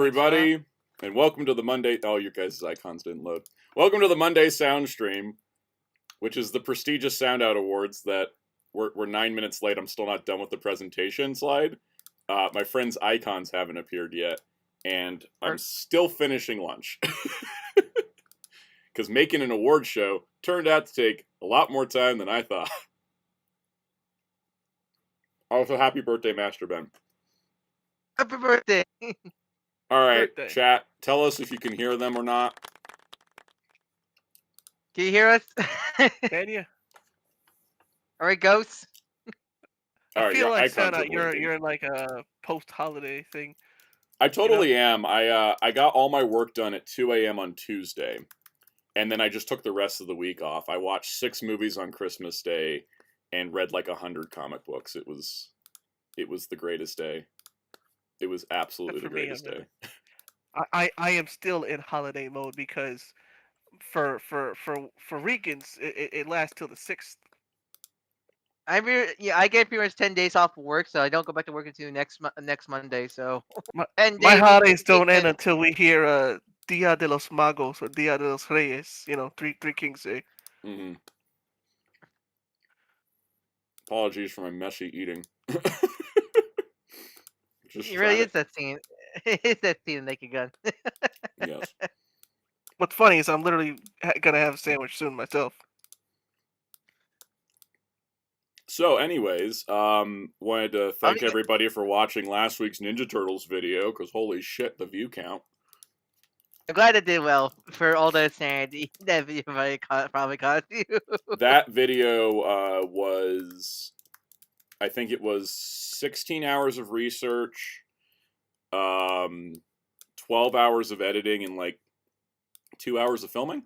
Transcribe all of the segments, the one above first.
everybody, and welcome to the Monday... Oh, your guys' icons didn't load. Welcome to the Monday Sound Stream, which is the prestigious Soundout Awards that we're 9 minutes late. I'm still not done with the presentation slide. My friend's icons haven't appeared yet, and I'm still finishing lunch. Because making an award show turned out to take a lot more time than I thought. Also, happy birthday, Master Ben. Happy birthday! Alright, chat, tell us if you can hear them or not. Can you hear us? Can you? Alright, ghosts. I feel like Soundout, you're in like a post-holiday thing. I totally am. I got all my work done at 2 a.m. on Tuesday, and then I just took the rest of the week off. I watched 6 movies on Christmas Day and read like 100 comic books. It was the greatest day. It was absolutely the greatest day. I am still in holiday mode because for Ricans it lasts till the 6th. I get pretty much 10 days off of work, so I don't go back to work until next Monday. So my holidays don't end until we hear Dia de los Magos or Dia de los Reyes. Three Kings Day. Mm-hmm. Apologies for my messy eating. It really is that scene. It's that scene in Naked Gun. Yes. What's funny is I'm literally gonna have a sandwich soon myself. So, anyways, wanted to thank everybody for watching last week's Ninja Turtles video, because holy shit, the view count. I'm glad it did well for all the sanity that video probably caused you. That video was, I think it was 16 hours of research, 12 hours of editing, and like 2 hours of filming,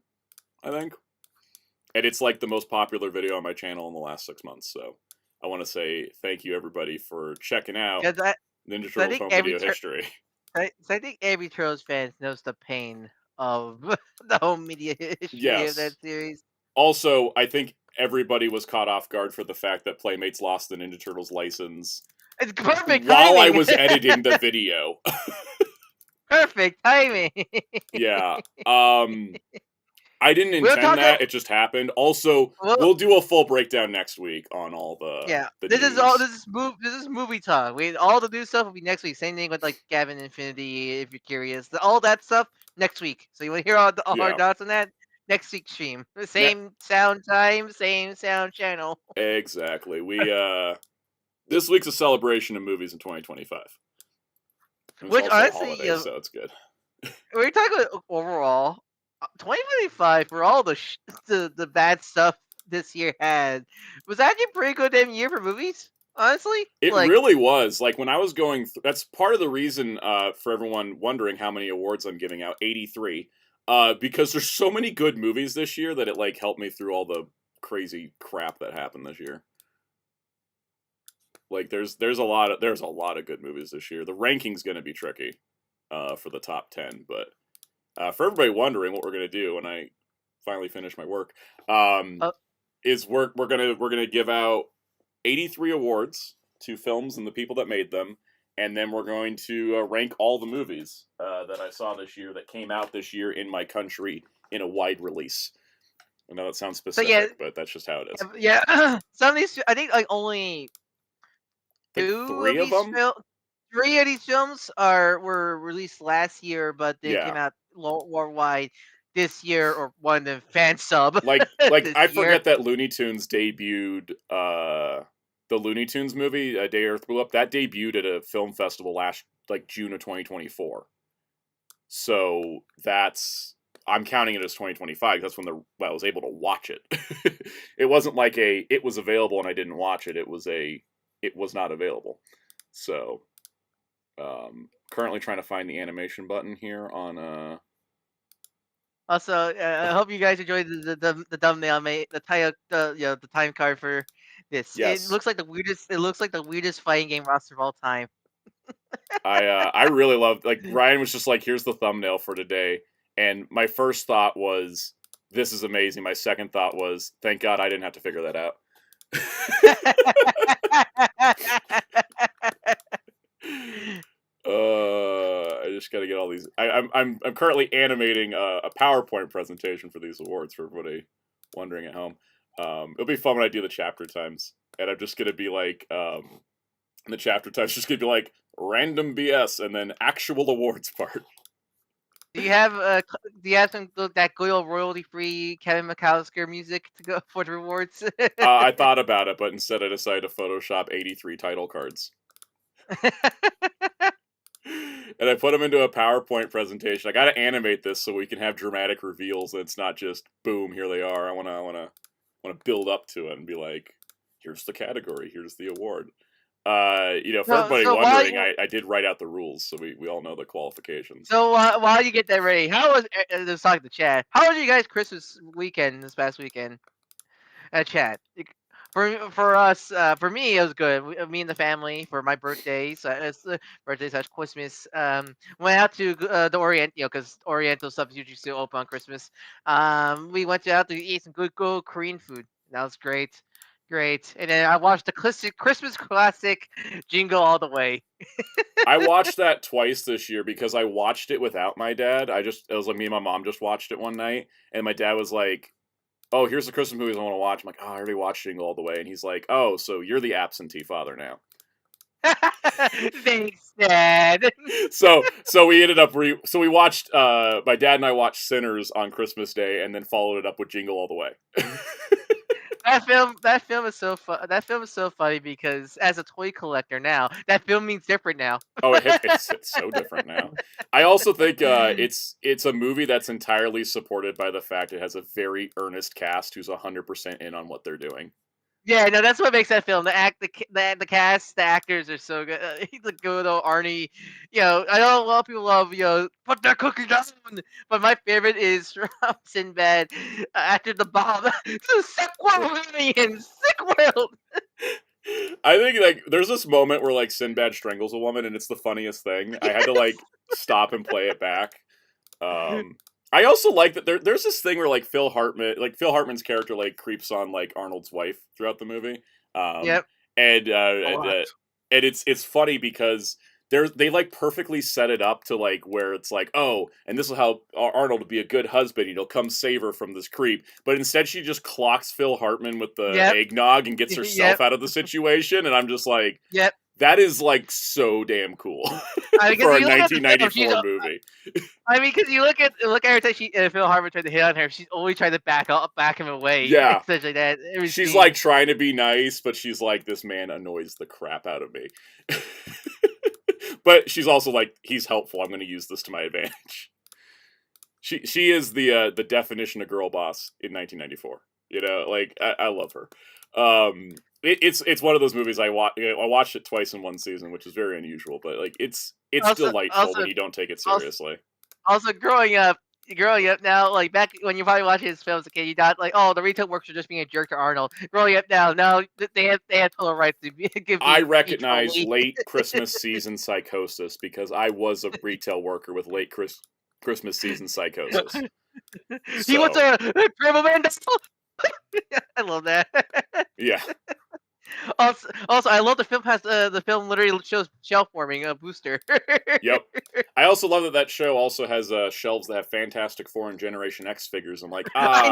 I think. And it's like the most popular video on my channel in the last 6 months, so I want to say thank you everybody for checking out Ninja Turtles home video history. I think every Turtles fan knows the pain of the home media history of that series. Also, I think everybody was caught off guard for the fact that Playmates lost the Ninja Turtles license. It's perfect while timing. I was editing the video. Perfect timing. Yeah. I didn't intend that. It just happened. Also, we'll do a full breakdown next week on all the this news. This is movie talk. All the new stuff will be next week. Same thing with like Gavin Infinity, if you're curious. All that stuff next week. So you want to hear all our thoughts on that? Next week's stream. Same sound time, same sound channel. Exactly. This week's a celebration of movies in 2025. Which honestly, so it's good. We're talking about overall. 2025 for all the bad stuff this year had was actually a pretty good damn year for movies. Honestly, it really was. Like when I was going, that's part of the reason for everyone wondering how many awards I'm giving out. 83, because there's so many good movies this year that it like helped me through all the crazy crap that happened this year. Like there's a lot of good movies this year. The ranking's going to be tricky for the top 10, but. For everybody wondering what we're gonna do when I finally finish my work, is we're gonna give out 83 awards to films and the people that made them, and then we're going to rank all the movies that I saw this year that came out this year in my country in a wide release. I know that sounds specific, but that's just how it is. Yeah, some of these I think like only 3 of them. 3 of these films were released last year, but they came out worldwide this year, or one of the fan sub. Like I forget that Looney Tunes debuted. The Looney Tunes movie, Day Earth Blew Up, that debuted at a film festival last June of 2024. So I'm counting it as 2025. That's when I was able to watch it. It wasn't like it was available and I didn't watch it. It was not available. So. Currently trying to find the animation button here on Also, I hope you guys enjoyed the thumbnail the time card for this. Yes. It looks like the weirdest fighting game roster of all time. I really loved, like, Ryan was just like, here's the thumbnail for today, and my first thought was, this is amazing. My second thought was, thank God I didn't have to figure that out. I just got to get all these. I'm currently animating a PowerPoint presentation for these awards for everybody wondering at home. It'll be fun when I do the chapter times, and I'm just gonna be like, the chapter times just gonna be like random BS, and then actual awards part. Do you have some that good old royalty free Kevin McAllister music to go for the rewards? I thought about it, but instead I decided to Photoshop 83 title cards. And I put them into a PowerPoint presentation. I got to animate this so we can have dramatic reveals. And it's not just boom, here they are. I want to build up to it and be like, here's the category, here's the award. For everybody wondering, I did write out the rules, so we all know the qualifications. So while you get that ready, how was let's talk to Chad? How was you guys' Christmas weekend this past weekend? Chad. For us, for me, it was good. Me and the family for my birthday, so it's birthday / Christmas. Went out to the Orient, because Oriental stuff is usually still open on Christmas. We went out to eat some good Korean food. That was great. And then I watched the Christmas classic, Jingle All the Way. I watched that twice this year because I watched it without my dad. It was like me and my mom just watched it one night, and my dad was like, oh, here's the Christmas movies I want to watch. I'm like, oh, I already watched Jingle All the Way. And he's like, oh, so you're the absentee father now. Thanks, Dad. So we ended up, so we watched, my dad and I watched Sinners on Christmas Day and then followed it up with Jingle All the Way. That film is so fun. That film is so funny because as a toy collector now, that film means different now. Oh, it's so different now. I also think it's a movie that's entirely supported by the fact it has a very earnest cast who's 100% in on what they're doing. Yeah, no, that's what makes that film. The cast, the actors are so good. He's a good old Arnie. I know a lot of people love, put that cookie down. But my favorite is from Sinbad after the bomb. Sick world, sick world. I think there's this moment where Sinbad strangles a woman, and it's the funniest thing. I had to stop and play it back. I also like that there's this thing where Phil Hartman's character creeps on Arnold's wife throughout the movie. Yep. And it's funny because they perfectly set it up to where it's oh, and this is how Arnold would be a good husband. He'll come save her from this creep. But instead she just clocks Phil Hartman with the eggnog and gets herself out of the and I'm just like, yep. That is so damn cool for a 1994 movie. I mean, because you look at her time Phil Hartman tried to hit on her, she's always trying to back him away. Yeah, such like that. She's trying to be nice, but she's this man annoys the crap out of me. But she's also he's helpful. I'm going to use this to my advantage. She is the definition of girl boss in 1994. I love her. It's one of those movies I watched it twice in one season, which is very unusual, but it's delightful when you don't take it seriously. Also, growing up now, back when you're probably watching his films as a kid, you thought the retail workers are just being a jerk to Arnold. Growing up now they have total rights to give. I recognize late Christmas season psychosis because I was a retail worker with late Christmas season psychosis. He wants a Grandma Man. I love that. Yeah. Also, I love the film the film literally shows shelf warming a booster. Yep. I also love that show also has shelves that have Fantastic Four and Generation X figures. I'm I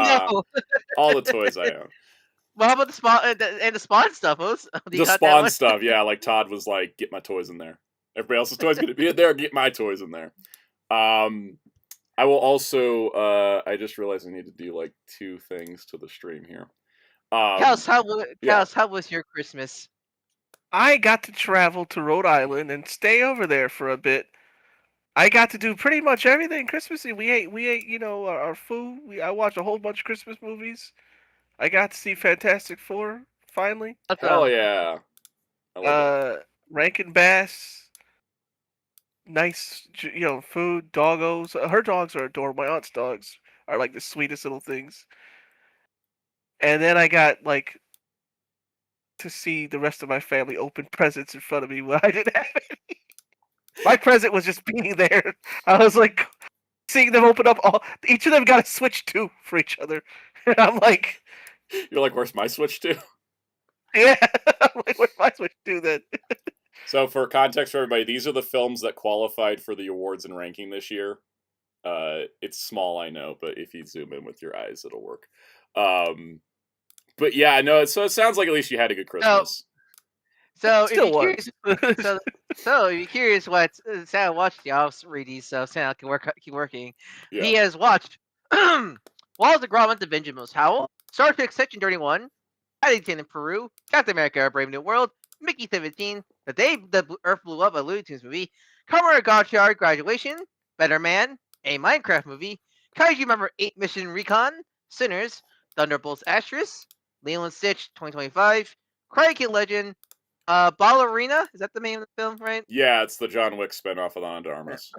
know. All the toys I own. Well, how about the Spawn stuff? The Spawn stuff, yeah. Todd was get my toys in there. Everybody else's toys going to be in there. Get my toys in there. I will also. I just realized I need to do 2 things to the stream here. Kels, how was your Christmas? I got to travel to Rhode Island and stay over there for a bit. I got to do pretty much everything Christmassy. We ate, our food. I watched a whole bunch of Christmas movies. I got to see Fantastic Four finally. Hell yeah! Rankin Bass. Nice, food, doggos. Her dogs are adorable. My aunt's dogs are the sweetest little things. And then I got to see the rest of my family open presents in front of me when I didn't have any. My present was just being there. I was seeing them open up each of them got a Switch 2 for each other. And I'm you're where's my Switch 2? Yeah. I'm where's my Switch 2 then? So for context for everybody, these are the films that qualified for the awards and ranking this year. It's small, I know, but if you zoom in with your eyes, it'll work. But yeah, no. So it sounds like at least you had a good Christmas. So if Still you're curious, works. so if you're curious what Santa watched, I'll read these so Santa can keep working. Yeah. He has watched Walls of Gromit, The Benjamin's Howl, Star Trek Section 31, Paddington in Peru, Captain America: A Brave New World, Mickey 17, The Day the Earth Blew Up, a Looney Tunes movie, Carmen Gotchard, Graduation, Better Man, a Minecraft movie, Kaiju Member 8 Mission Recon, Sinners, Thunderbolts Asterisk, Lilo and Stitch 2025, Karate Kid Legend, Ballerina, is that the name of the film, right? Yeah, it's the John Wick spinoff of Ana de Armas.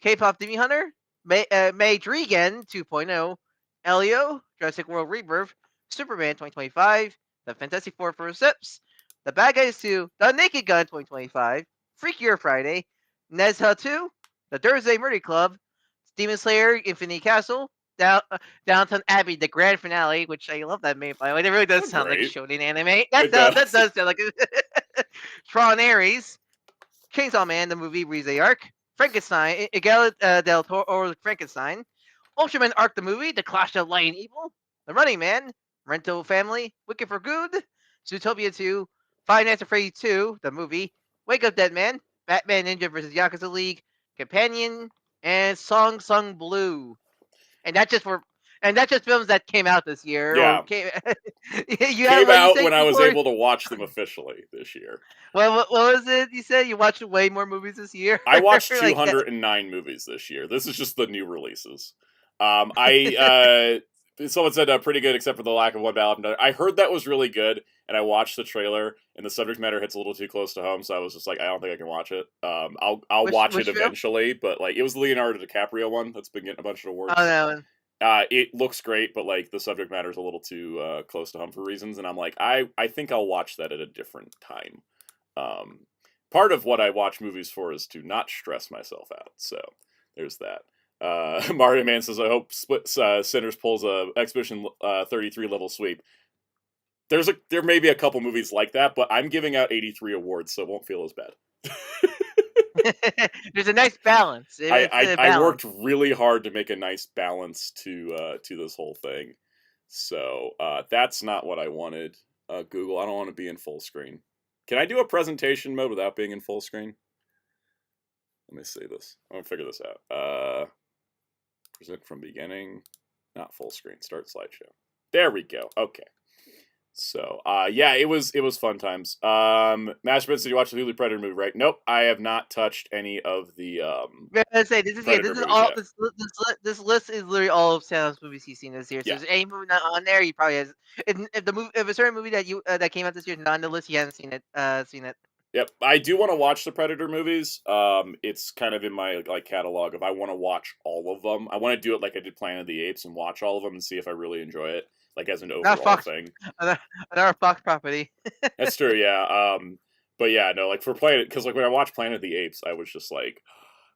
K-pop Demon Hunter, May Drigan 2.0, Elio, Jurassic World Rebirth, Superman 2025, The Fantastic Four First Steps, The Bad Guys 2, The Naked Gun 2025, Freakier Friday, Nezha 2, The Thursday Murder Club, Demon Slayer Infinity Castle, Downton Abbey, the grand finale, which I love that name, by the way. It really does sound like a shonen anime. That does sound like Tron Ares, Chainsaw Man, the movie Rize Arc, Frankenstein, Miguel del Toro Frankenstein, Ultraman Arc, the movie, The Clash of Light and Evil, The Running Man, Rental Family, Wicked for Good, Zootopia 2, Five Nights at Freddy's 2, the movie, Wake Up Dead Man, Batman Ninja vs. Yakuza League, Companion, and Song Sung Blue. And that's just films that came out this year. Yeah. Or came out when I was able to watch them officially this year. What was it you said? You watched way more movies this year? I watched 209 movies this year. This is just the new releases. Someone said pretty good except for the lack of one ballad. I heard that was really good, and I watched the trailer, and the subject matter hits a little too close to home, so I was just like, I don't think I can watch it. I'll watch it eventually, but like it was the Leonardo DiCaprio one that's been getting a bunch of awards. Oh, that one. It looks great, but like the subject matter is a little too close to home for reasons, and I'm like, I think I'll watch that at a different time. Part of what I watch movies for is to not stress myself out, so there's that. Mario Man says, I hope Sinners pulls a Expedition 33 level sweep. There may be a couple movies like that, but I'm giving out 83 awards, so it won't feel as bad. There's a nice balance. I worked really hard to make a nice balance to this whole thing. So that's not what I wanted. Google, I don't want to be in full screen. Can I do a presentation mode without being in full screen? Let me see this. I'm going to figure this out. Present from beginning. Not full screen. Start slideshow. There we go. Okay. So, yeah, it was fun times. Master did you watch the Hulu Predator movie, right? Nope, I have not touched any of the this list is literally all of Santa's movies he's seen this year. So if there's any movie not on there, he probably has. If a certain movie that came out this year is not on the list, he hasn't seen it. Yep, I do want to watch the Predator movies. It's kind of in my like catalog of I want to watch all of them. I want to do it like I did Planet of the Apes and watch all of them and see if I really enjoy it. Like as an overall thing. Another Fox property. That's true, yeah. But yeah, no, like for Planet, because like when I watched Planet of the Apes, I was just like,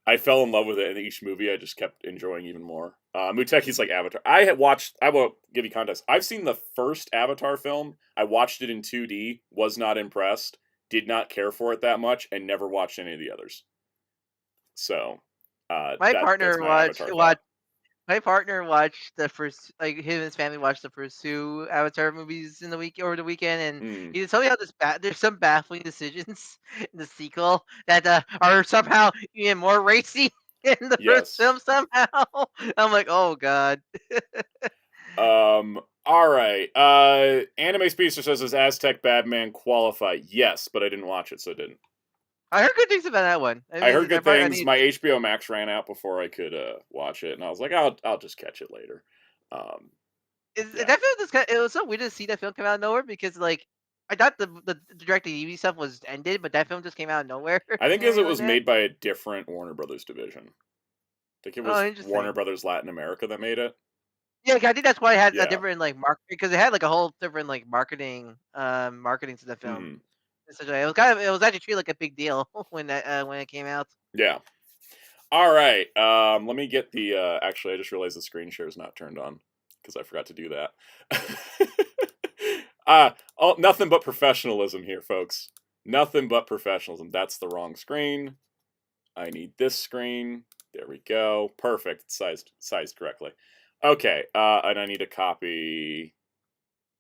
I fell in love with it, and each movie I just kept enjoying even more. Muteki's like Avatar. I won't give you context. I've seen the first Avatar film. I watched it in 2D, was not impressed, did not care for it that much, and never watched any of the others. So, my partner watched the first, like him and his family watched the first two Avatar movies in the weekend, and he told me how there's some baffling decisions in the sequel that are somehow even more racy in the first film somehow. I'm like, oh god. All right. Anime Speedster says, does Aztec Batman qualify? Yes, but I didn't watch it, so it didn't. I heard good things about that one. I heard good things. My HBO Max ran out before I could watch it, and I was like, I'll just catch it later. That film it was so weird to see that film come out of nowhere because like I thought the direct-to-DVD stuff was ended, but that film just came out of nowhere. I think because it was made by a different Warner Brothers division. I think it was Warner Brothers Latin America that made it. Yeah, I think that's why it had a different like because it had like a whole different like marketing to the film. It was actually treated like a big deal when it came out. Yeah. All right. Let me get the. Actually, I just realized the screen share is not turned on because I forgot to do that. Nothing but professionalism here, folks. Nothing but professionalism. That's the wrong screen. I need this screen. There we go. Perfect. Sized correctly. Okay, and I need a copy.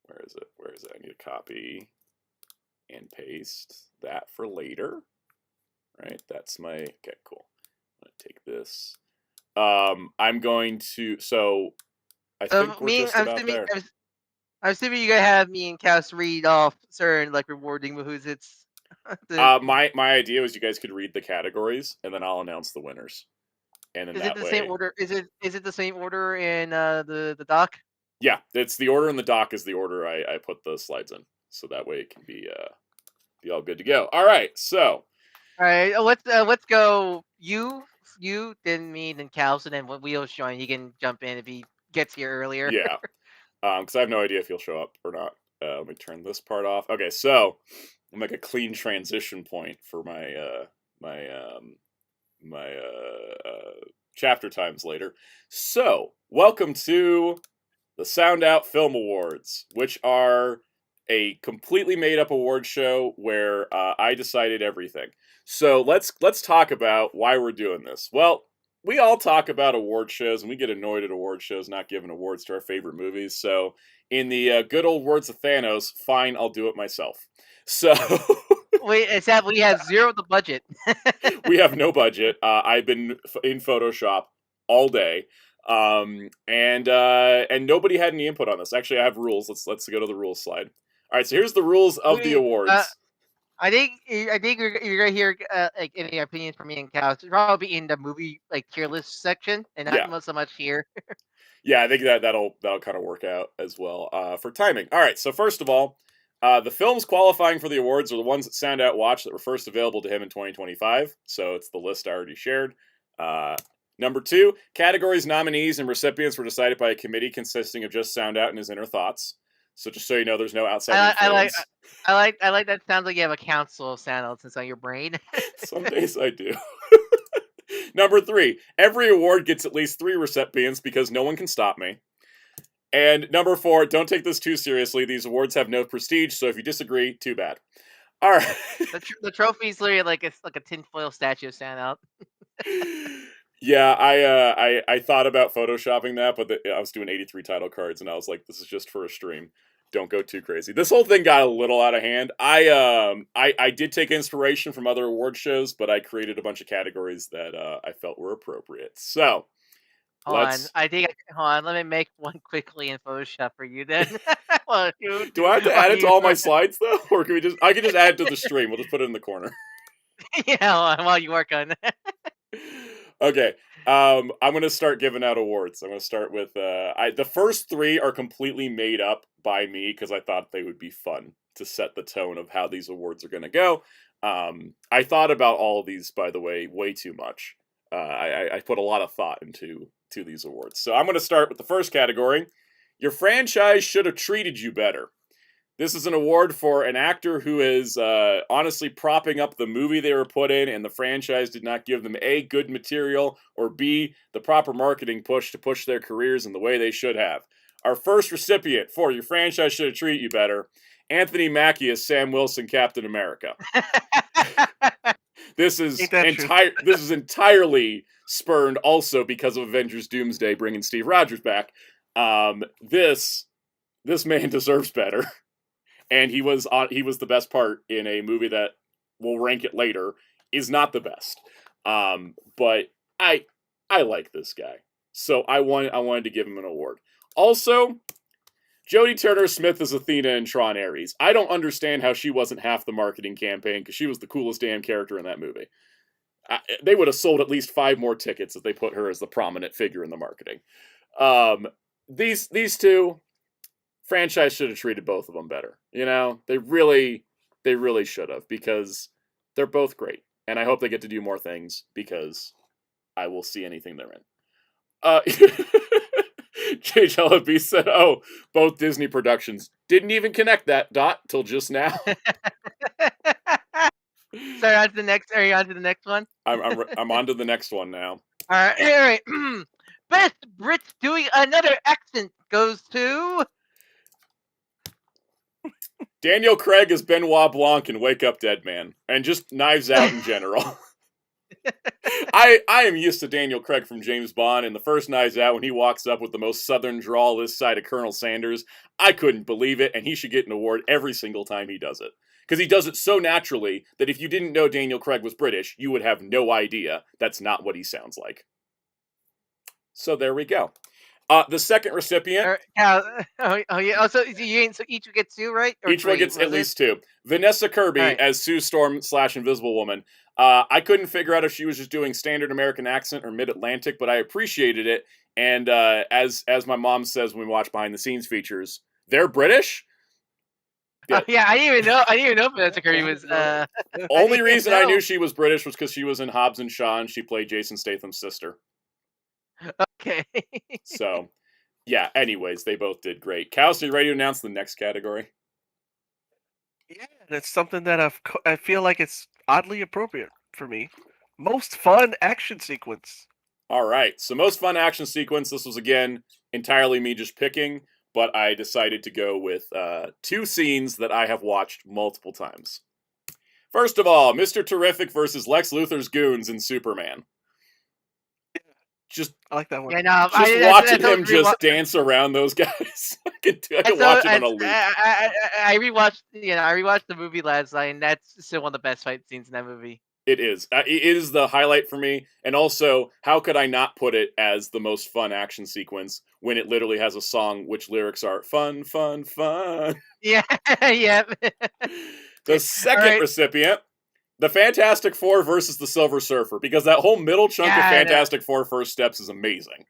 Where is it? Where is it? I need a copy and paste that for later. Right? That's my... Okay, cool. I'm going to take this. I'm going to... So, I think we're just about there. I'm assuming you gotta have me and Cass read off certain like rewarding who's it's. My idea was you guys could read the categories and then I'll announce the winners. And then is that it the way... same order? Is it the same order in the doc? Yeah, it's the order in the doc is the order I put the slides in, so that way it can be all good to go. All right, so. All right, let's go. You, then me, then Cass, and then when Wheels join, he can jump in if he gets here earlier. Yeah. Because I have no idea if he'll show up or not. Let me turn this part off. Okay, so I'll make a clean transition point for my chapter times later. So, welcome to the Soundout Film Awards, which are a completely made up award show where I decided everything. So let's talk about why we're doing this. Well, we all talk about award shows, and we get annoyed at award shows not giving awards to our favorite movies. So, in the good old words of Thanos, fine, I'll do it myself. So, wait, it's that we have zero the budget. We have no budget. I've been in Photoshop all day, and nobody had any input on this. Actually, I have rules. Let's go to the rules slide. All right, so here's the rules of the awards. I think you're gonna hear like any opinions from me and Cal. It's probably in the movie like tier list section, and not so much here. Yeah, I think that'll kind of work out as well for timing. All right, so first of all, the films qualifying for the awards are the ones that Soundout watched that were first available to him in 2025. So it's the list I already shared. Number 2, categories, nominees, and recipients were decided by a committee consisting of just Soundout and his inner thoughts. So just so you know, there's no outside influence. I like that. Sounds like you have a council of Soundouts inside your brain. Some days I do. Number 3, every award gets at least 3 recipients because no one can stop me. And number 4, don't take this too seriously. These awards have no prestige, so if you disagree, too bad. All right. The trophy's literally like a tinfoil statue of Soundout. Yeah, I thought about photoshopping that, but I was doing 83 title cards, and I was like, this is just for a stream. Don't go too crazy. This whole thing got a little out of hand. I did take inspiration from other award shows, but I created a bunch of categories that I felt were appropriate. So, hold on. Let me make one quickly in Photoshop for you then. Do I have to add it to all my slides though, or can we just? I can just add it to the stream. We'll just put it in the corner. Yeah, while you work on that. Okay, I'm gonna start giving out awards. I'm gonna start with the first 3 are completely made up by me because I thought they would be fun to set the tone of how these awards are gonna go. I thought about all of these, by the way, way too much. I put a lot of thought into these awards. So I'm gonna start with the first category. Your franchise should have treated you better. This is an award for an actor who is honestly propping up the movie they were put in, and the franchise did not give them A, good material, or B, the proper marketing push to push their careers in the way they should have. Our first recipient for Your Franchise Should Have Treated You Better, Anthony Mackie as Sam Wilson, Captain America. This is entirely spurned also because of Avengers Doomsday bringing Steve Rogers back. This man deserves better. And he was the best part in a movie that we'll rank it later is not the best. But I like this guy, so I wanted to give him an award. Also, Jodie Turner-Smith is Athena in Tron Ares. I don't understand how she wasn't half the marketing campaign because she was the coolest damn character in that movie. They would have sold at least 5 more tickets if they put her as the prominent figure in the marketing. These 2. Franchise should have treated both of them better. You know, they really should have, because they're both great. And I hope they get to do more things, because I will see anything they're in. JLB said, oh, both Disney productions. Didn't even connect that dot till just now. Sorry, on to the next. Are you on to the next one? I'm on to the next one now. All right. Best Brits doing another accent goes to Daniel Craig as Benoit Blanc in Wake Up Dead Man, and just Knives Out in general. I am used to Daniel Craig from James Bond, and the first Knives Out when he walks up with the most southern drawl this side of Colonel Sanders, I couldn't believe it, and he should get an award every single time he does it. Because he does it so naturally that if you didn't know Daniel Craig was British, you would have no idea that's not what he sounds like. So there we go. The second recipient... yeah. So each will get 2, right? Or each 3, one gets at least 2. Vanessa Kirby as Sue Storm / Invisible Woman. I couldn't figure out if she was just doing standard American accent or mid-Atlantic, but I appreciated it. And as my mom says when we watch behind the scenes features, they're British. Yeah, I didn't even know Vanessa Kirby was. Only reason I knew she was British was because she was in Hobbs and Shaw and she played Jason Statham's sister. Okay. So, yeah. Anyways, they both did great. Cows, are you ready to announce the next category? Yeah, it's something that I feel like it's oddly appropriate for me. Most fun action sequence. All right. So, most fun action sequence. This was again entirely me just picking, but I decided to go with 2 scenes that I have watched multiple times. First of all, Mr. Terrific versus Lex Luthor's goons in Superman. I like that one. Yeah, no, watching him just dance around those guys. I could watch him on a loop. I rewatched the movie last night, and that's still one of the best fight scenes in that movie. It is. It is the highlight for me. And also, how could I not put it as the most fun action sequence when it literally has a song which lyrics are fun, fun, fun? Yeah, yeah. The second recipient, the Fantastic Four versus the Silver Surfer, because that whole middle chunk of Fantastic Four first steps is amazing.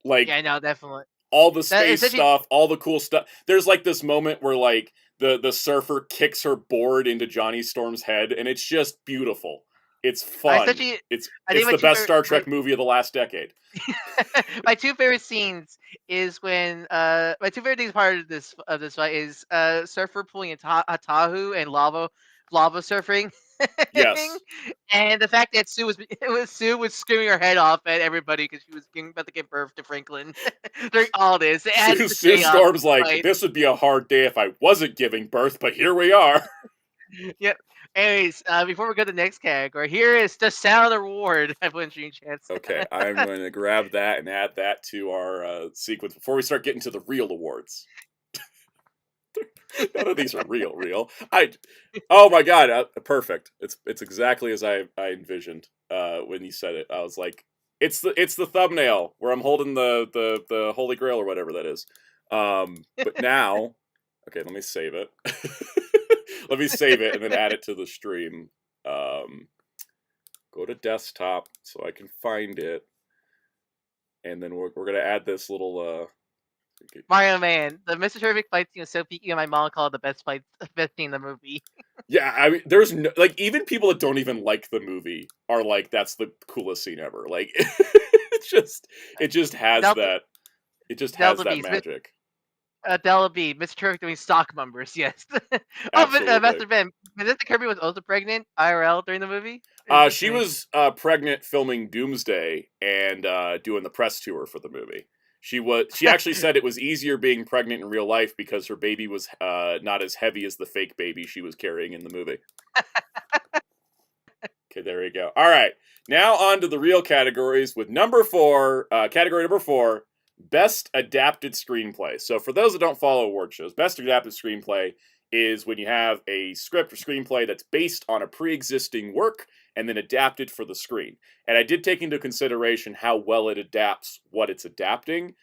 Like, yeah, no, definitely. All the space stuff, all the cool stuff. There's like this moment where like the surfer kicks her board into Johnny Storm's head, and it's just beautiful. It's fun. It's the best Star Trek movie of the last decade. My 2 favorite scenes is when my 2 favorite things part of this fight is Surfer pulling a Tahoe and lava surfing. Yes. And the fact that Sue was screaming her head off at everybody because she was about to give birth to Franklin during all this. Sue Storm's like, this would be a hard day if I wasn't giving birth, but here we are. Yep. Anyways, before we go to the next category, here is the Sound Award. I put in Stream Chats. Okay, I'm going to grab that and add that to our sequence before we start getting to the real awards. None of these are real. Oh my god, perfect. It's exactly as I envisioned when you said it. I was like, it's the thumbnail where I'm holding the Holy Grail or whatever that is. But now, okay, let me save it. Let me save it and then add it to the stream. Go to desktop so I can find it, and then we're gonna add this little. Mario Man, the Mr. Terrific fight scene was so peaky, and my mom called it the best scene in the movie. Yeah, I mean, there's no, like, even people that don't even like the movie are like, that's the coolest scene ever. Like, it just has that magic. Della B, Mr. Terrific doing stock numbers, yes. Master Ben, Vanessa Kirby was also pregnant IRL during the movie? She was pregnant filming Doomsday and doing the press tour for the movie. She actually said it was easier being pregnant in real life because her baby was not as heavy as the fake baby she was carrying in the movie. Okay, there we go. All right, now on to the real categories with category number 4, Best Adapted Screenplay. So for those that don't follow award shows, Best Adapted Screenplay is when you have a script or screenplay that's based on a pre-existing work and then adapted for the screen. And I did take into consideration how well it adapts what it's adapting.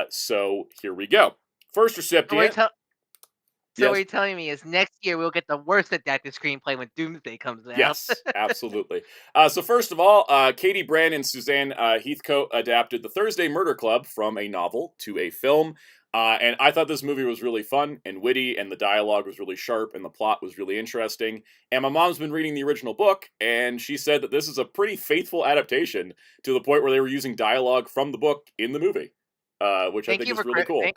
So here we go. First recipient. So what you're telling me is next year we'll get the worst adapted screenplay when Doomsday comes out. Yes, absolutely. So first of all, Katie Brand and Suzanne Heathcote adapted The Thursday Murder Club from a novel to a film. And I thought this movie was really fun and witty, and the dialogue was really sharp, and the plot was really interesting. And my mom's been reading the original book, and she said that this is a pretty faithful adaptation to the point where they were using dialogue from the book in the movie, which I think is really cool.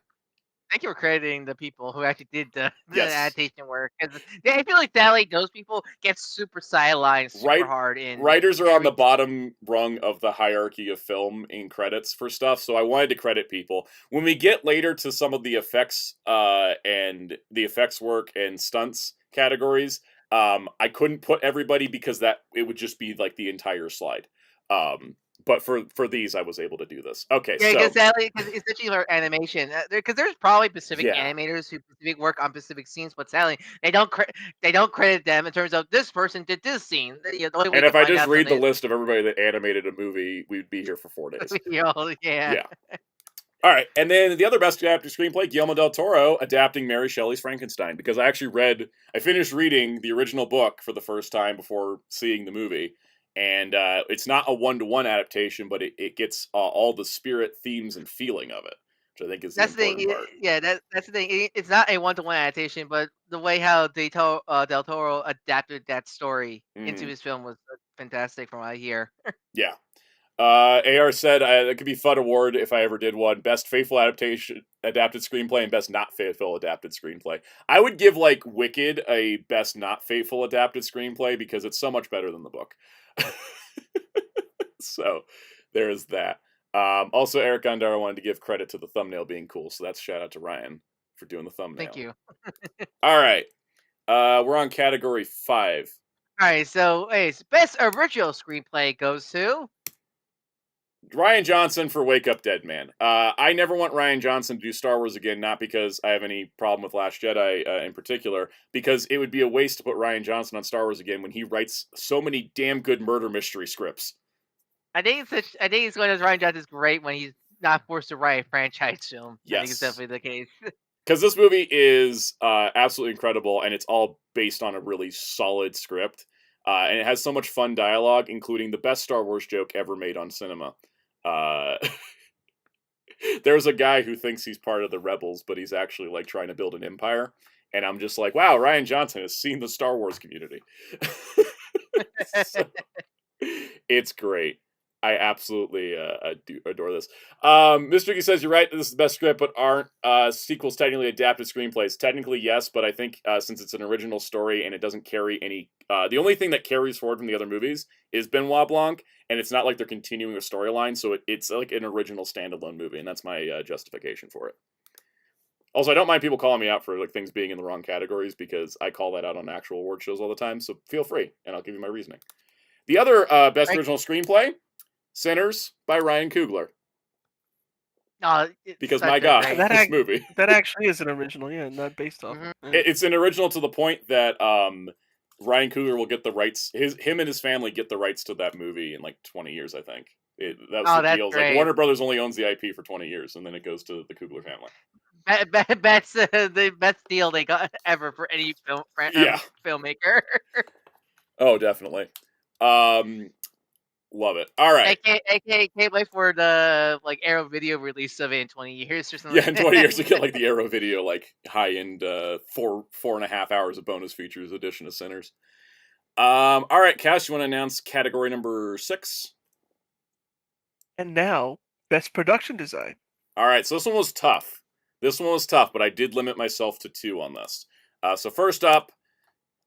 Thank you for crediting the people who actually did the Yes. adaptation work. 'Cause I feel like sadly those people get super sidelined super hard in Writers are on the everything. bottom rung of the hierarchy of film in credits for stuff, so I wanted to credit people. When we get later to some of the effects and the effects work and stunts categories, I couldn't put everybody because that it would just be like the entire slide. But for these, I was able to do this. Okay, Yeah, so because especially for animation, because there's probably specific yeah. animators who specific work on specific scenes, but sadly they don't credit them in terms of this person did this scene. You know, the only way And you if can I find just out read the something list of everybody that animated a movie, we'd be here for 4 days. is, you know, yeah. Yeah. All right, and then the other best adapted screenplay, Guillermo del Toro adapting Mary Shelley's Frankenstein, because I finished reading the original book for the first time before seeing the movie, and it's not a one-to-one adaptation, but it gets all the spirit, themes, and feeling of it, which I think is the That's the thing. important part. Yeah, that's the thing. It's not a one-to-one adaptation, but the way how Del Toro adapted that story into his film was fantastic, from what I hear. Yeah. AR said that could be FUD award if I ever did one. Best faithful adaptation, adapted screenplay, and best not faithful adapted screenplay. I would give like Wicked a best not faithful adapted screenplay because it's so much better than the book. So there's that. Also, Eric Gondaro wanted to give credit to the thumbnail being cool, so that's shout out to Ryan for doing the thumbnail. Thank you. All right, we're on category 5. All right, so best original screenplay goes to Rian Johnson for Wake Up Dead Man. I never want Rian Johnson to do Star Wars again, not because I have any problem with Last Jedi in particular, because it would be a waste to put Rian Johnson on Star Wars again when he writes so many damn good murder mystery scripts. I think it's going to Ryan Johnson is great when he's not forced to write a franchise film. Yes. I think it's definitely the case. Because this movie is absolutely incredible, and it's all based on a really solid script. And it has so much fun dialogue, including the best Star Wars joke ever made on cinema. There's a guy who thinks he's part of the rebels, but he's actually like trying to build an empire. And I'm just like, wow, Rian Johnson has seen the Star Wars community. So, it's great. I absolutely do adore this. Mr. Ricky says, you're right, this is the best script, but aren't sequels technically adapted screenplays? Technically, yes, but I think since it's an original story and it doesn't carry any... the only thing that carries forward from the other movies is Benoit Blanc, and it's not like they're continuing a storyline, so it's like an original standalone movie, and that's my justification for it. Also, I don't mind people calling me out for like things being in the wrong categories, because I call that out on actual award shows all the time, so feel free, and I'll give you my reasoning. The other best original screenplay... Sinners by Ryan Coogler. Because my God, this movie. That actually is an original, yeah, not based off. Mm-hmm. It's an original to the point that Ryan Coogler will get the rights. Him and his family get the rights to that movie in like 20 years, I think. That was the deal. Like Warner Brothers only owns the IP for 20 years, and then it goes to the Coogler family. That's the best deal they got ever for any filmmaker. Oh, definitely. Love it. All right. I can't wait for the like Arrow Video release of it in 20 years or something. Yeah, in 20 years we get like the Arrow Video like high end 4.5 hours of bonus features edition of Sinners. All right, Cass, you want to announce category number 6? And now, best production design. All right, so this one was tough. But I did limit myself to 2 on this. So first up,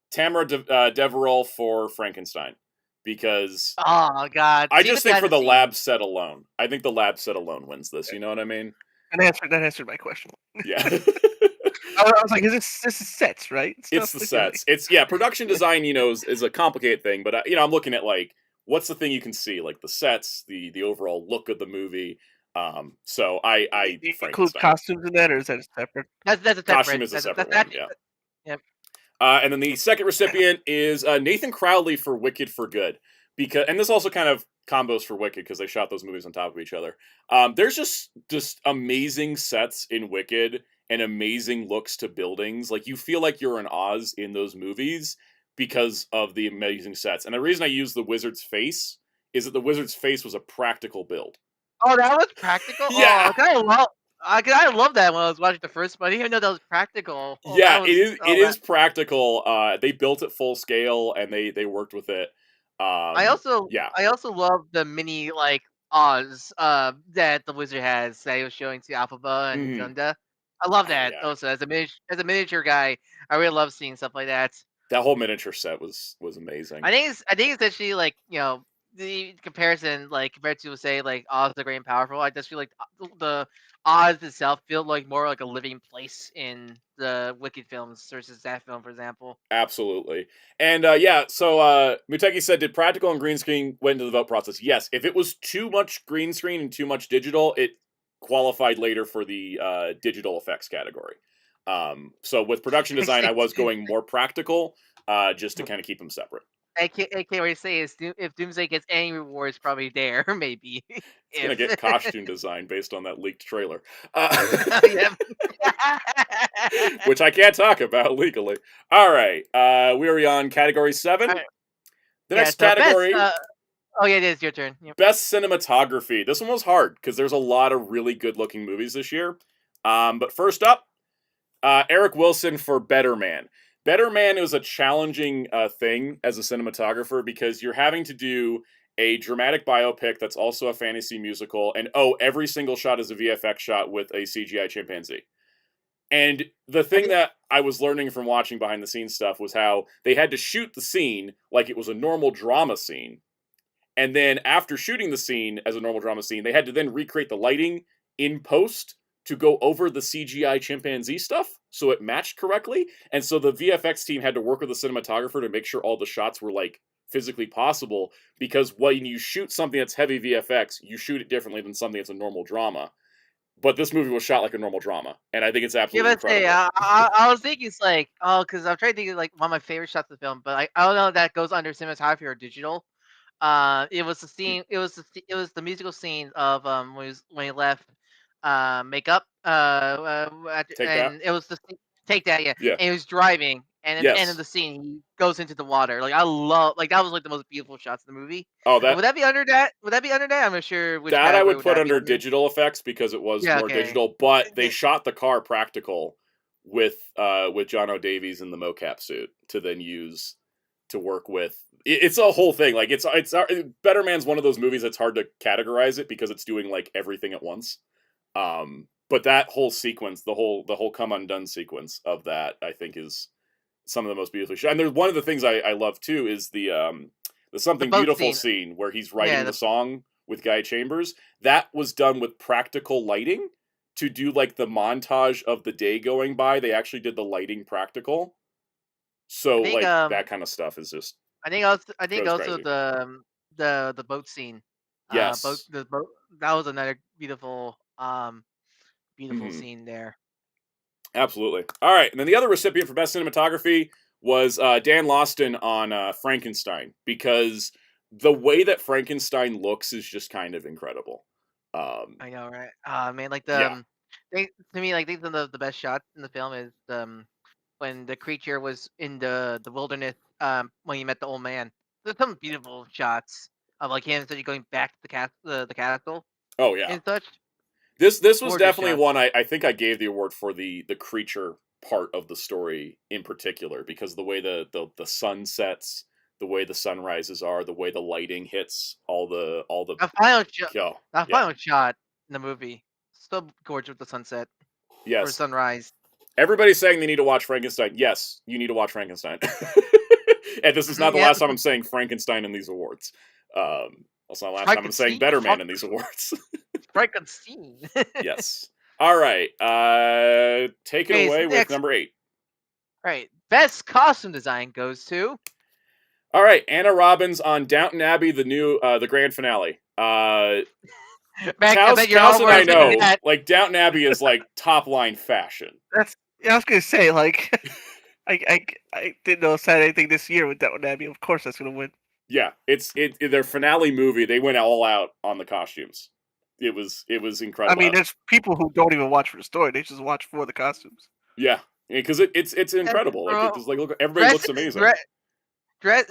Tamara Deverell for Frankenstein. Because oh God, I just think for the lab set alone, I think the lab set alone wins this. You know what I mean? That answered my question. Yeah. I was like, this is sets, right? It's the sets. It's production design. You know, is a complicated thing, but I'm looking at like what's the thing you can see, like the sets, the overall look of the movie. So I include costumes in that, or is that separate? That's a separate. Costume is a separate one. Yeah. Yep. And then the second recipient is Nathan Crowley for Wicked for Good. And this also kind of combos for Wicked because they shot those movies on top of each other. There's just amazing sets in Wicked and amazing looks to buildings. Like you feel like you're in Oz in those movies because of the amazing sets. And the reason I use the wizard's face is that the wizard's face was a practical build. Oh, that was practical? Yeah. Oh, I love that when I was watching the first, but I didn't even know that was practical. Yeah, it is practical. They built it full scale and they worked with it. I also love the mini like Oz that the wizard has that he was showing to Alphaba and Gunda. I love that. Yeah. Also, as a miniature guy, I really love seeing stuff like that. That whole miniature set was amazing. I think it's actually like the comparison like compared to say like Oz the Great and Powerful. I just feel like the Oz itself feel like more like a living place in the Wicked films versus that film, for example. Absolutely. And so Muteki said, did practical and green screen went into the vote process? Yes. If it was too much green screen and too much digital, it qualified later for the digital effects category. So with production design, I was going more practical, just to kind of keep them separate. I can't really say is if Doomsday gets any rewards, probably there maybe. It's gonna get costume design based on that leaked trailer, which I can't talk about legally. All right, we are on category 7. Right. The next category. Oh yeah, it is your turn. Yep. Best cinematography. This one was hard because there's a lot of really good-looking movies this year. But first up, Eric Wilson for Better Man. Better Man is a challenging thing as a cinematographer because you're having to do a dramatic biopic that's also a fantasy musical, and every single shot is a VFX shot with a CGI chimpanzee. And the thing that I was learning from watching behind the scenes stuff was how they had to shoot the scene like it was a normal drama scene. And then after shooting the scene as a normal drama scene, they had to then recreate the lighting in post to go over the CGI chimpanzee stuff so it matched correctly. And so the VFX team had to work with the cinematographer to make sure all the shots were like physically possible, because when you shoot something that's heavy VFX, you shoot it differently than something that's a normal drama. But this movie was shot like a normal drama, and I think it's absolutely incredible. I was thinking it's like, because I'm trying to think of like one of my favorite shots of the film, but I don't know if that goes under cinematography or digital. It was the scene. It was the musical scene of when he left makeup. It was the take that, yeah. Yeah. And he was driving, and at the end of the scene, he goes into the water. Like I love, like that was like the most beautiful shots in the movie. Oh, would that be under that? Would that be under that? I'm not sure. Which that I would put that under digital effects because it was more digital. But they shot the car practical with John O'Davies in the mocap suit to then use to work with. It's a whole thing. Like it's Better Man's one of those movies that's hard to categorize it because it's doing like everything at once. But that whole sequence, the whole Come Undone sequence of that, I think is some of the most beautiful shot. And there's one of the things I love too is the Something Beautiful scene where he's writing the song with Guy Chambers. That was done with practical lighting to do like the montage of the day going by. They actually did the lighting practical. So like that kind of stuff is just. I think also crazy. the boat scene. Yes. The boat. That was another beautiful scene there. Absolutely. All right, and then the other recipient for best cinematography was Dan Lawson on Frankenstein, because the way that Frankenstein looks is just kind of incredible. I know, right? Man, like to me, like I think the best shot in the film is when the creature was in the wilderness when he met the old man. There's some beautiful shots of like him going back to the castle. Oh yeah, and such. This was definitely one I think I gave the award for the creature part of the story in particular, because the way the sun sets, the way the sunrises are, the way the lighting hits, all the final shot. Final shot in the movie, so gorgeous with the sunset. Yes. Or sunrise. Everybody's saying they need to watch Frankenstein. Yes, you need to watch Frankenstein. And this is not the last time I'm saying Frankenstein in these awards. Also, not the last time I'm saying Better Man in these awards. Frankenstein. Yes. All right. Take it away with number 8. Right. Best costume design goes to. All right, Anna Robbins on Downton Abbey, the grand finale. Kels and I know, like Downton Abbey is like top line fashion. I was gonna say, like, I didn't know it had anything this year with Downton Abbey. Of course, that's gonna win. Yeah, it's their finale movie. They went all out on the costumes. It was incredible. I mean, there's people who don't even watch for the story; they just watch for the costumes. Yeah, because it's incredible. Like it's like look, everybody looks amazing.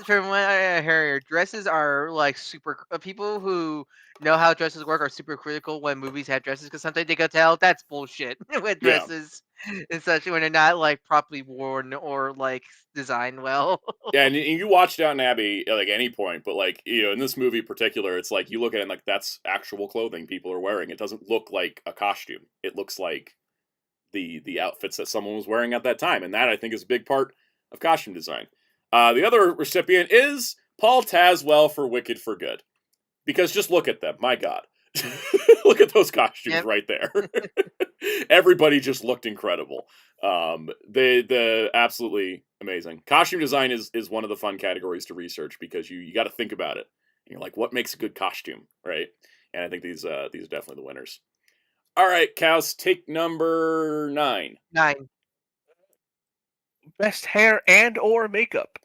From what I heard, dresses are like super. People who know how dresses work are super critical when movies have dresses, because sometimes they can tell that's bullshit with dresses and such when they're not like properly worn or like designed well. Yeah, and you watch Downton Abbey at like any point, but like in this movie in particular, it's like you look at it and like that's actual clothing people are wearing. It doesn't look like a costume. It looks like the outfits that someone was wearing at that time, and that I think is a big part of costume design. The other recipient is Paul Tazwell for Wicked for Good, because just look at them, my God. Look at those costumes right there. Everybody just looked incredible. They absolutely amazing. Costume design is one of the fun categories to research, because you got to think about it. And you're like, what makes a good costume, right? And I think these are definitely the winners. All right, Cows, take number 9. 9. Best hair and or makeup.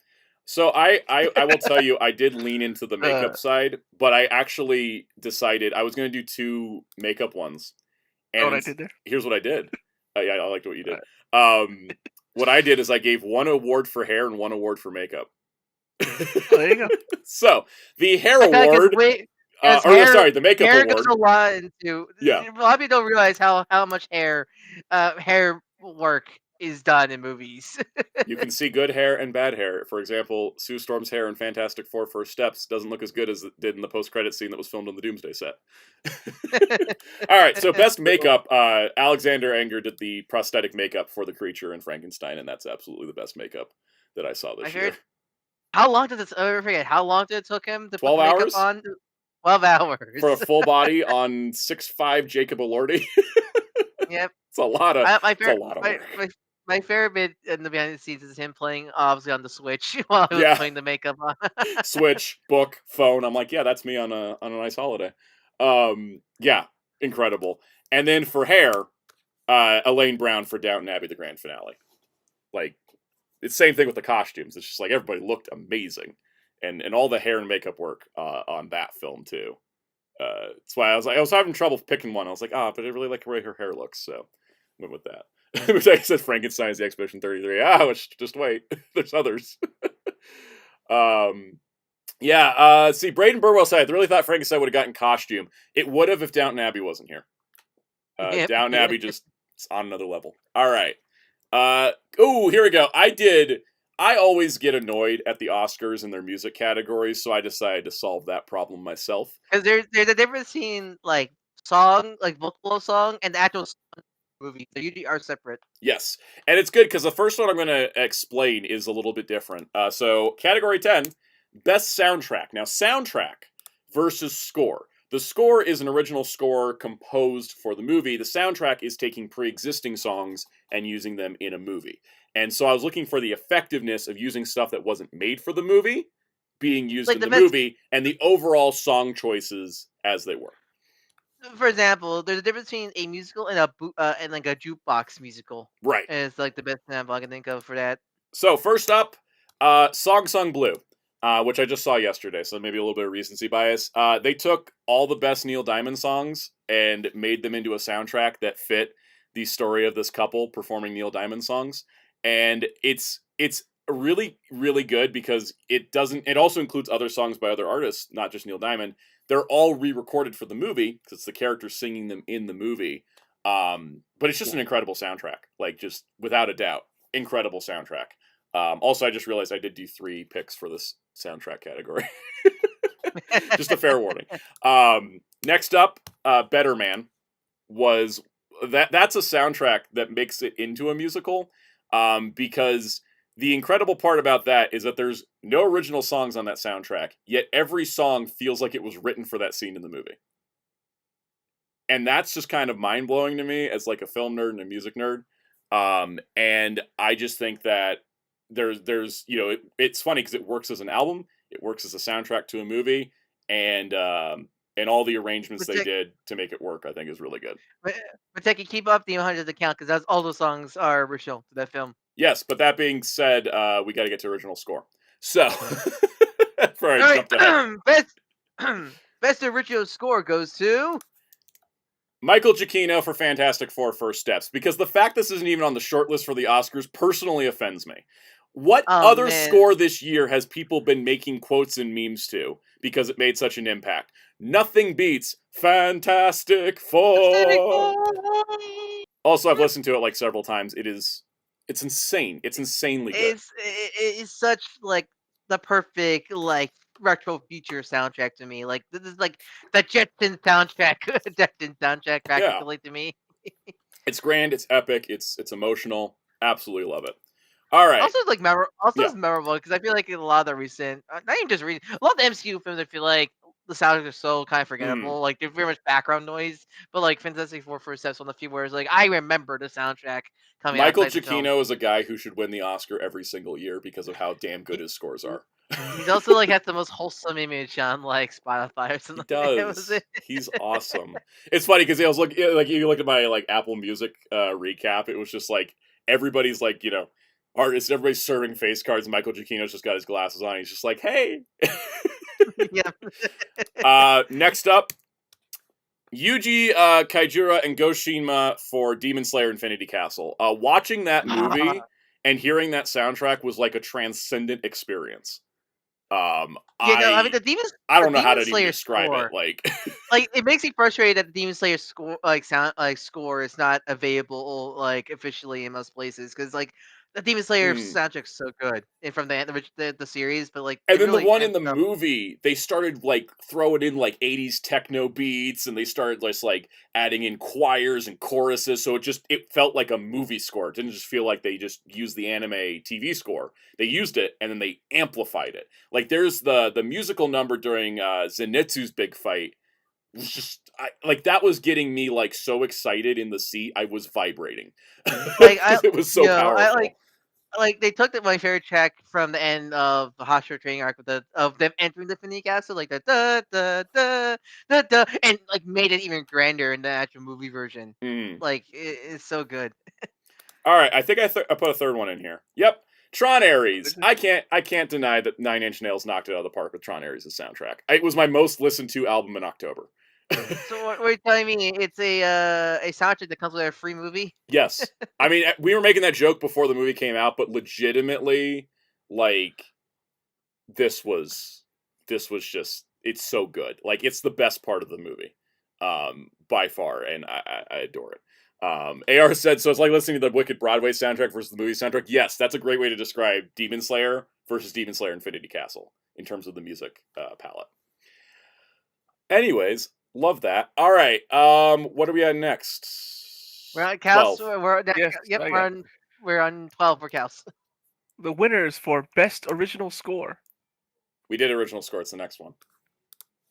So I will tell you, I did lean into the makeup side, but I actually decided I was going to do 2 makeup ones. And what I did there? Here's what I did. Yeah, I liked what you did. What I did is I gave 1 award for hair and 1 award for makeup. There you go. So the hair award, the makeup hair award. Goes a lot into. Yeah. A lot of people don't realize how much hair work is done in movies. You can see good hair and bad hair. For example, Sue Storm's hair in Fantastic Four: First Steps doesn't look as good as it did in the post-credit scene that was filmed on the Doomsday set. All right, so best makeup. Alexander Anger did the prosthetic makeup for the creature in Frankenstein, and that's absolutely the best makeup that I saw this year. How long did this? I forget. How long did it took him to 12 put makeup hours? on? 12 hours For a full body on 6'5" Jacob Elordi. Yep. It's a lot of work. My favorite bit in the behind the scenes is him playing obviously on the Switch while he was putting the makeup on. Switch, book, phone. I'm like, yeah, that's me on a nice holiday. Yeah, incredible. And then for hair, Elaine Brown for Downton Abbey, the grand finale. Like, it's the same thing with the costumes. It's just like everybody looked amazing, and all the hair and makeup work on that film too. That's why I was having trouble picking one. I was like, but I really like the way her hair looks, so went with that. Which I said Frankenstein is the Expedition 33. Just wait. There's others. See, Braden Burwell said, I really thought Frankenstein would have gotten costume. It would have if Downton Abbey wasn't here. Downton Abbey just it's on another level. All right. Here we go. I always get annoyed at the Oscars and their music categories, so I decided to solve that problem myself. Because there's a difference between like song, like vocal song, and the actual song movie. They usually are separate. Yes, and it's good because the first one I'm going to explain is a little bit different. So category 10, best soundtrack. Now soundtrack versus score. The score is an original score composed for the movie. The soundtrack is taking pre-existing songs and using them in a movie. And so I was looking for the effectiveness of using stuff that wasn't made for the movie being used in the movie, and the overall song choices as they were. For example, there's a difference between a musical and and like a jukebox musical. Right. And it's like the best example I can think of for that. So first up, Song Sung Blue, which I just saw yesterday, so maybe a little bit of recency bias. They took all the best Neil Diamond songs and made them into a soundtrack that fit the story of this couple performing Neil Diamond songs. And it's really, really good because it also includes other songs by other artists, not just Neil Diamond. They're all re-recorded for the movie because it's the characters singing them in the movie. But it's just an incredible soundtrack, like just without a doubt, incredible soundtrack. Also, I just realized I did do 3 picks for this soundtrack category. Just a fair warning. Next up, Better Man was that's a soundtrack that makes it into a musical. Because the incredible part about that is that there's no original songs on that soundtrack, yet every song feels like it was written for that scene in the movie. And that's just kind of mind-blowing to me as like a film nerd and a music nerd. And I just think that there's it's funny because it works as an album, it works as a soundtrack to a movie, and all the arrangements they did to make it work, I think, is really good. But Techie, keep up the 100 account because all those songs are original to that film. Yes, but that being said, we got to get to original score. So, best original score goes to Michael Giacchino for Fantastic Four: First Steps, because the fact this isn't even on the short list for the Oscars personally offends me. What other score this year has people been making quotes and memes to because it made such an impact? Nothing beats Fantastic Four. Also, I've listened to it like several times. It's insane. It's insanely good. It's such like the perfect like retro future soundtrack to me. Like this is like the Jetsons soundtrack, practically to me. It's grand. It's epic. It's emotional. Absolutely love it. All right. Also, like it's memorable because I feel like in a lot of the recent, not even just recent, a lot of the MCU films, I feel like the soundtracks are so kind of forgettable. Like they're very much background noise. But like Fantastic Four first steps on the few words, like I remember the soundtrack coming Michael outside the film. Giacchino is a guy who should win the Oscar every single year because of how damn good his scores are. He's also like has the most wholesome image on like Spotify or something. He does. He's awesome. It's funny because I was looking, like you looked at my like Apple Music recap. It was just like everybody's like artists, everybody's serving face cards. And Michael Giacchino's just got his glasses on. He's just like, hey. Yeah. Next up, Yuji Kaijura and Go Shinma for Demon Slayer Infinity Castle. Watching that movie and hearing that soundtrack was like a transcendent experience. I mean the Demon. I don't know how to Slayer even describe score, it. Like it makes me frustrated that the Demon Slayer score, score is not available like officially in most places because like the Demon Slayer soundtrack's so good and from the series, but like and then really the one in the movie, they started like throwing in like 80s techno beats and they started just like adding in choirs and choruses, so it felt like a movie score. It didn't just feel like they just used the anime TV score. They used it and then they amplified it. Like there's the musical number during Zenitsu's big fight was just that was getting me like so excited in the seat. I was vibrating. Like it was so powerful. Like they took my favorite track from the end of the Hasbro training arc with of them entering the Infinity Castle, like the da da da da da, and like made it even grander in the actual movie version. Like it's so good. All right, I think I put a third one in here. Yep, Tron Ares. I can't deny that Nine Inch Nails knocked it out of the park with Tron Ares' soundtrack. It was my most listened to album in October. So what are you telling me? It's a soundtrack that comes with a free movie? Yes. I mean, we were making that joke before the movie came out, but legitimately, like, this was just, it's so good. Like, it's the best part of the movie, by far, and I adore it. AR said, so it's like listening to the Wicked Broadway soundtrack versus the movie soundtrack. Yes, that's a great way to describe Demon Slayer versus Demon Slayer Infinity Castle in terms of the music palette. Anyways, love that. All right, what are we at next? We're on Cows. 12. We're on 12 for Cows. The winners for Best Original Score. We did original score. It's the next one.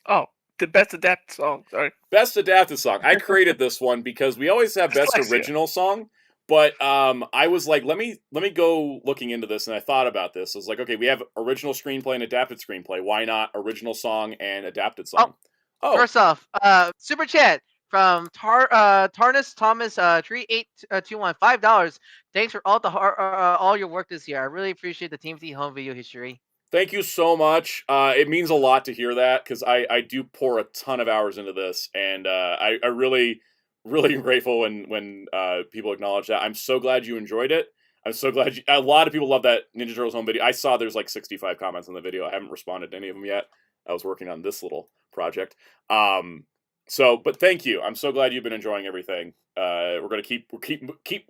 Oh, the Best Adapted Song. Sorry. Best Adapted Song. I created this one because we always have Best Original Song. But I was like, let me go looking into this, and I thought about this. I was like, okay, we have original screenplay and adapted screenplay. Why not original song and adapted song? Oh. First off, super chat from Tarnus Thomas 3821 $5. Thanks for all your work this year. I really appreciate the Team T home video history. Thank you so much. It means a lot to hear that because I do pour a ton of hours into this, and I really am grateful when people acknowledge that. I'm so glad you enjoyed it. I'm so glad a lot of people love that Ninja Turtles home video. I saw there's like 65 comments on the video. I haven't responded to any of them yet. I was working on this little project. But thank you. I'm so glad you've been enjoying everything. We're gonna keep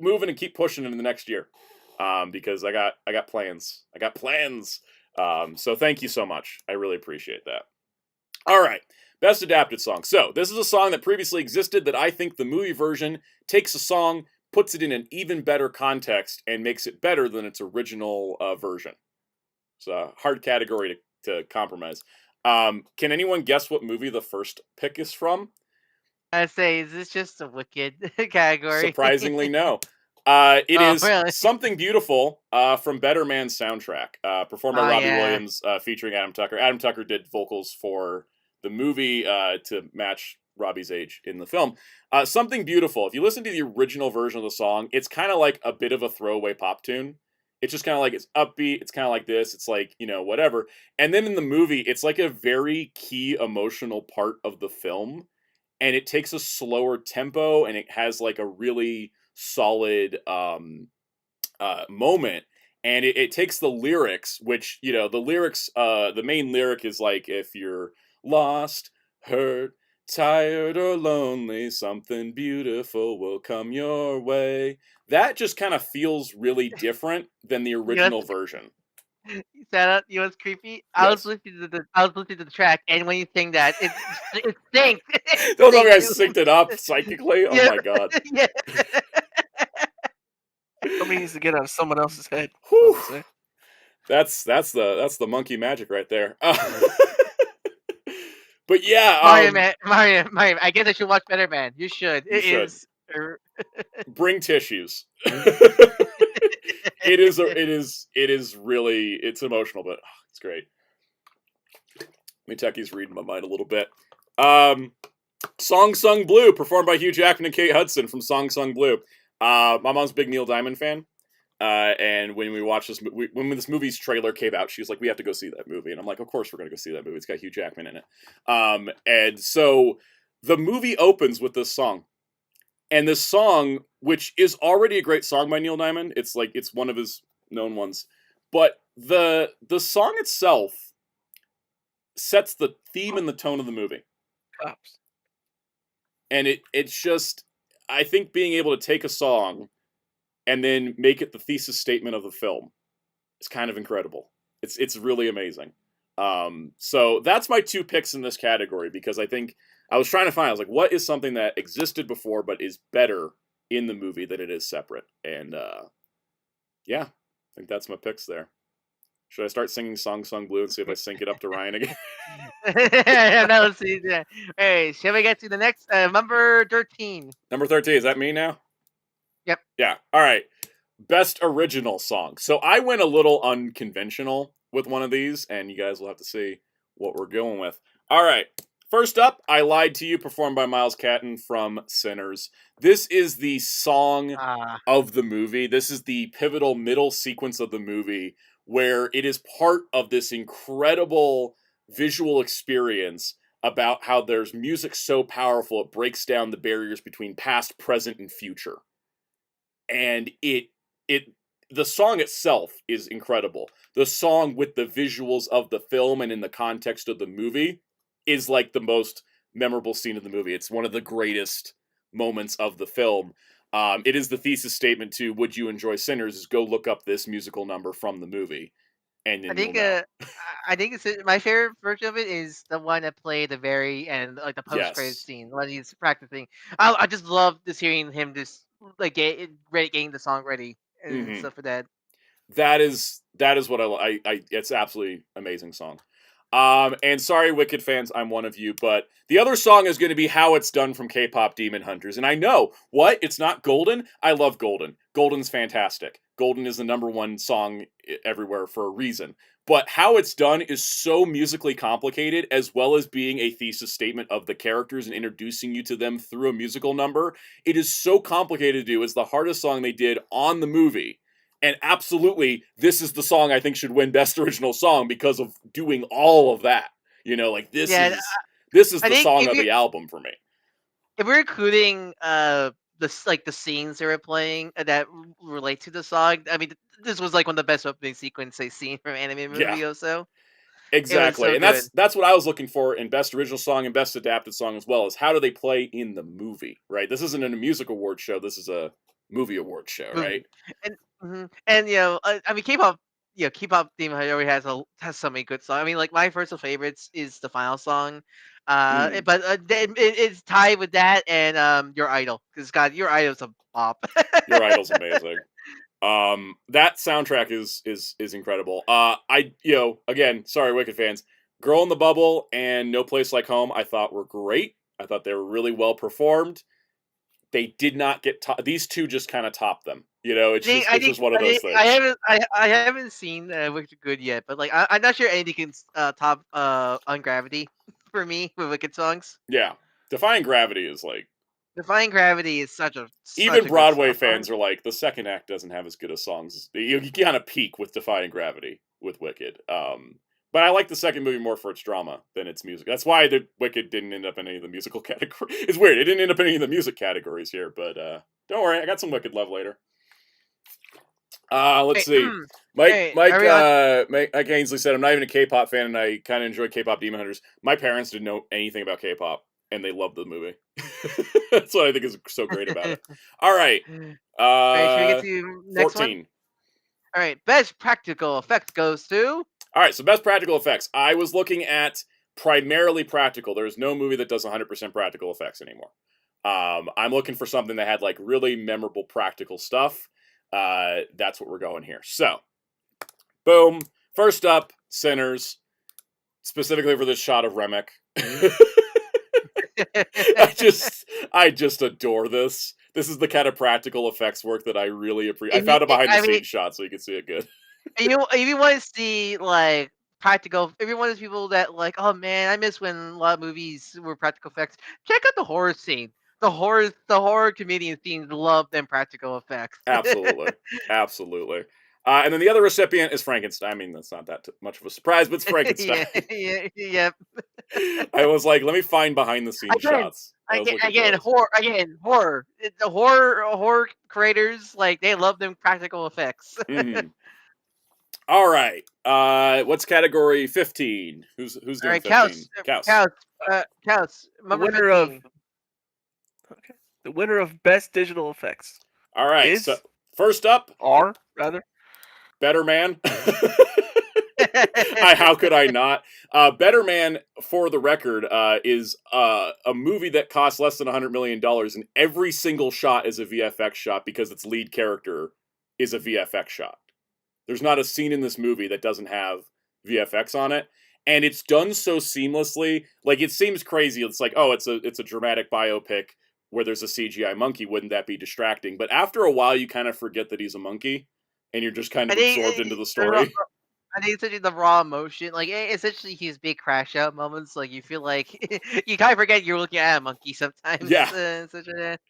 moving and keep pushing into the next year. Because I got plans. So thank you so much. I really appreciate that. All right. Best adapted song. So this is a song that previously existed that I think the movie version takes a song, puts it in an even better context, and makes it better than its original version. It's a hard category to compromise. Can anyone guess what movie the first pick is from? I say, is this just a Wicked category? Surprisingly, no. It is really? Something Beautiful from Better Man's soundtrack, performed by Robbie Williams, featuring Adam Tucker. Adam Tucker did vocals for the movie to match Robbie's age in the film. Something Beautiful. If you listen to the original version of the song, it's kind of like a bit of a throwaway pop tune. It's just kind of like, it's upbeat. It's kind of like this. It's like, whatever. And then in the movie, it's like a very key emotional part of the film. And it takes a slower tempo, and it has like a really solid moment. And it takes the lyrics, which, the lyrics, the main lyric is like, if you're lost, hurt, tired, or lonely, something beautiful will come your way. That just kind of feels really different than the original version. Soundout, you know what's creepy? I was Yes. listening to the track, and when you sing that, it stinks. Don't tell me I synced it up psychically. Oh Yeah, my god. yeah. Somebody needs to get out of someone else's head. Whew. Say. That's the monkey magic right there. But yeah, Mario, I guess I should watch Better Man. You should. You should. Er, Bring tissues. It is really, it's emotional, but it's great. Mitaki's reading my mind a little bit. Song Sung Blue, performed by Hugh Jackman and Kate Hudson from Song Sung Blue. My mom's a big Neil Diamond fan. And when we watched this, when this movie's trailer came out, she was like, "We have to go see that movie." And I'm like, "Of course we're gonna go see that movie. It's got Hugh Jackman in it." And so the movie opens with this song, and this song, which is already a great song by Neil Diamond, it's one of his known ones, but the song itself sets the theme and the tone of the movie. Cops. And it's just, I think being able to take a song and then make it the thesis statement of the film is kind of incredible. It's really amazing. So that's my two picks in this category, because I think I was trying to find, I was like, what is something that existed before but is better in the movie than it is separate? And yeah, I think that's my picks there. Should I start singing Song Sung Blue and see if I sync it up to Ryan again? No, see, yeah. Hey, shall we get to the next number 13? Number 13, is that me now? Yep. Yeah. All right. Best original song. So I went a little unconventional with one of these, and you guys will have to see what we're going with. All right. First up, I Lied to You, performed by Miles Catton from Sinners. This is the song of the movie. This is the pivotal middle sequence of the movie, where it is part of this incredible visual experience about how there's music so powerful it breaks down the barriers between past, present, and future. And the song itself is incredible. The song with the visuals of the film and in the context of the movie is like the most memorable scene of the movie. It's one of the greatest moments of the film. It is the thesis statement to Would You Enjoy Sinners, is go look up this musical number from the movie. And then I think it's my favorite version of it is the one that played the very end, like the post-credit Yes. scene when he's practicing. I just love just hearing him just like getting the song ready and stuff for that. That is what I it's absolutely amazing song. And sorry, Wicked fans, I'm one of you, but the other song is going to be How It's Done from K-Pop Demon Hunters. And I know, what? It's not Golden? I love Golden. Golden's fantastic. Golden is the #1 song everywhere for a reason. But How It's Done is so musically complicated, as well as being a thesis statement of the characters and introducing you to them through a musical number. It is so complicated to do. It's the hardest song they did on the movie. And absolutely, this is the song I think should win Best Original Song because of doing all of that. You know, like this is the song of the album for me. If we're including the scenes they were playing that relate to the song, I mean, this was like one of the best opening sequences I've seen from an anime movie or so. Exactly, so and that's what I was looking for in Best Original Song and Best Adapted Song as well, is how do they play in the movie, right? This isn't a music award show, this is a movie award show, right? And you know, I mean, K-pop, K-pop Demon Hunter already has so many good songs. I mean, like my personal favorites is the final song, but it's tied with that and Your Idol, because God, Your Idol's a bop. Your Idol's amazing. That soundtrack is incredible. Again, sorry, Wicked fans, Girl in the Bubble and No Place Like Home I thought were great. I thought they were really well performed. They did not get these two just kind of topped them. You know, it's just one of those things. I haven't seen Wicked Good yet, but like I'm not sure anything can top On Gravity for me with Wicked songs. Yeah, Defying Gravity is like Defying Gravity is such even Broadway fans are like, the second act doesn't have as good as songs. You kind of peak with Defying Gravity with Wicked. But I like the second movie more for its drama than its music. That's why the Wicked didn't end up in any of the musical categories. It's weird. It didn't end up in any of the music categories here, but don't worry. I got some Wicked love later. Let's see. Mike Ainsley said, I'm not even a K-pop fan, and I kind of enjoy K-pop Demon Hunters. My parents didn't know anything about K-pop, and they loved the movie. That's what I think is so great about it. All right. Should we get to next 14. one? All right, best practical effects goes to. All right, so best practical effects. I was looking at primarily practical. There's no movie that does 100% practical effects anymore. I'm looking for something that had like really memorable practical stuff. That's what we're going here. So, boom. First up, Sinners. Specifically for this shot of Remick. I just adore this. This is the kind of practical effects work that I really appreciate. I found a behind the scenes shot so you can see it good. If you want to see like practical, if you're one of those people that like, oh man, I miss when a lot of movies were practical effects. Check out the horror scene. The horror comedian scenes love them practical effects. Absolutely, absolutely. And then the other recipient is Frankenstein. I mean, that's not that much of a surprise, but it's Frankenstein. Yep. I was like, let me find behind the scenes shots. Again, horror. The horror creators, like, they love them practical effects. Mm-hmm. All right. What's category 15? Who's doing 15? Counts. Number 15. The winner of best digital effects. All right. So first up, Better Man. How could I not? Better Man, for the record, is a movie that costs less than $100 million, and every single shot is a VFX shot because its lead character is a VFX shot. There's not a scene in this movie that doesn't have VFX on it, and it's done so seamlessly. Like, it seems crazy. It's like, oh, it's a dramatic biopic where there's a CGI monkey. Wouldn't that be distracting? But after a while, you kind of forget that he's a monkey, and you're just kind of absorbed into the story. I think essentially the raw emotion, like essentially his big crash out moments, like you feel like you kind of forget you're looking at a monkey sometimes. Yeah,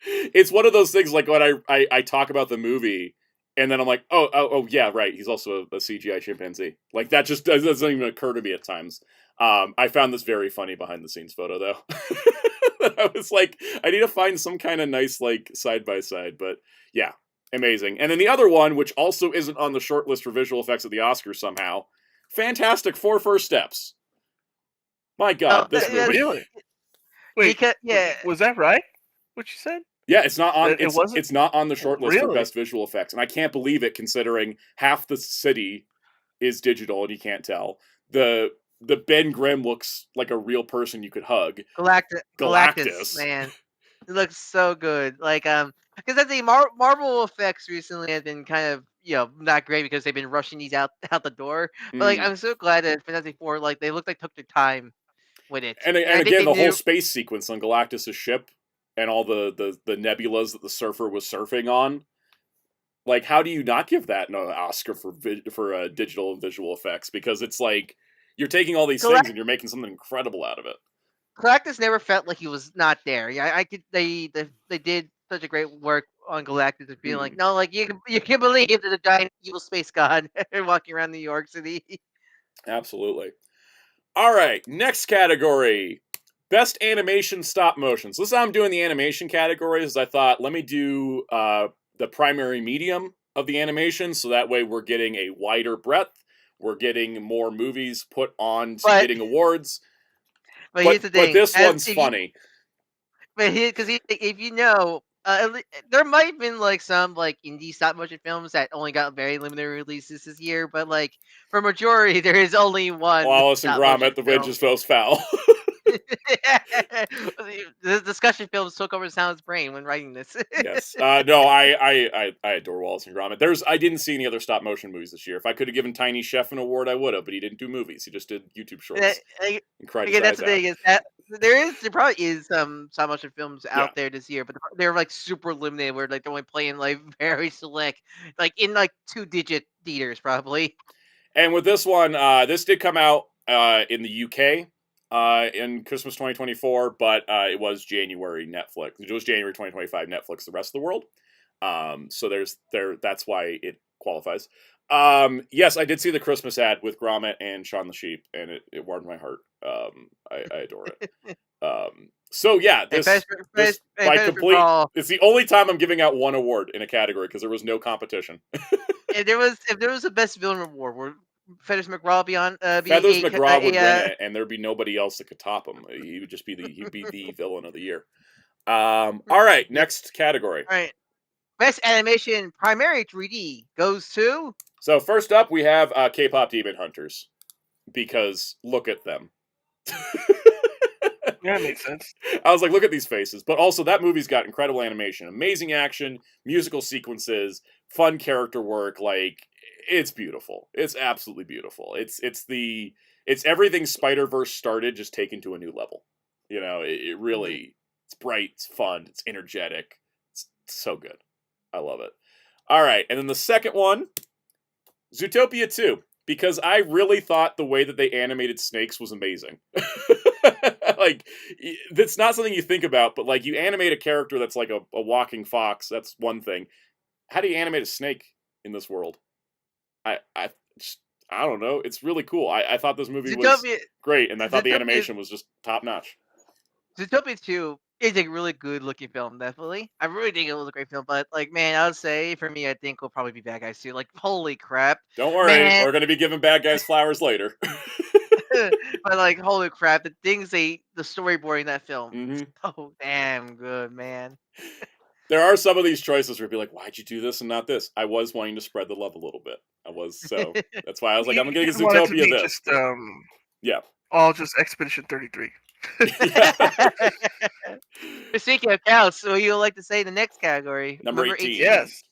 it's one of those things. Like when I talk about the movie, and then I'm like, oh yeah, right. He's also a CGI chimpanzee. Like that just doesn't even occur to me at times. I found this very funny behind the scenes photo though. I was like, I need to find some kind of nice like side by side, but yeah. Amazing. And then the other one, which also isn't on the short list for visual effects at the Oscars somehow, Fantastic Four First Steps. My God, this movie. Really? Wait, was that right? What you said? Yeah, it's not on. It's not on the short list for best visual effects, and I can't believe it, considering half the city is digital and you can't tell. The Ben Grimm looks like a real person you could hug. Galactus, man, it looks so good. Like because I think Marvel effects recently have been kind of not great because they've been rushing these out the door. But like I'm so glad that Fantastic Four, like, they look like took their time with it. And again, the whole space sequence on Galactus' ship and all the nebulas that the surfer was surfing on. Like, how do you not give that an Oscar for digital and visual effects? Because it's like you're taking all these things and you're making something incredible out of it. Galactus never felt like he was not there. Yeah, I could. They did such a great work on Galactus of being like, no, like you can believe there's a giant evil space god walking around New York City. Absolutely. All right, next category. Best animation stop motion. So this is how I'm doing the animation categories. I thought, let me do the primary medium of the animation, so that way we're getting a wider breadth. We're getting more movies put on to getting awards. But here's the thing. But this one's funny. Because if you know, there might have been like some like indie stop motion films that only got very limited releases this year, but like for majority, there is only one. Wallace and Gromit: The Wind Just Blows Foul. The discussion films took over Sound's brain when writing this. Yes. No, I adore Wallace and Gromit. I didn't see any other stop motion movies this year. If I could have given Tiny Chef an award, I would have, but he didn't do movies. He just did YouTube shorts. And cried his that's eyes the thing is that there probably is some stop motion films out there this year, but they're like super limited where like they're only playing like very select, like in like 2-digit theaters probably. And with this one, this did come out in the UK. In Christmas 2024, but it was January Netflix. It was January 2025 Netflix. The rest of the world. So that's why it qualifies. Yes, I did see the Christmas ad with Gromit and Shaun the Sheep, and it warmed my heart. I adore it. So yeah, this by complete. It's the only time I'm giving out one award in a category because there was no competition. If there was a best villain award, Feathers McGraw Feathers McGraw would win it, and there'd be nobody else that could top him. He would he'd be the villain of the year. All right, next category. All right, Best animation primary 3D goes to. So first up, we have K-pop Demon Hunters, because look at them. Yeah, that makes sense. I was like, look at these faces. But also, that movie's got incredible animation, amazing action, musical sequences, fun character work. Like, it's beautiful. It's absolutely beautiful. It's everything Spider-Verse started, just taken to a new level. You know, it really, it's bright, it's fun, it's energetic. It's so good. I love it. All right, and then the second one, Zootopia 2. Because I really thought the way that they animated snakes was amazing. Like, that's not something you think about, but like, you animate a character that's like a walking fox, that's one thing. How do you animate a snake in this world? I don't know. It's really cool. I thought this movie was great, and I thought the animation was just top notch. Zootopia 2 is a really good looking film, definitely. I really think it was a great film, but like, man, I would say for me, I think will probably be Bad Guys 2. Like, holy crap! Don't worry, man. We're gonna be giving Bad Guys flowers later. But like, holy crap, the things the storyboarding in that film, Mm-hmm. so damn good, man. There are some of these choices where you'd be like, why'd you do this and not this? I was wanting to spread the love a little bit. So that's why I was like, I'm gonna give Zootopia this. Just, yeah. All just Expedition 33. Speaking of counts, what you like to say in the next category? Number 18. Yes.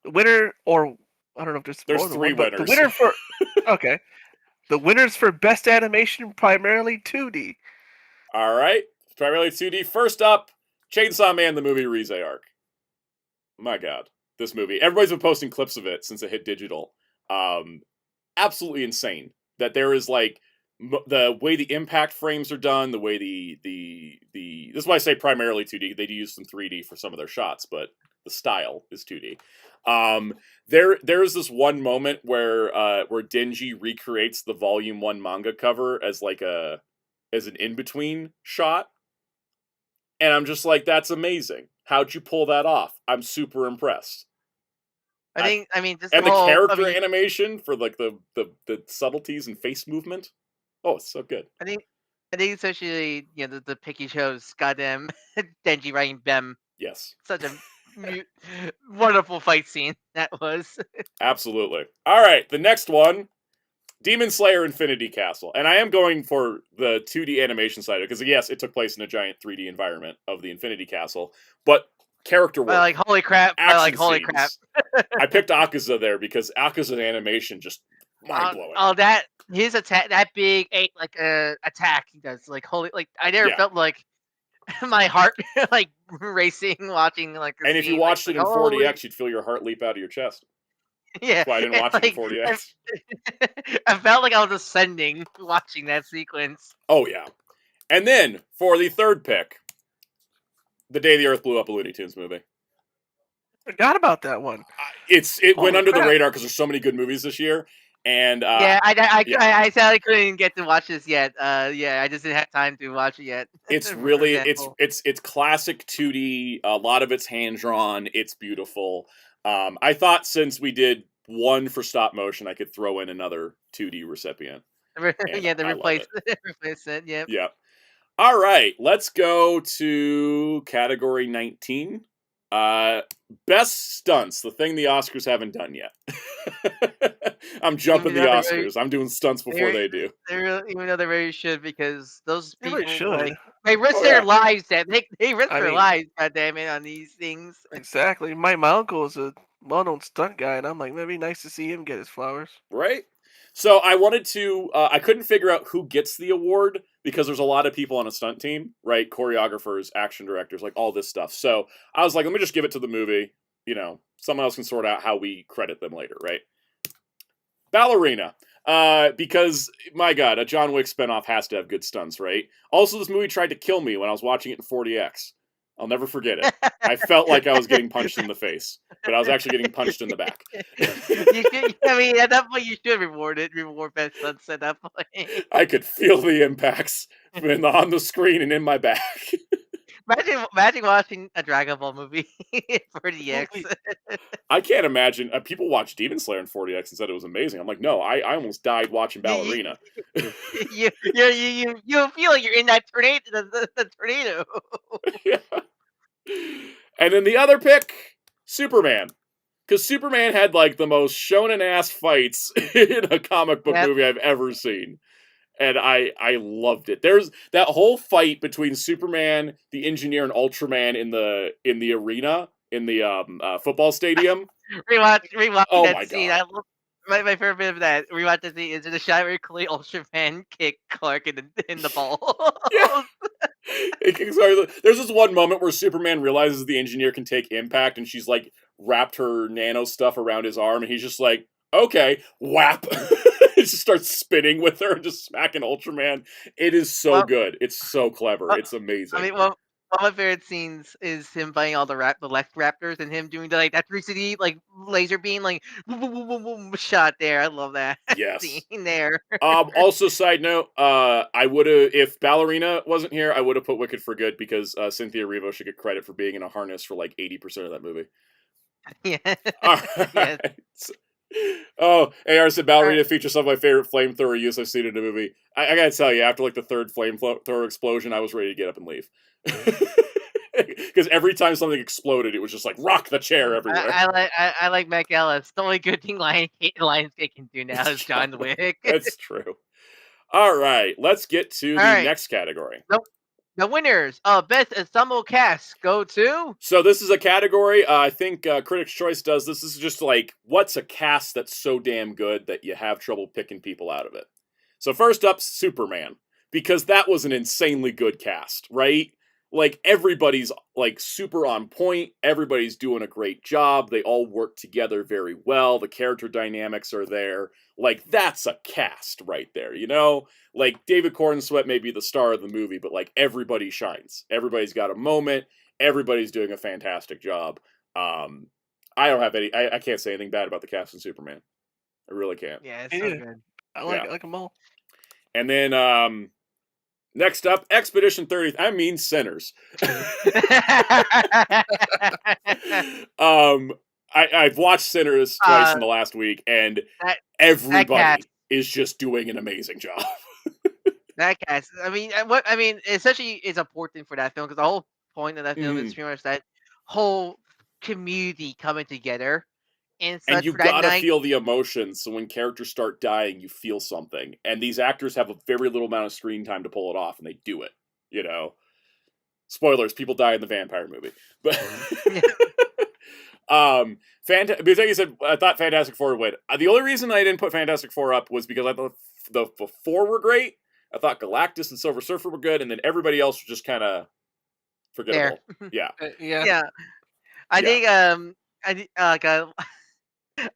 The winner, or I don't know if there's 3 winners. The winner for okay. The winners for best animation, primarily 2D. All right, primarily 2D. First up, Chainsaw Man, the movie Rize arc. My God, this movie. Everybody's been posting clips of it since it hit digital. Absolutely insane. That there is like the way the impact frames are done, the way the this is why I say primarily 2D. They do use some 3D for some of their shots, but the style is 2D. There's this one moment where Denji recreates the Volume 1 manga cover as an in-between shot. And I'm just like, that's amazing. How'd you pull that off? I'm super impressed. I mean, just and the character animation for like the subtleties and face movement. Oh, it's so good. I think especially the picky shows, goddamn Denji writing Bem. Yes. Such a wonderful fight scene that was. Absolutely. All right, the next one, Demon Slayer Infinity Castle. And I am going for the 2D animation side, because yes, it took place in a giant 3D environment of the Infinity Castle, but character work. Like, holy crap. Holy crap. I picked Akaza there because Akaza's animation just mind-blowing. His attack, that big attack he does, like, holy, like, I never felt like my heart like racing watching like. And if you watched it in 40x, you'd feel your heart leap out of your chest. Yeah, that's why I didn't watch it in 40x. I felt like I was ascending watching that sequence. Oh yeah, and then for the third pick, The Day the Earth Blew Up, a Looney Tunes movie. Forgot about that one. It went under the radar because there's so many good movies this year. And I sadly couldn't get to watch this yet. I just didn't have time to watch it yet. It's really it's classic 2D. A lot of it's hand drawn. It's beautiful. I thought since we did one for stop motion, I could throw in another 2D recipient. Replacement. Yep. Yeah. All right, let's go to category 19. Best stunts, the thing the Oscars haven't done yet. I'm jumping the Oscars. I'm doing stunts before they do. Even though they really should, because those people they risk their lives. They risk their lives, goddammit, on these things. Exactly. My uncle is a well-known stunt guy, and I'm like, maybe nice to see him get his flowers. Right. So I wanted to. I couldn't figure out who gets the award because there's a lot of people on a stunt team, right? Choreographers, action directors, like all this stuff. So I was like, let me just give it to the movie. Someone else can sort out how we credit them later, right? Ballerina. Because, my God, a John Wick spinoff has to have good stunts, right? Also, this movie tried to kill me when I was watching it in 40X. I'll never forget it. I felt like I was getting punched in the face, but I was actually getting punched in the back. I mean, at that point, you should reward best stunts at that point. I could feel the impacts on the screen and in my back. Imagine watching a Dragon Ball movie in 40X. I can't imagine. People watch Demon Slayer in 40X and said it was amazing. I'm like, no, I almost died watching Ballerina. You feel like you're in that tornado. The tornado. Yeah. And then the other pick, Superman. Because Superman had like the most shonen-ass fights in a comic book movie I've ever seen. And I loved it. There's that whole fight between Superman, the Engineer, and Ultraman in the arena, in the football stadium. Rewatch Oh that my scene. God. I love my favorite bit of that. Rewatch the scene is the shot where Clay Ultraman kicked Clark in the ball. Yeah. There's this one moment where Superman realizes the Engineer can take impact, and she's like wrapped her nano stuff around his arm, and he's just like, okay, whap. It just starts spinning with her and just smacking Ultraman. It is so good. It's so clever. It's amazing. I mean, one of my favorite scenes is him fighting all the left raptors and him doing that 360 like laser beam like boom, boom, boom, boom, boom, shot there. I love that scene there. Also, side note, I would have, if Ballerina wasn't here, I would have put Wicked for Good because Cynthia Erivo should get credit for being in a harness for like 80% of that movie. Yeah. All right. Oh, AR said Ballerina features some of my favorite flamethrower use I've seen in a movie. I gotta tell you, after like the third flamethrower explosion, I was ready to get up and leave. Because every time something exploded, it was just like rock the chair everywhere. I like Mac Ellis. The only good thing Lionsgate can do now is John Wick. That's true. All right, let's get to the next category. The winners of Best Ensemble Cast go to... So this is a category, I think Critics' Choice does. This is just like, what's a cast that's so damn good that you have trouble picking people out of it? So first up, Superman. Because that was an insanely good cast, right? Like, everybody's, like, super on point. Everybody's doing a great job. They all work together very well. The character dynamics are there. Like, that's a cast right there, you know? Like, David Cornsweet may be the star of the movie, but, like, everybody shines. Everybody's got a moment. Everybody's doing a fantastic job. I don't have any... I can't say anything bad about the cast in Superman. I really can't. Yeah, it's so good. I like them all. And then, next up, Expedition 30. I mean, Sinners. I've watched Sinners twice in the last week, and everybody is just doing an amazing job. That cast. I mean, essentially, it's important for that film because the whole point of that film is pretty much that whole community coming together. And you gotta feel the emotions, so when characters start dying, you feel something. And these actors have a very little amount of screen time to pull it off, and they do it. You know, spoilers: people die in the vampire movie. But because like you said, I thought Fantastic Four would win. The only reason I didn't put Fantastic Four up was because I thought the four were great. I thought Galactus and Silver Surfer were good, and then everybody else was just kind of forgettable. Yeah. I think I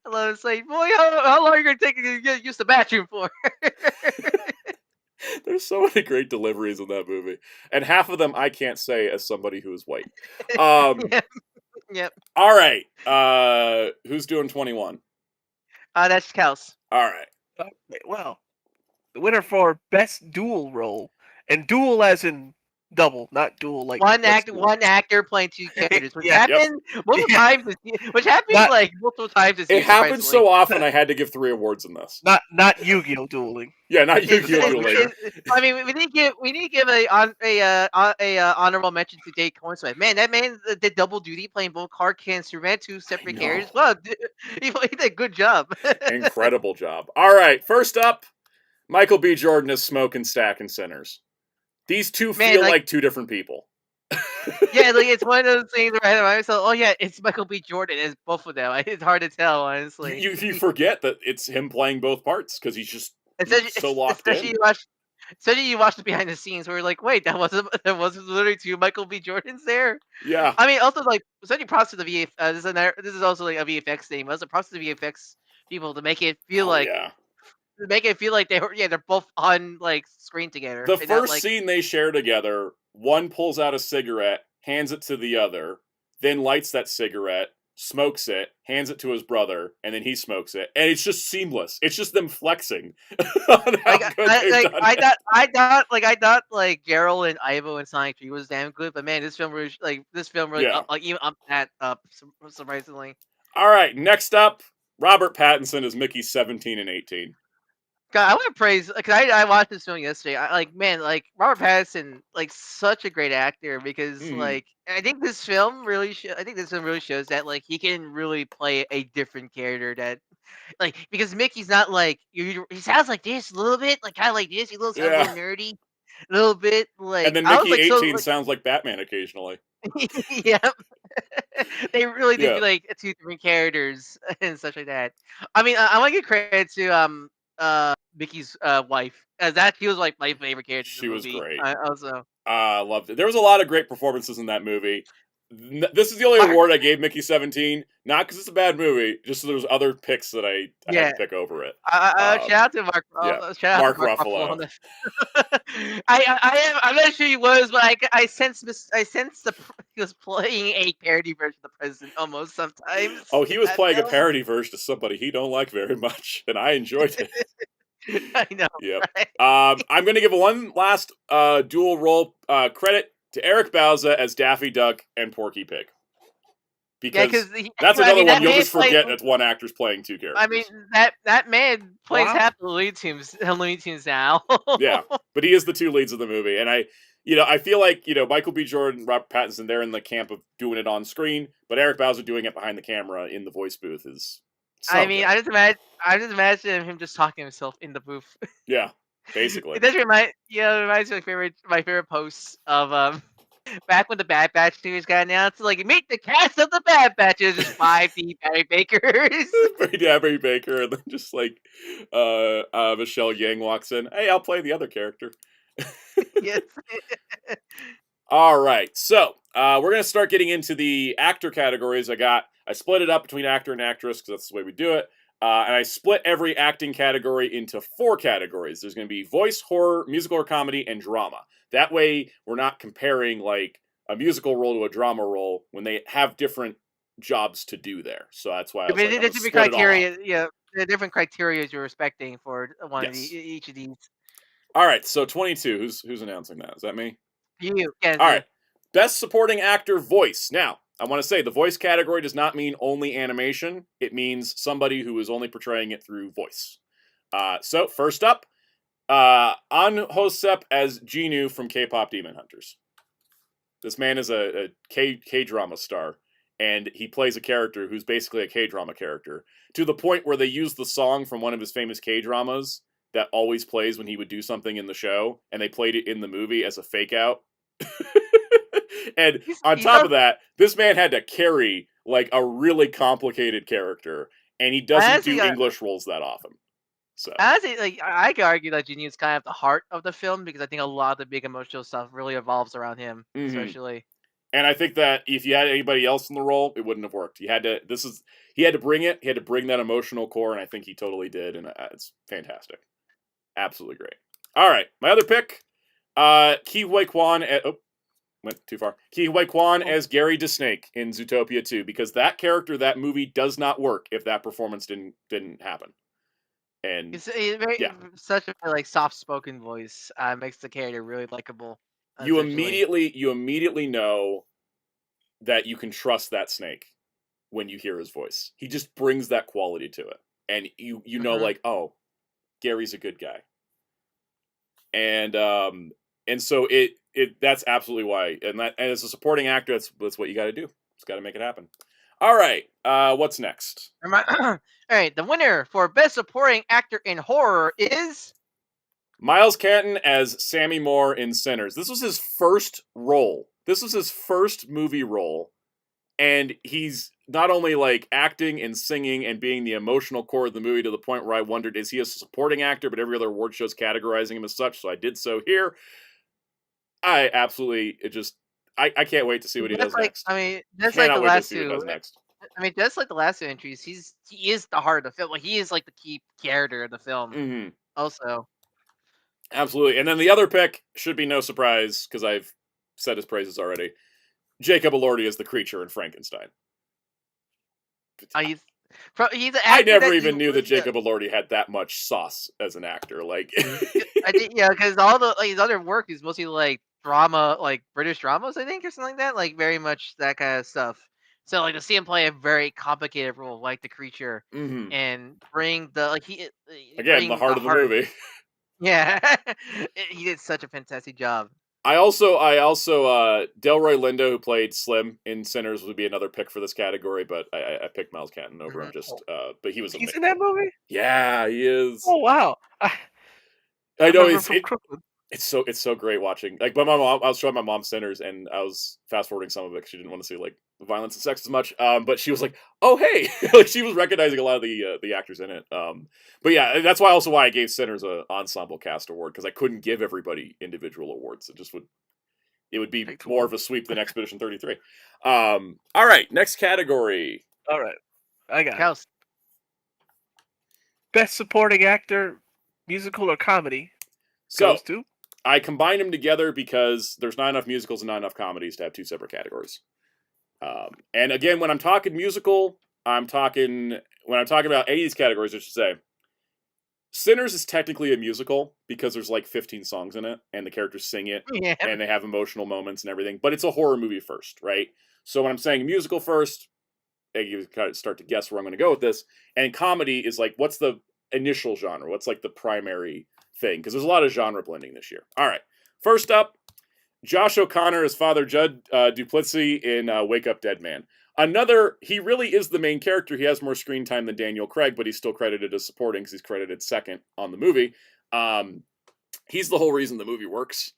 love it. Like, boy, how long are you gonna take to get use the bathroom for? There's so many great deliveries in that movie, and half of them I can't say as somebody who is white. Yep. All right. Who's doing 21? That's Kels. All right. Okay, well, the winner for Best Dual Role, and dual as in double, not dual like one actor playing two characters, which happened multiple times. Like multiple times. It happened so often I had to give 3 awards in this. Not Yu-Gi-Oh dueling. Yeah, not Yu-Gi-Oh dueling. I mean, we need to give a honorable mention to Dave Cornsweet. Man, that man did double duty playing both Clark and Superman, 2 separate characters. Well, he did a good job. Incredible job. All right, first up, Michael B. Jordan as Smoke and Stack in Sinners. These two feel like 2 different people. Yeah, like it's one of those things where I myself, oh yeah, it's Michael B. Jordan. It's both of them. It's hard to tell, honestly. You forget that it's him playing both parts because he's just so locked in. Especially you watch the behind the scenes where you're like, wait, there was literally 2 Michael B. Jordans there. Yeah. I mean, also like, especially props to the VFX. This is also like a VFX thing. Also props to the VFX people to make it feel they're both on like screen together. The first scene they share together, one pulls out a cigarette, hands it to the other, then lights that cigarette, smokes it, hands it to his brother, and then he smokes it, and it's just seamless. It's just them flexing. I thought Geralt and Ivo and Sonic 3 was damn good, but man, this film really even up that up surprisingly. All right, next up, Robert Pattinson as Mickey 17 and 18. God, I want to praise because I watched this film yesterday. Man, Robert Pattinson, such a great actor because I think this film really shows that he can really play a different character that because Mickey's not he sounds like this a little bit, kind of like this. He sounds a little nerdy, a little bit And then I was Mickey so 18 sounds like Batman occasionally. yeah. They really did Yeah. two different characters and such like that. I mean, I want to give credit to Mickey's wife, as that she was my favorite character in She the was movie. great. I also Loved it. There was a lot of great performances in that movie. This is the only Mark, award I gave Mickey 17, not because it's a bad movie, just so there was other picks that I had yeah. to pick over it. Shout out to Mark. Yeah, Shout out to Mark Ruffalo. On this. I'm not sure he was, but I sense he was playing a parody version of the president almost sometimes. Oh, he was playing a film. parody version of somebody he don't like very much, and I enjoyed it. I know. Yep. Right? I'm going to give one last dual role credit to Eric Bauza as Daffy Duck and Porky Pig. Because that's another one you'll just forget that one actor's playing two characters. I mean, that man plays half the Looney Tunes now. Yeah, but he is the two leads of the movie, and I feel like Michael B. Jordan, Robert Pattinson, they're in the camp of doing it on screen, but Eric Bauza doing it behind the camera in the voice booth is. So I just imagine him just talking to himself in the booth. Yeah, basically. It does reminds me of my favorite posts of back when the Bad Batch series got announced. Meet the cast of the Bad Batch. It was just 5D Barry Bakers. Barry Baker, and then just Michelle Yang walks in. Hey, I'll play the other character. Yes. All right, so we're gonna start getting into the actor categories. I split it up between actor and actress because that's the way we do it. And I split every acting category into 4 categories. There's going to be voice, horror, musical or comedy, and drama. That way, we're not comparing a musical role to a drama role when they have different jobs to do there. So that's why I was there's different criteria. Yeah, there are different criteria you're respecting for one of each of these. All right, so 22. Who's announcing that? Is that me? You. Yes. All right. Best supporting actor voice. Now, I want to say the voice category does not mean only animation. It means somebody who is only portraying it through voice. So first up, An Ho-sep as Genu from K-pop Demon Hunters. This man is a K-drama star, and he plays a character who's basically a K-drama character, to the point where they use the song from one of his famous K-dramas that always plays when he would do something in the show, and they played it in the movie as a fake out. And on top of that, this man had to carry a really complicated character, and he doesn't do English roles that often. So honestly, I could argue that Genie is kind of the heart of the film because I think a lot of the big emotional stuff really evolves around him, especially. And I think that if you had anybody else in the role, it wouldn't have worked. He had to bring it. He had to bring that emotional core, and I think he totally did, and it's fantastic, absolutely great. All right, my other pick, Ki Hui Kwan. Went too far. Ki Hui Kwan as Gary DeSnake in Zootopia 2, because that character, that movie does not work if that performance didn't happen. And it's such a soft-spoken voice makes the character really likable. You immediately know that you can trust that snake when you hear his voice. He just brings that quality to it, and you know oh, Gary's a good guy. And so that's absolutely why. And as a supporting actor, that's what you got to do. It's got to make it happen. All right, what's next? All right, the winner for Best Supporting Actor in Horror is Miles Canton as Sammy Moore in Sinners. This was his first role. This was his first movie role, and he's not only acting and singing and being the emotional core of the movie to the point where I wondered, is he a supporting actor? But every other award show's categorizing him as such, so I did so here. I absolutely, I can't wait to see what he does next. I mean, just like the last two. I mean, just like the last two entries, he is the heart of the film. He is the key character of the film. Also, absolutely. And then the other pick should be no surprise because I've said his praises already. Jacob Elordi as the creature in Frankenstein. He's I never even knew that Jacob Elordi had that much sauce as an actor. I think because all the his other work is mostly drama, British dramas, I think, or something like that. Very much that kind of stuff. So like to see him play a very complicated role like the creature Mm-hmm. and bring the Again, the bring heart of the movie. Yeah, he did such a fantastic job. I also Delroy Lindo, who played Slim in Sinners, would be another pick for this category, but I picked Miles Canton over him just but he was He's in that movie? Yeah, he is. Oh wow. I know remember from Crooklyn. It's so great watching. Like, but my mom, I was showing my mom Sinners, and I was fast forwarding some of it because she didn't want to see like violence and sex as much. But she was like, "Oh, hey!" Like she was recognizing a lot of the actors in it. But yeah, that's why I gave Sinners a ensemble cast award because I couldn't give everybody individual awards. It would be more of a sweep than Expedition 33. All right, next category. All right, I got Kels. it. Best Supporting Actor, Musical or Comedy. So to? I combined them together because there's not enough musicals and not enough comedies to have two separate categories. And again, when I'm talking musical, when I'm talking about any of these categories, I should say, Sinners is technically a musical because there's like 15 songs in it, and the characters sing it, and they have emotional moments and everything. But it's a horror movie first, right? So when I'm saying musical first, you kind of start to guess where I'm going to go with this. And comedy is like, what's the initial genre? What's like the primary thing? Because there's a lot of genre blending this year. All right, first up, Josh O'Connor as Father Judd Duplessis in Wake Up Dead Man. He really is the main character. He has more screen time than Daniel Craig, but he's still credited as supporting because he's credited second on the movie. He's the whole reason the movie works.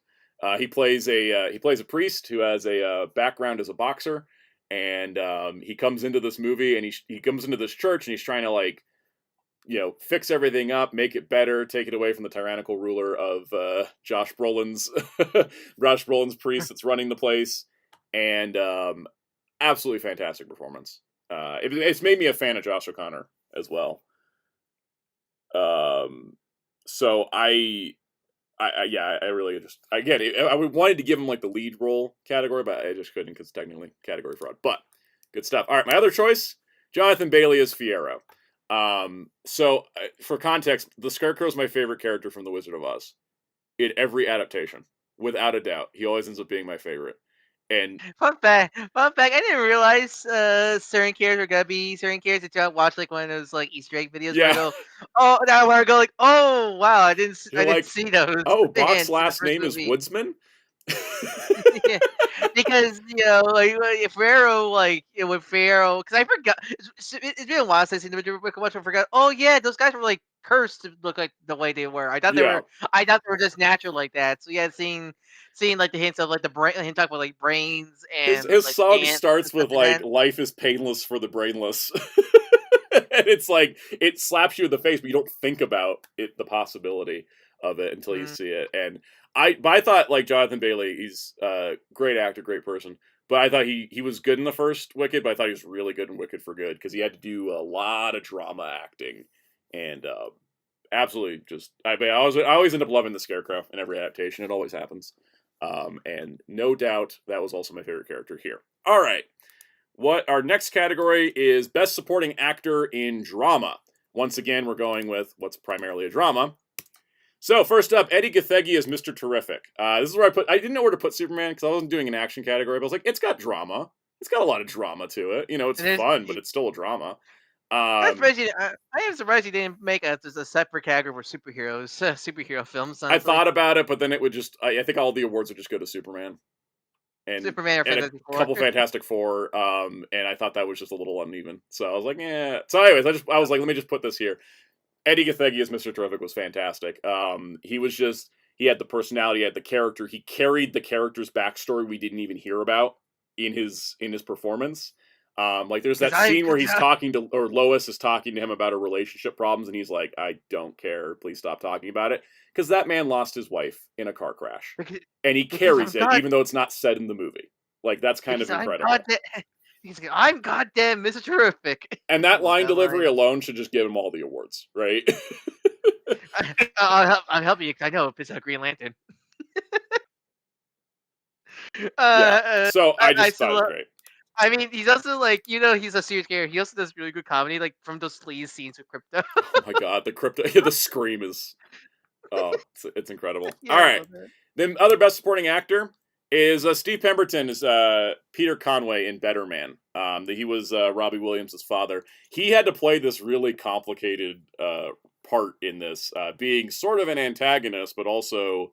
He plays a priest who has a background as a boxer, and he comes into this movie and he comes into this church and he's trying to like, fix everything up, make it better, take it away from the tyrannical ruler of Josh Brolin's priest that's running the place, and absolutely fantastic performance. It's made me a fan of Josh O'Connor as well. So I really just I wanted to give him like the lead role category, but I just couldn't because technically category fraud. But good stuff. All right, my other choice, Jonathan Bailey as Fiyero. So for context, the Scarecrow is my favorite character from The Wizard of Oz. In every adaptation, without a doubt, he always ends up being my favorite. And fun fact, I didn't realize certain characters are gonna be certain characters that you watch like one of those like Easter egg videos where I go, oh, now where I go like, oh wow, I didn't see those. Oh, Bach's last name is Woodsman. Yeah, because if Pharaoh with Pharaoh, because I forgot it's been a while since I seen the much. I forgot. Oh yeah, those guys were like cursed to look like the way they were. I thought they were just natural like that. So yeah, seeing like the hints of like the brain, him talking about like brains and his like, song starts with like life is painless for the brainless. And it's like it slaps you in the face, but you don't think about the possibility of it until you see it. And I thought like Jonathan Bailey, he's a great actor, great person. But I thought he was good in the first Wicked, but I thought he was really good in Wicked for Good because he had to do a lot of drama acting, and absolutely just I always end up loving the Scarecrow in every adaptation. It always happens, and no doubt that was also my favorite character here. All right, what our next category is Best Supporting Actor in Drama. Once again, we're going with what's primarily a drama. So first up, Eddie Gathegi is Mr. Terrific. This is where I didn't know where to put Superman because I wasn't doing an action category, but I was like, it's got drama. It's got a lot of drama to it. It's fun, but it's still a drama. I am surprised you didn't make a separate category for superheroes, superhero films. I thought about it, but then it would just, I think all the awards would just go to Superman. And, Superman or Fantastic Four. Couple Fantastic Four, and I thought that was just a little uneven. So I was like, yeah. So anyways, I was like, let me just put this here. Eddie Gathegi as Mr. Terrific was fantastic. He had the personality, he had the character. He carried the character's backstory we didn't even hear about in his performance. Like there's that scene where he's talking to, or Lois is talking to him about her relationship problems, and he's like, I don't care, please stop talking about it. Because that man lost his wife in a car crash. And he carries it, even though it's not said in the movie. Like, that's kind of incredible. He's like, I'm goddamn Mr. Terrific. And that line delivery alone should just give him all the awards, right? I'll help you because I know it's a Green Lantern. So I just thought it was great. I mean, he's also like, he's a serious character. He also does really good comedy, like from those sleaze scenes with Crypto. Oh my god, the scream is, it's incredible. All right, then other Best Supporting Actor, is Steve Pemberton is Peter Conway in Better Man. He was Robbie Williams' father. He had to play this really complicated part in this, being sort of an antagonist, but also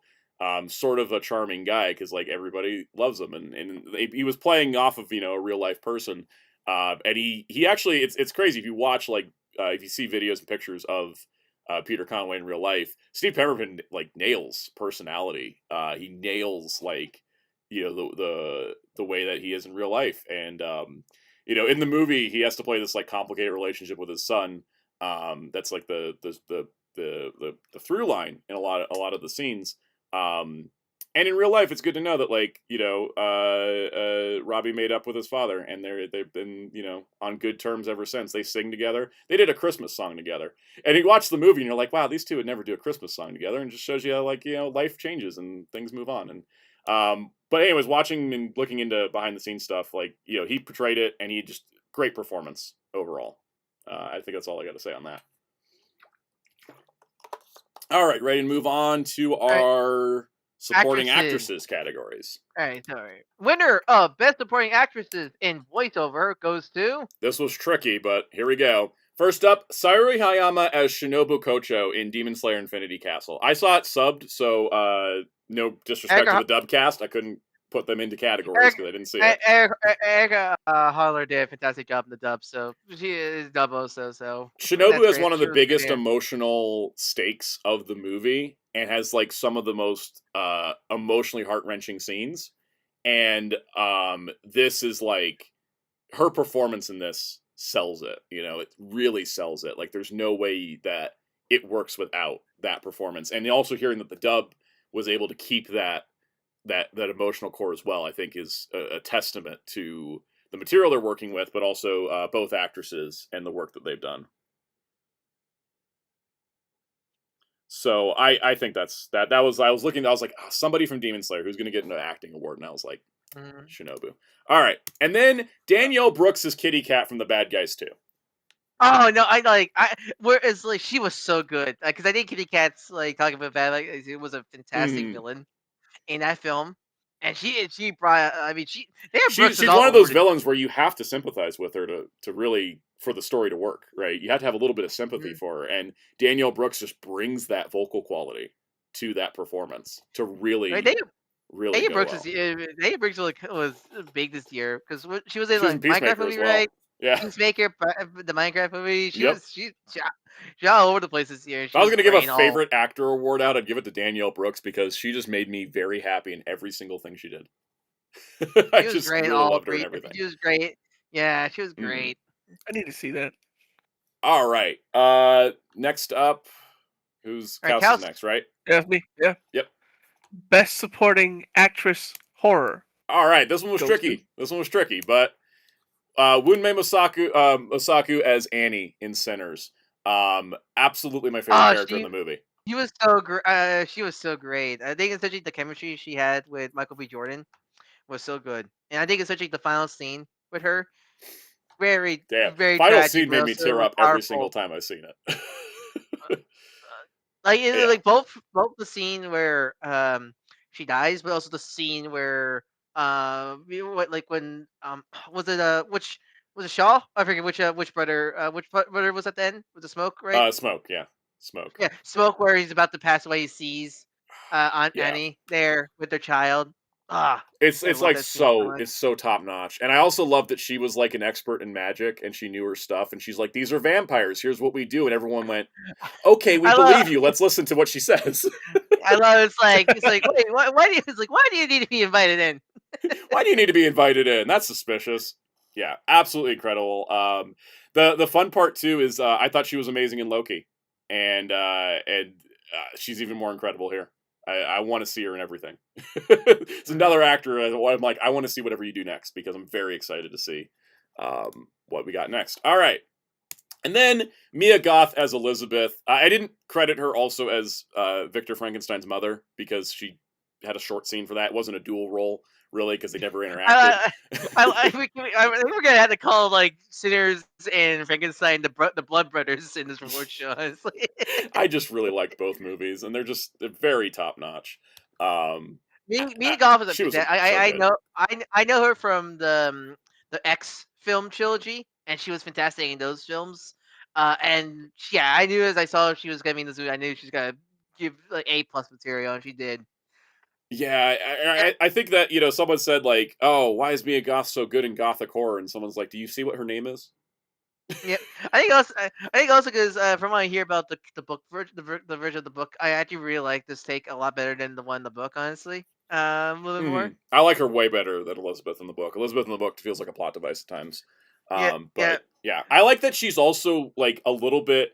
sort of a charming guy because like everybody loves him, and he was playing off of a real life person, and he actually it's crazy if you watch like if you see videos and pictures of Peter Conway in real life. Steve Pemberton like nails personality. He nails like the way that he is in real life, and in the movie he has to play this like complicated relationship with his son. That's like the through line in a lot of the scenes. And in real life, it's good to know that like Robbie made up with his father, and they've been on good terms ever since. They sing together. They did a Christmas song together, and you watch the movie and you're like, wow, these two would never do a Christmas song together, and it just shows you how like life changes and things move on. And but anyways, watching and looking into behind the scenes stuff, like he portrayed it, and he just great performance overall. I think that's all I got to say on that. All right, ready to move on to our supporting actresses categories. All right. Winner of Best Supporting Actresses in Voiceover goes to... This was tricky, but here we go. First up, Sayuri Hayama as Shinobu Kocho in Demon Slayer Infinity Castle. I saw it subbed, so no disrespect to the dub cast. I couldn't put them into categories because I didn't see it. Erica Holler did a fantastic job in the dub, so she is dub also. So Shinobu has one of the biggest emotional stakes of the movie, and has like some of the most emotionally heart-wrenching scenes. And this is like her performance in this sells it. It really sells it. Like there's no way that it works without that performance. And also hearing that the dub was able to keep that emotional core as well, I think is a testament to the material they're working with, but also both actresses and the work that they've done. So I think I was like, oh, somebody from Demon Slayer who's going to get an acting award, and I was like, Shinobu. All right, and then Danielle Brooks is Kitty Cat from The Bad Guys 2. Oh no, whereas like she was so good because I think Kitty Cat's like talking about bad, like it was a fantastic villain in that film, and she brought. I mean, she's one of those villains where you have to sympathize with her to really for the story to work, right? You have to have a little bit of sympathy for her, and Danielle Brooks just brings that vocal quality to that performance to really. Really, Danielle Brooks was big this year because she was in like Minecraft movie, right? Yeah, Peacemaker, the Minecraft movie. She all over the place this year. If I was going to give a favorite actor award out, I'd give it to Danielle Brooks because she just made me very happy in every single thing she did. I just really loved her and everything. She was great. Yeah, she was great. I need to see that. All right. Next up, who's Kelsey's next, right? Yeah, me. Yeah. Yep. Best Supporting Actress Horror. All right, this one was tricky. But Wunmei Mosaku as Annie in Sinners. Absolutely my favorite character in the movie. She was so great. She was so great. I think especially the chemistry she had with Michael B. Jordan was so good, and I think especially the final scene with her, very final tragic, scene made me tear up every single time I've seen it. Like both the scene where she dies, but also the scene where when was it which was it Shaw? I forget which brother was at the end with the Smoke, right? Smoke, yeah. Smoke. Yeah, Smoke, where he's about to pass away, he sees Aunt Annie there with their child. It's like it's so top notch. And I also love that she was like an expert in magic and she knew her stuff, and she's like, these are vampires, here's what we do, and everyone went, okay, we believe you, let's listen to what she says. I love it's like wait, why do you need to be invited in? Why do you need to be invited in? That's suspicious. Yeah, absolutely incredible. The fun part too is I thought she was amazing in Loki, and she's even more incredible here. I want to see her in everything. It's another actor. I'm like, I want to see whatever you do next because I'm very excited to see what we got next. All right. And then Mia Goth as Elizabeth. I didn't credit her also as Victor Frankenstein's mother because she had a short scene for that. It wasn't a dual role, really, because they never interacted. I think we're gonna have to call like Sinners and Frankenstein the Blood Brothers in this reward show. Honestly. I just really liked both movies, and they're very top notch. Mia Goth is a She was fantastic. so I good. know I know her from the X film trilogy, and she was fantastic in those films. And yeah, I knew as I saw she was gonna be in this movie, I knew she's gonna give like A+ material, and she did. Yeah, I think that, you know, someone said like, "Oh, why is Mia Goth so good in gothic horror?" And someone's like, "Do you see what her name is?" Yep. I think also because from what I hear about the book the version of the book, I actually really like this take a lot better than the one in the book. Honestly, a little bit more. I like her way better than Elizabeth in the book. Elizabeth in the book feels like a plot device at times. Yeah, yeah. But yeah, I like that she's also like a little bit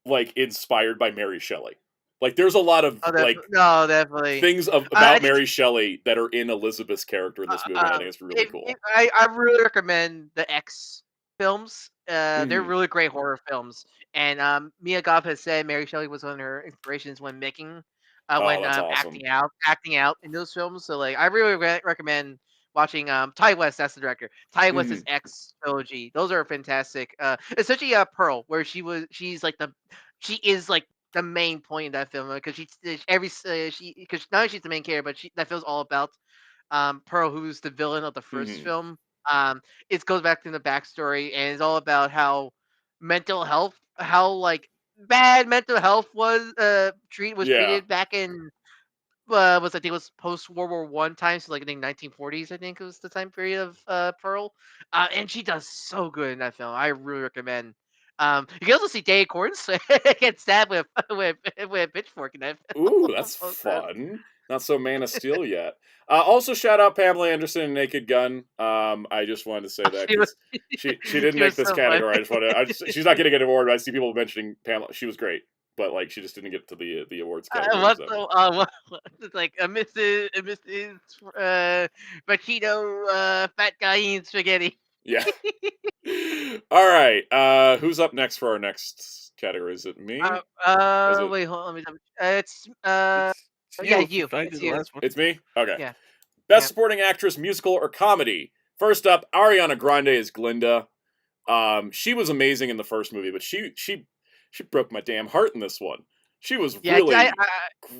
like inspired by Mary Shelley. Like there's a lot of Oh, like no, definitely. things I about think Mary Shelley that are in Elizabeth's character in this movie, and I think it's really if cool. I really recommend the X films. They're Mhm. really great horror films. And Mia Goth has said Mary Shelley was one of her inspirations Oh, when that's awesome. acting out in those films. So like I really recommend watching Ty West. That's the director. Ty West's Mhm. X trilogy. Those are fantastic. Especially Pearl, where she is like the main point of that film because she because not only she's the main character, but that film's all about Pearl, who's the villain of the first Mhm. film. It goes back to the backstory, and it's all about how mental health, how like bad mental health was Yeah. treated back in was I think it was post World War I times, so like I think 1940s. I think it was the time period of Pearl, and she does so good in that film. I really recommend. You can also see Dave Corns get stabbed with a pitchfork in that Ooh, film. that's fun. Not so Man of Steel yet. Also, shout out Pamela Anderson and Naked Gun. I just wanted to say that she was because she didn't she make was this so funny. category. She's not getting an award. But I see people mentioning Pamela. She was great, but like she just didn't get to the awards category. What So the it's like a Mrs. Pacino fat guy eating spaghetti. yeah. All right. Who's up next for our next category? Is it me? Is it? Wait, hold on, let me It's yeah, you if you. I It's did the you. last one. It's me. Okay. Yeah, Best yeah. Supporting Actress, Musical or Comedy. First up, Ariana Grande is Glinda. She was amazing in the first movie, but she broke my damn heart in this one. She was Yeah, really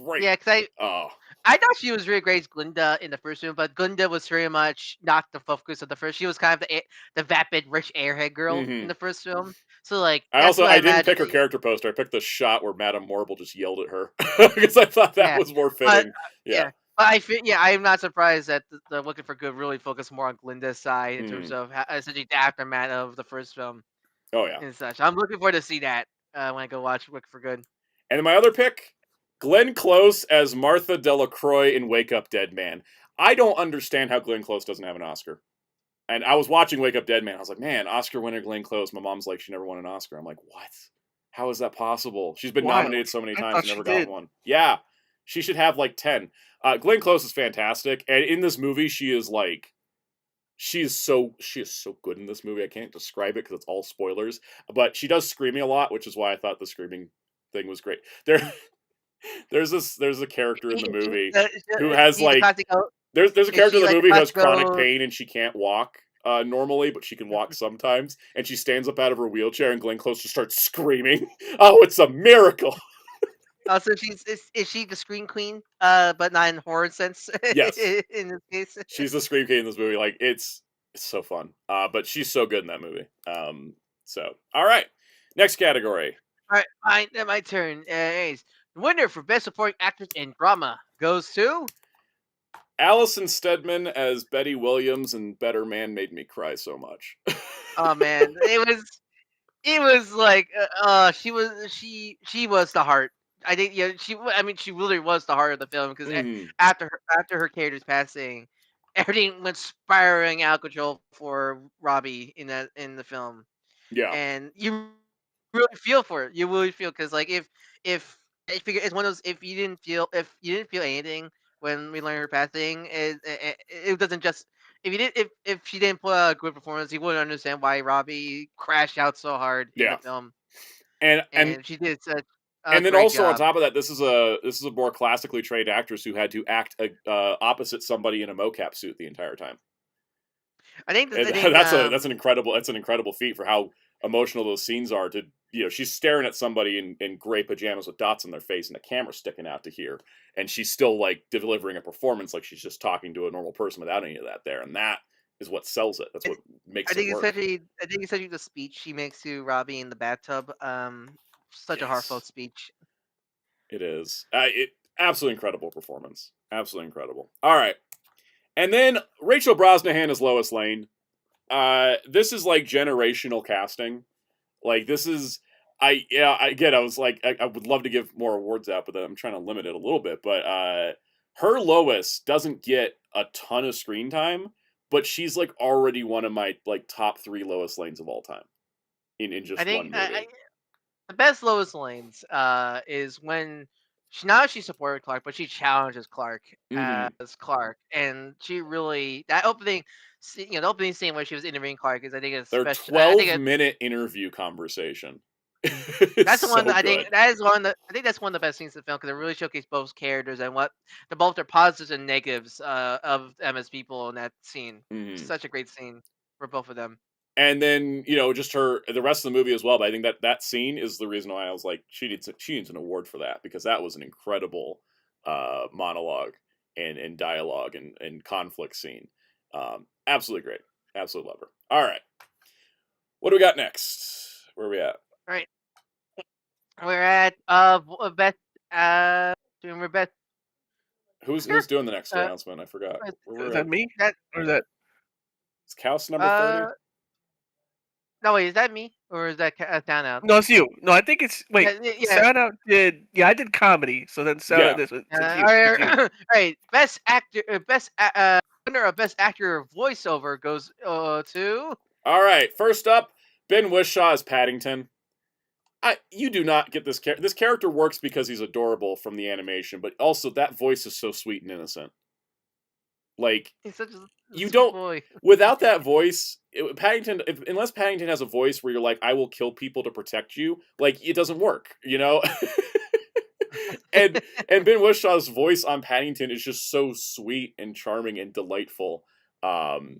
great. yeah, Oh, I thought she was really great as Glinda in the first one, but Glinda was very much not the focus of the first. She was kind of the vapid rich airhead girl in hmm the first film. So like I that's also what I I didn't pick imagine. her character poster. I picked the shot where Madame Marble just yelled at her because I thought that Yeah, was more but fitting. Yeah. yeah, but yeah, I'm not surprised that the Looking for Good really focused more on Glinda's side in terms Mhm. of essentially the aftermath of the first film Oh yeah. and such. I'm looking forward to see that when I go watch Looking for Good. And then my other pick, Glenn Close as Martha Delacroix in Wake Up Dead Man. I don't understand how Glenn Close doesn't have an Oscar. And I was watching Wake Up Dead Man. I was like, man, Oscar winner Glenn Close. My mom's like, she never won an Oscar. I'm like, what? How is that possible? She's been Wild. nominated so many I times thought and she never got did. one. Yeah, she should have like 10. Glenn Close is fantastic, and in this movie, she is so good in this movie. I can't describe it because it's all spoilers. But she does screaming a lot, which is why I thought the screaming thing was great. There's a character in the movie who has She's a like classic. there's a Is character she in the like a movie who has chronic classical? pain and she can't walk normally, but she can walk sometimes. And she stands up out of her wheelchair, and Glenn Close just starts screaming. Oh, it's a miracle! Also, is she the screen queen? But not in horror sense. Yes, In this case. she's the scream king in this movie. Like it's so fun. But she's so good in that movie. So all right, next category. All right, my turn. Anyways, the winner for best supporting actress in drama goes to. Allison Steadman as Betty Williams in Better Man made me cry so much. Oh man, it was like she was the heart. I think yeah I mean she really was the heart of the film because hmm after her character's passing, everything went spiraling out of control for Robbie in the film, Yeah, and you really feel for it. You really feel because like if I figure it's one of those if you didn't feel anything when we learned her passing, it doesn't just if she didn't put out a good performance, you wouldn't understand why Robbie crashed out so hard in the yeah, film, and and and she did such a and then great also on job. top of that, this is a more classically trained actress who had to act opposite somebody in a mocap suit the entire time. I think And I think that's an incredible feat for how emotional those scenes are to she's staring at somebody in gray pajamas with dots on their face and the camera sticking out to here, and she's still like delivering a performance like she's just talking to a normal person without any of that there, and that is what sells it. That's what makes it work. I think especially the speech she makes to Robbie in the bathtub. Such a heartfelt speech. It is. Absolutely incredible performance. Absolutely incredible. All right, and then Rachel Brosnahan as Lois Lane. This is like generational casting. Like this is. I was like, I would love to give more awards out, but I'm trying to limit it a little bit. But her Lois doesn't get a ton of screen time, but she's like already one of my like top 3 Lois Lanes of all time in just one movie. The best Lois Lanes is when she supported Clark, but she challenges Clark as Clark, and she really that opening, the opening scene where she was interviewing Clark is I think it's their special. 12-minute interview conversation. That's the one that I think that is one that I think that's one of the best scenes in the film because it really showcased both characters and what both their positives and negatives of them as people in that scene. Such a great scene for both of them. And then just the rest of the movie as well. But I think that scene is the reason why I was like, she needs an award for that, because that was an incredible monologue and dialogue and conflict scene. Absolutely great. Absolutely love her. All right, what do we got next? Where are we at? All right, we're at Beth. We're Beth. Who's doing the next announcement? I forgot. Is that me? Or is that? It's Kaus number 30. No, wait, is that me or is that Soundout? No, it's you. No, I think it's Soundout did. Yeah, I did comedy. So then Soundout this. All right, best actor, winner of best actor voiceover goes to. All right, first up, Ben Whishaw as Paddington. You do not get this character. This character works because he's adorable from the animation, but also that voice is so sweet and innocent. Like, he's such a you don't boy. Without that voice, unless Paddington has a voice where you're like, I will kill people to protect you, like, it doesn't work, and Ben Wishaw's voice on Paddington is just so sweet and charming and delightful. Thank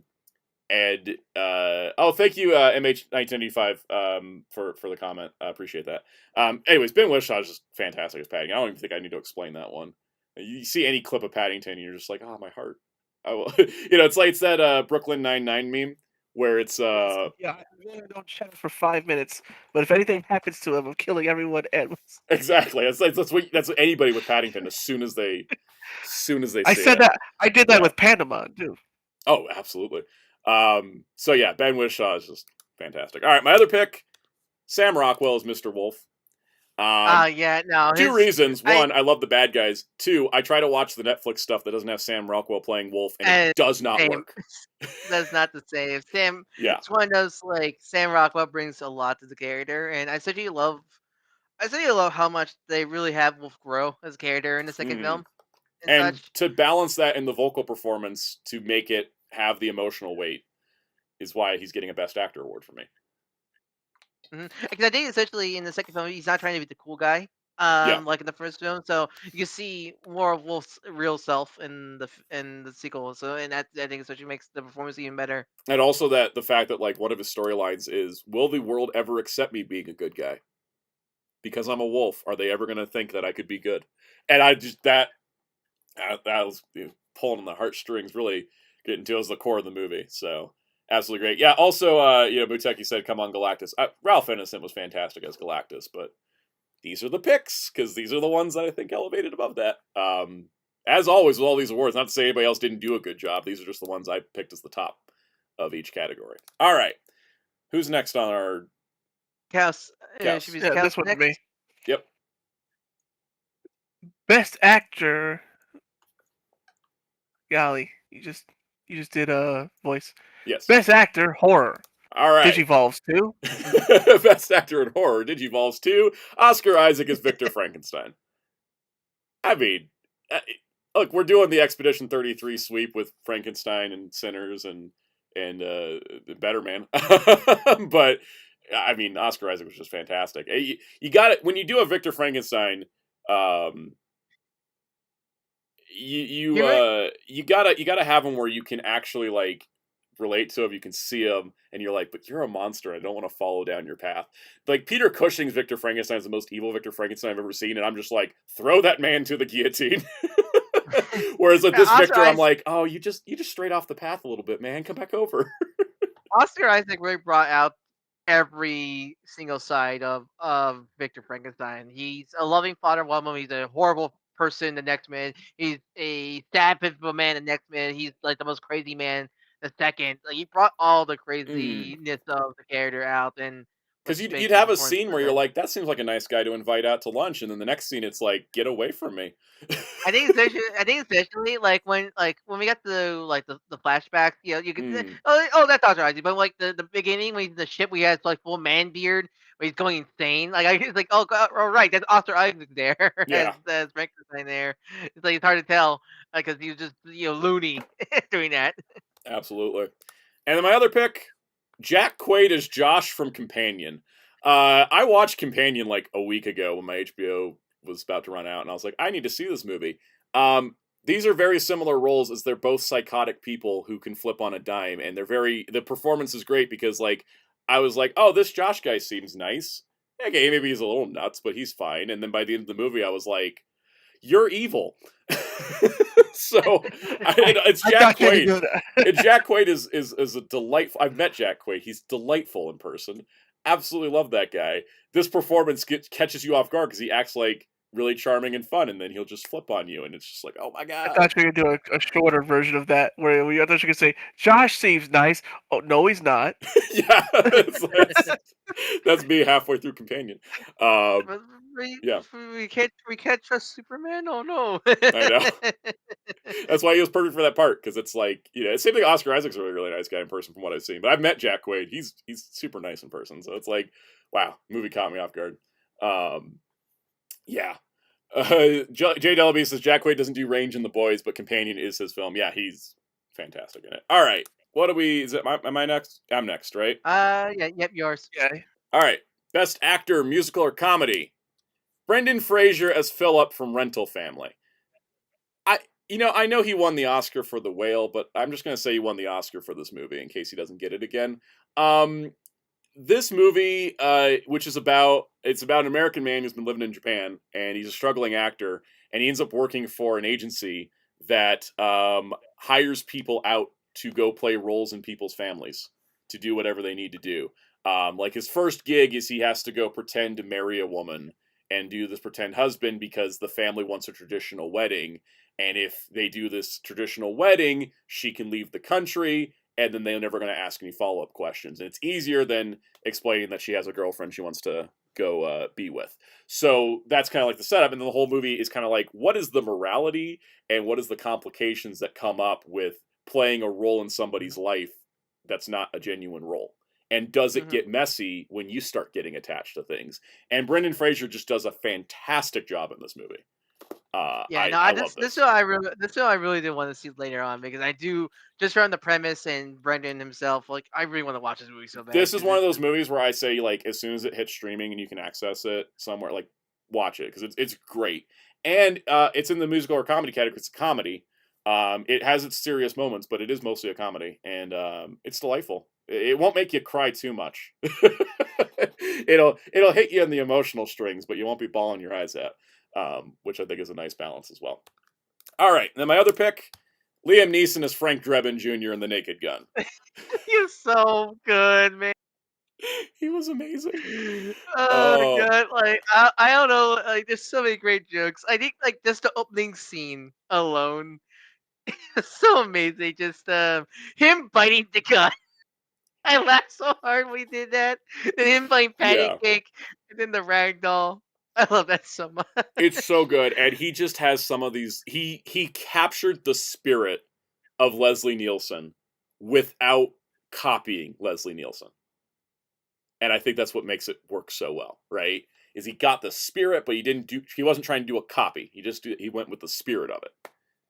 you, MH1995, for the comment. I appreciate that. Anyways, Ben Whishaw is just fantastic as Paddington. I don't even think I need to explain that one. You see any clip of Paddington, and you're just like, oh, my heart. It's that Brooklyn Nine-Nine meme where it's yeah, I really don't chat for 5 minutes, but if anything happens to him, I'm killing everyone. Exactly. That's what anybody with Paddington. As soon as they I said that. I did that with Pandemon too. Oh, absolutely. So yeah, Ben Whishaw is just fantastic. All right, my other pick, Sam Rockwell is Mr. Wolf. Two reasons. One, I love the bad guys. Two, I try to watch the Netflix stuff that doesn't have Sam Rockwell playing Wolf, and it does not work. That's not the same. Sam. Yeah. It's one of those, like, Sam Rockwell brings a lot to the character, and I certainly love how much they really have Wolf grow as a character in the second film. And to balance that in the vocal performance to make it have the emotional weight is why he's getting a Best Actor award for me. Because I think essentially in the second film he's not trying to be the cool guy, like in the first film. So you can see more of Wolf's real self in the sequel. So that I think essentially makes the performance even better. And also the fact that like one of his storylines is, will the world ever accept me being a good guy? Because I'm a wolf, are they ever going to think that I could be good? And I just that was pulling on the heartstrings, really getting to as the core of the movie. So. Absolutely great. Yeah, also, Muteki said, come on, Galactus. Ralph Ineson was fantastic as Galactus, but these are the picks, because these are the ones that I think elevated above that. As always with all these awards, not to say anybody else didn't do a good job, these are just the ones I picked as the top of each category. All right. Who's next on our... Kaus. This one for me. Yep. Best Actor. Golly, you just did a voice. Yes. Best Actor, Horror. All right. Digivolves 2. Best Actor in Horror, Digivolves 2. Oscar Isaac is Victor Frankenstein. I mean, look, we're doing the Expedition 33 sweep with Frankenstein and Sinners and Better Man. But, I mean, Oscar Isaac was just fantastic. You got it. When you do a Victor Frankenstein, you gotta have him where you can actually, like, relate to him. You can see him, and you're like, but you're a monster. I don't want to follow down your path. Like Peter Cushing's Victor Frankenstein is the most evil Victor Frankenstein I've ever seen, and I'm just like, throw that man to the guillotine. Whereas with this Victor, I'm like, oh, you just strayed off the path a little bit, man. Come back over. Oscar Isaac really brought out every single side of Victor Frankenstein. He's a loving father one moment, he's a horrible person the next minute, he's a sad pitiful man the next minute, he's like the most crazy man the second. Like he brought all the craziness of the character out, and because you'd have a scene where you're like, that seems like a nice guy to invite out to lunch, and then the next scene it's like, get away from me. I think especially like when we got to like the flashbacks, you know, you can that's Dr. Isaac, but like the beginning when he's in the ship, we had like full man beard, where he's going insane. Like I was like, oh God, all right, that's Oscar Isaac there, Yeah. as Frankenstein there. It's like it's hard to tell because he was just loony doing that. Absolutely. And then my other pick, Jack Quaid as Josh from Companion. I watched Companion like a week ago when my HBO was about to run out, and I was like, I need to see this movie. These are very similar roles, as they're both psychotic people who can flip on a dime, and the performance is great because like I was like, oh, this Josh guy seems nice. Okay, maybe he's a little nuts, but he's fine. And then by the end of the movie, I was like, you're evil. So it's Jack Quaid. And Jack Quaid is a delightful. I've met Jack Quaid. He's delightful in person. Absolutely love that guy. This performance catches you off guard because he acts like really charming and fun, and then he'll just flip on you, and it's just like, oh my God. I thought you were gonna do a shorter version of that, where I thought you could say, Josh seems nice. Oh, no, he's not. Yeah, that's me halfway through Companion. We can't trust Superman. Oh no! I know. That's why he was perfect for that part, because it's like, same thing. Oscar Isaac's a really nice guy in person from what I've seen, but I've met Jack Quaid. He's super nice in person, so it's like, wow, movie caught me off guard. Yeah. Jay Delaby says Jack Quaid doesn't do range in The Boys, but Companion is his film. Yeah, he's fantastic in it. All right, am I next? I'm next, right? Yep, yours. Yeah. All right, best actor, musical or comedy. Brendan Fraser as Philip from Rental Family. I know he won the Oscar for The Whale, but I'm just going to say he won the Oscar for this movie in case he doesn't get it again. This movie, which is about an American man who's been living in Japan, and he's a struggling actor, and he ends up working for an agency that hires people out to go play roles in people's families to do whatever they need to do. Like his first gig is he has to go pretend to marry a woman and do this pretend husband because the family wants a traditional wedding. And if they do this traditional wedding, she can leave the country, and then they're never going to ask any follow-up questions. And it's easier than explaining that she has a girlfriend she wants to go be with. So that's kind of like the setup. And then the whole movie is kind of like, what is the morality and what is the complications that come up with playing a role in somebody's life that's not a genuine role? And does it get messy when you start getting attached to things? And Brendan Fraser just does a fantastic job in this movie. This one I really did want to see later on, because I do, just from the premise and Brendan himself, like I really want to watch this movie so bad. This is one of those movies where I say, like, as soon as it hits streaming and you can access it somewhere, like, watch it, because it's great. And it's in the musical or comedy category. It's a comedy. It has its serious moments, but it is mostly a comedy, and it's delightful. It won't make you cry too much. It'll hit you in the emotional strings, but you won't be bawling your eyes out. Which I think is a nice balance as well. All right, then my other pick, Liam Neeson as Frank Drebin Jr. in The Naked Gun. He's so good, man. He was amazing. Oh God, like I don't know, like there's so many great jokes. I think like just the opening scene alone is so amazing. Just him biting the gun. I laughed so hard when we did that. Then him playing patty cake, and then the ragdoll. I love that so much. It's so good, and he just has some of these. He captured the spirit of Leslie Nielsen without copying Leslie Nielsen, and I think that's what makes it work so well. Right? Is he got the spirit, but he wasn't trying to do a copy. He went with the spirit of it.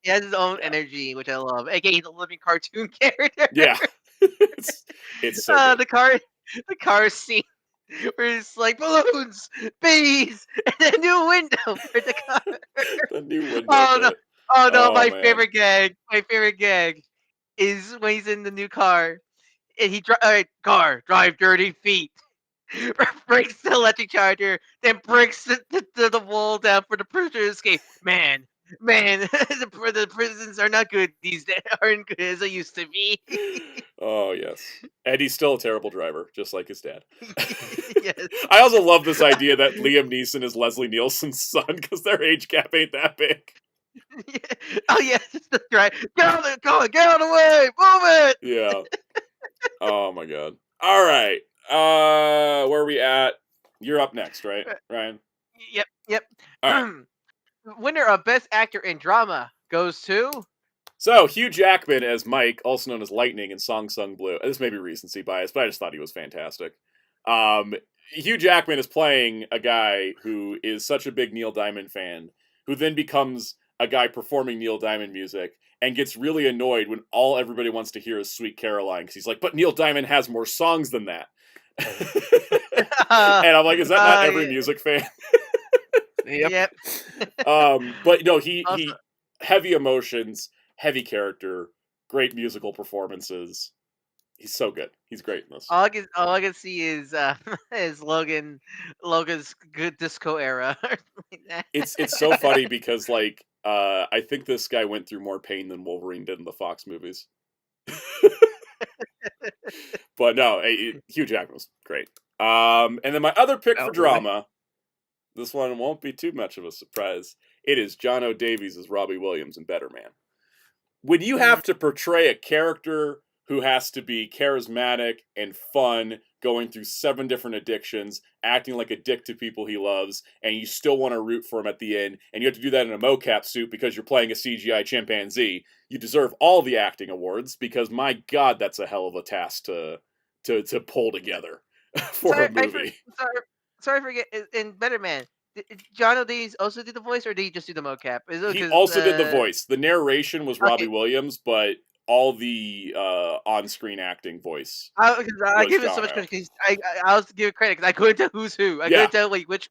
He has his own energy, which I love. Again, he's a living cartoon character. Yeah, it's so good. The car scene. Where it's like balloons, bees, and a new window for the car. The new window. Oh no! My favorite gag. is when he's in the new car and he drive dirty feet. Breaks the electric charger, then breaks the wall down for the prisoner to escape. Man, the prisons are not good these days. Aren't good as they used to be. Oh yes, and he's still a terrible driver, just like his dad. Yes. I also love this idea that Liam Neeson is Leslie Nielsen's son because their age gap ain't that big. Oh yes, it's the drive. Get out of the car! Get out of the way! Move it! Yeah. Oh my god. All right. Where are we at? You're up next, right, Ryan? Yep. All right. Winner of Best Actor in Drama goes to. So, Hugh Jackman as Mike, also known as Lightning in Song Sung Blue. This may be recency bias, but I just thought he was fantastic. Hugh Jackman is playing a guy who is such a big Neil Diamond fan, who then becomes a guy performing Neil Diamond music, and gets really annoyed when all everybody wants to hear is Sweet Caroline, because he's like, but Neil Diamond has more songs than that. And I'm like, is that not every music fan? Yep. But no, he heavy emotions, heavy character, great musical performances. He's so good. He's great in this. All I can see is Logan's good disco era. It's so funny because like I think this guy went through more pain than Wolverine did in the Fox movies. But no, Hugh Jackman was great. And then my other pick for drama, this one won't be too much of a surprise. It is John O. Davies as Robbie Williams in Better Man. When you have to portray a character who has to be charismatic and fun, going through 7 different addictions, acting like a dick to people he loves, and you still want to root for him at the end, and you have to do that in a mocap suit because you're playing a CGI chimpanzee, you deserve all the acting awards, because my god, that's a hell of a task to pull together for a movie. Sorry, forget in Better Man. Did John O. Davies also did the voice, or did he just do the mocap? He also did the voice. The narration was Robbie Williams, but all the on-screen acting voice. I give it so much credit because I was give credit because I couldn't tell who's who. I couldn't tell like which.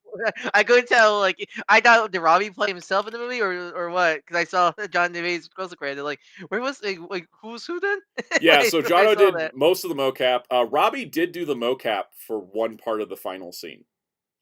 I couldn't tell like I thought did Robbie play himself in the movie or what? Because I saw John Davies close credit. Like where was like who's who then? Yeah, so Jono did most of the mocap. Robbie did do the mocap for one part of the final scene.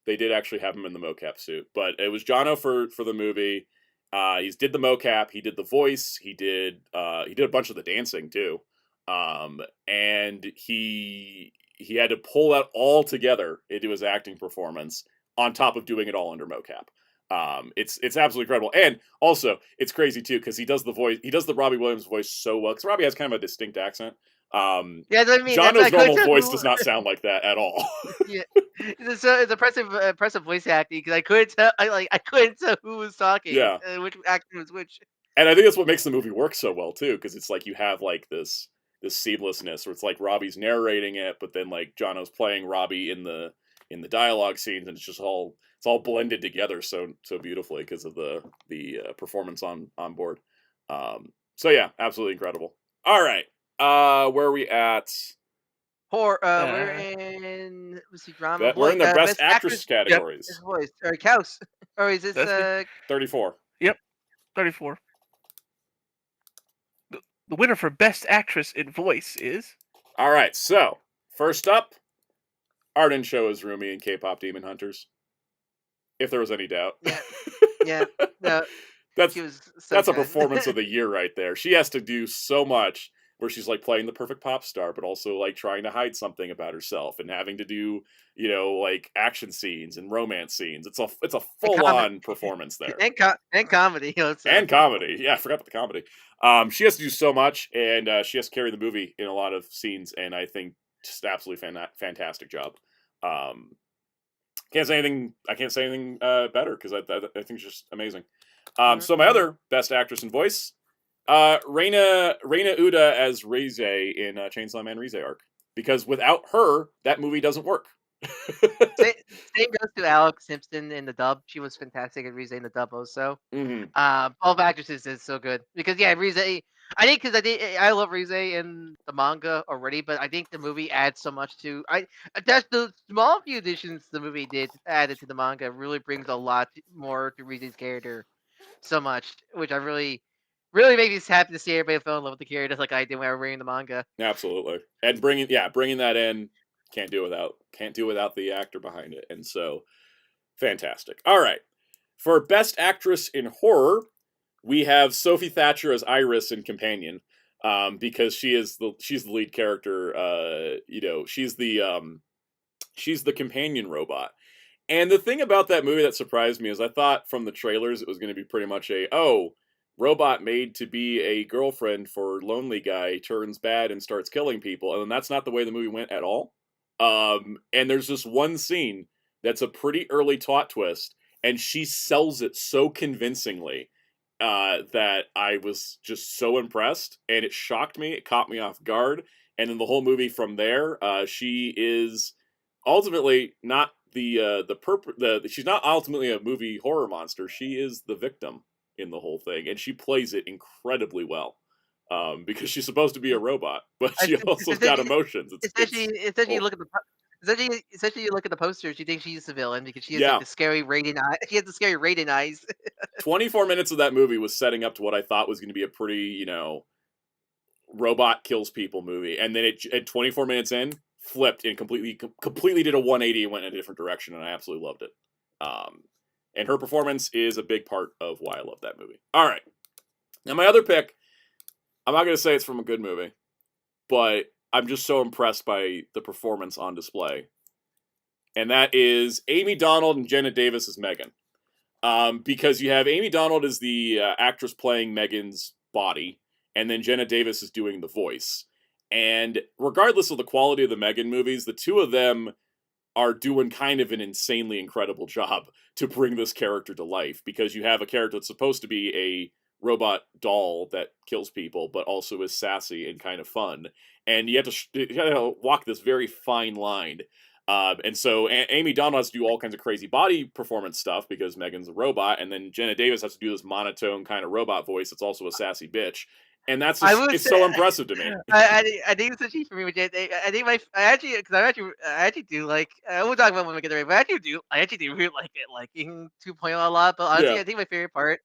They did actually have him in the mocap suit, but it was Jono for the movie. He did the mocap, he did the voice, he did a bunch of the dancing too, and he had to pull that all together into his acting performance on top of doing it all under mocap. It's absolutely incredible, and also it's crazy too because he does the Robbie Williams voice so well because Robbie has kind of a distinct accent. Yeah, I mean, Jono's normal voice does not sound like that at all. Yeah, it's impressive voice acting because I couldn't tell. I couldn't tell who was talking. Yeah, which actor was which. And I think that's what makes the movie work so well too, because it's like you have like this seamlessness where it's like Robbie's narrating it, but then like Jono's playing Robbie in the dialogue scenes, and it's all blended together so beautifully because of the performance on board. So yeah, absolutely incredible. All right. Where are we at? We're in drama. We're in the best actress categories. Yep. Voice or Kaus, or is this 34? Yep, 34. The winner for best actress in voice is. All right. So first up, Arden Cho as Rumi in K-pop Demon Hunters. If there was any doubt. Yeah. No. That's a performance of the year right there. She has to do so much where she's like playing the perfect pop star, but also like trying to hide something about herself and having to do, like action scenes and romance scenes. It's a full on performance there. And comedy. And comedy. Yeah, I forgot about the comedy. She has to do so much, and she has to carry the movie in a lot of scenes, and I think just absolutely fantastic job. I can't say anything better because I think it's just amazing. So my other best actress in voice, Reina Uda as Rize in Chainsaw Man Rize arc, because without her, that movie doesn't work. Same goes to Alex Simpson in the dub. She was fantastic at Rize in the dub also. Mm-hmm. Both actresses is so good because Rize. I think because I love Rize in the manga already, but I think the movie adds so much to. That's the small few additions the movie added to the manga really brings a lot more to Rize's character. So much, which I really really made me happy to see everybody fall in love with the character, just like I did when I was reading the manga. Absolutely, and bringing that in, can't do without the actor behind it, and so fantastic. All right, for best actress in horror, we have Sophie Thatcher as Iris in Companion, because she's the lead character. She's the companion robot. And the thing about that movie that surprised me is I thought from the trailers it was going to be pretty much robot made to be a girlfriend for lonely guy turns bad and starts killing people, and that's not the way the movie went at all. And there's this one scene that's a pretty early plot twist, and she sells it so convincingly that I was just so impressed, and it shocked me. It caught me off guard, and in the whole movie from there, she is ultimately not she's not ultimately a movie horror monster. She is the victim in the whole thing, and she plays it incredibly well. Because she's supposed to be a robot, but she also got emotions. Essentially, you look at you look at the posters. You think she's the villain because she has like the scary Raiden eye. She has the scary Raiden eyes. 24 minutes of that movie was setting up to what I thought was going to be a pretty, robot kills people movie, and then at 24 minutes in, flipped and completely did a 180 and went in a different direction, and I absolutely loved it. And her performance is a big part of why I love that movie. All right, now my other pick, I'm not going to say it's from a good movie, but I'm just so impressed by the performance on display, and that is Amy Donald and Jenna Davis as Megan. Because you have Amy Donald as the actress playing Megan's body, and then Jenna Davis is doing the voice. And regardless of the quality of the Megan movies, the two of them are doing kind of an insanely incredible job to bring this character to life, because you have a character that's supposed to be a robot doll that kills people, but also is sassy and kind of fun. And you have to walk this very fine line. And so Amy Donald has to do all kinds of crazy body performance stuff because Megan's a robot, and then Jenna Davis has to do this monotone kind of robot voice that's also a sassy bitch. And that's it's so impressive to me. I think it's actually for me. I think I actually do like. We'll talk about when we get there. But I actually do really like it, like in 2.0 a lot. But honestly, I think my favorite part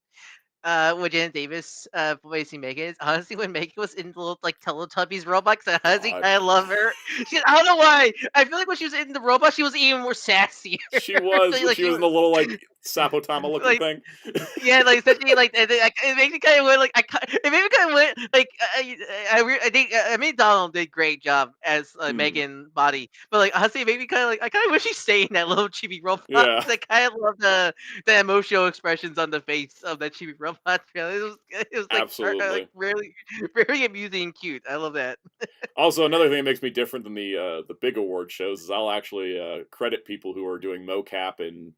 with Janet Davis voicing Megan is honestly when Megan was in the little like Teletubbies robot. Cause I love her. I don't know why. I feel like when she was in the robot, she was even more sassy. She was. like, she was in the little like Sapotama looking thing. Yeah, like essentially, like it makes me kind of like it made me kind of like I think I mean Donald did a great job as Megan body, but like honestly, it made me kind of like I kind of wish she stayed in that little chibi robot. Yeah, I kind of love the emotional expressions on the face of that chibi robot. It was like absolutely really amusing and cute. I love that. Also, another thing that makes me different than the big award shows is I'll actually credit people who are doing mocap and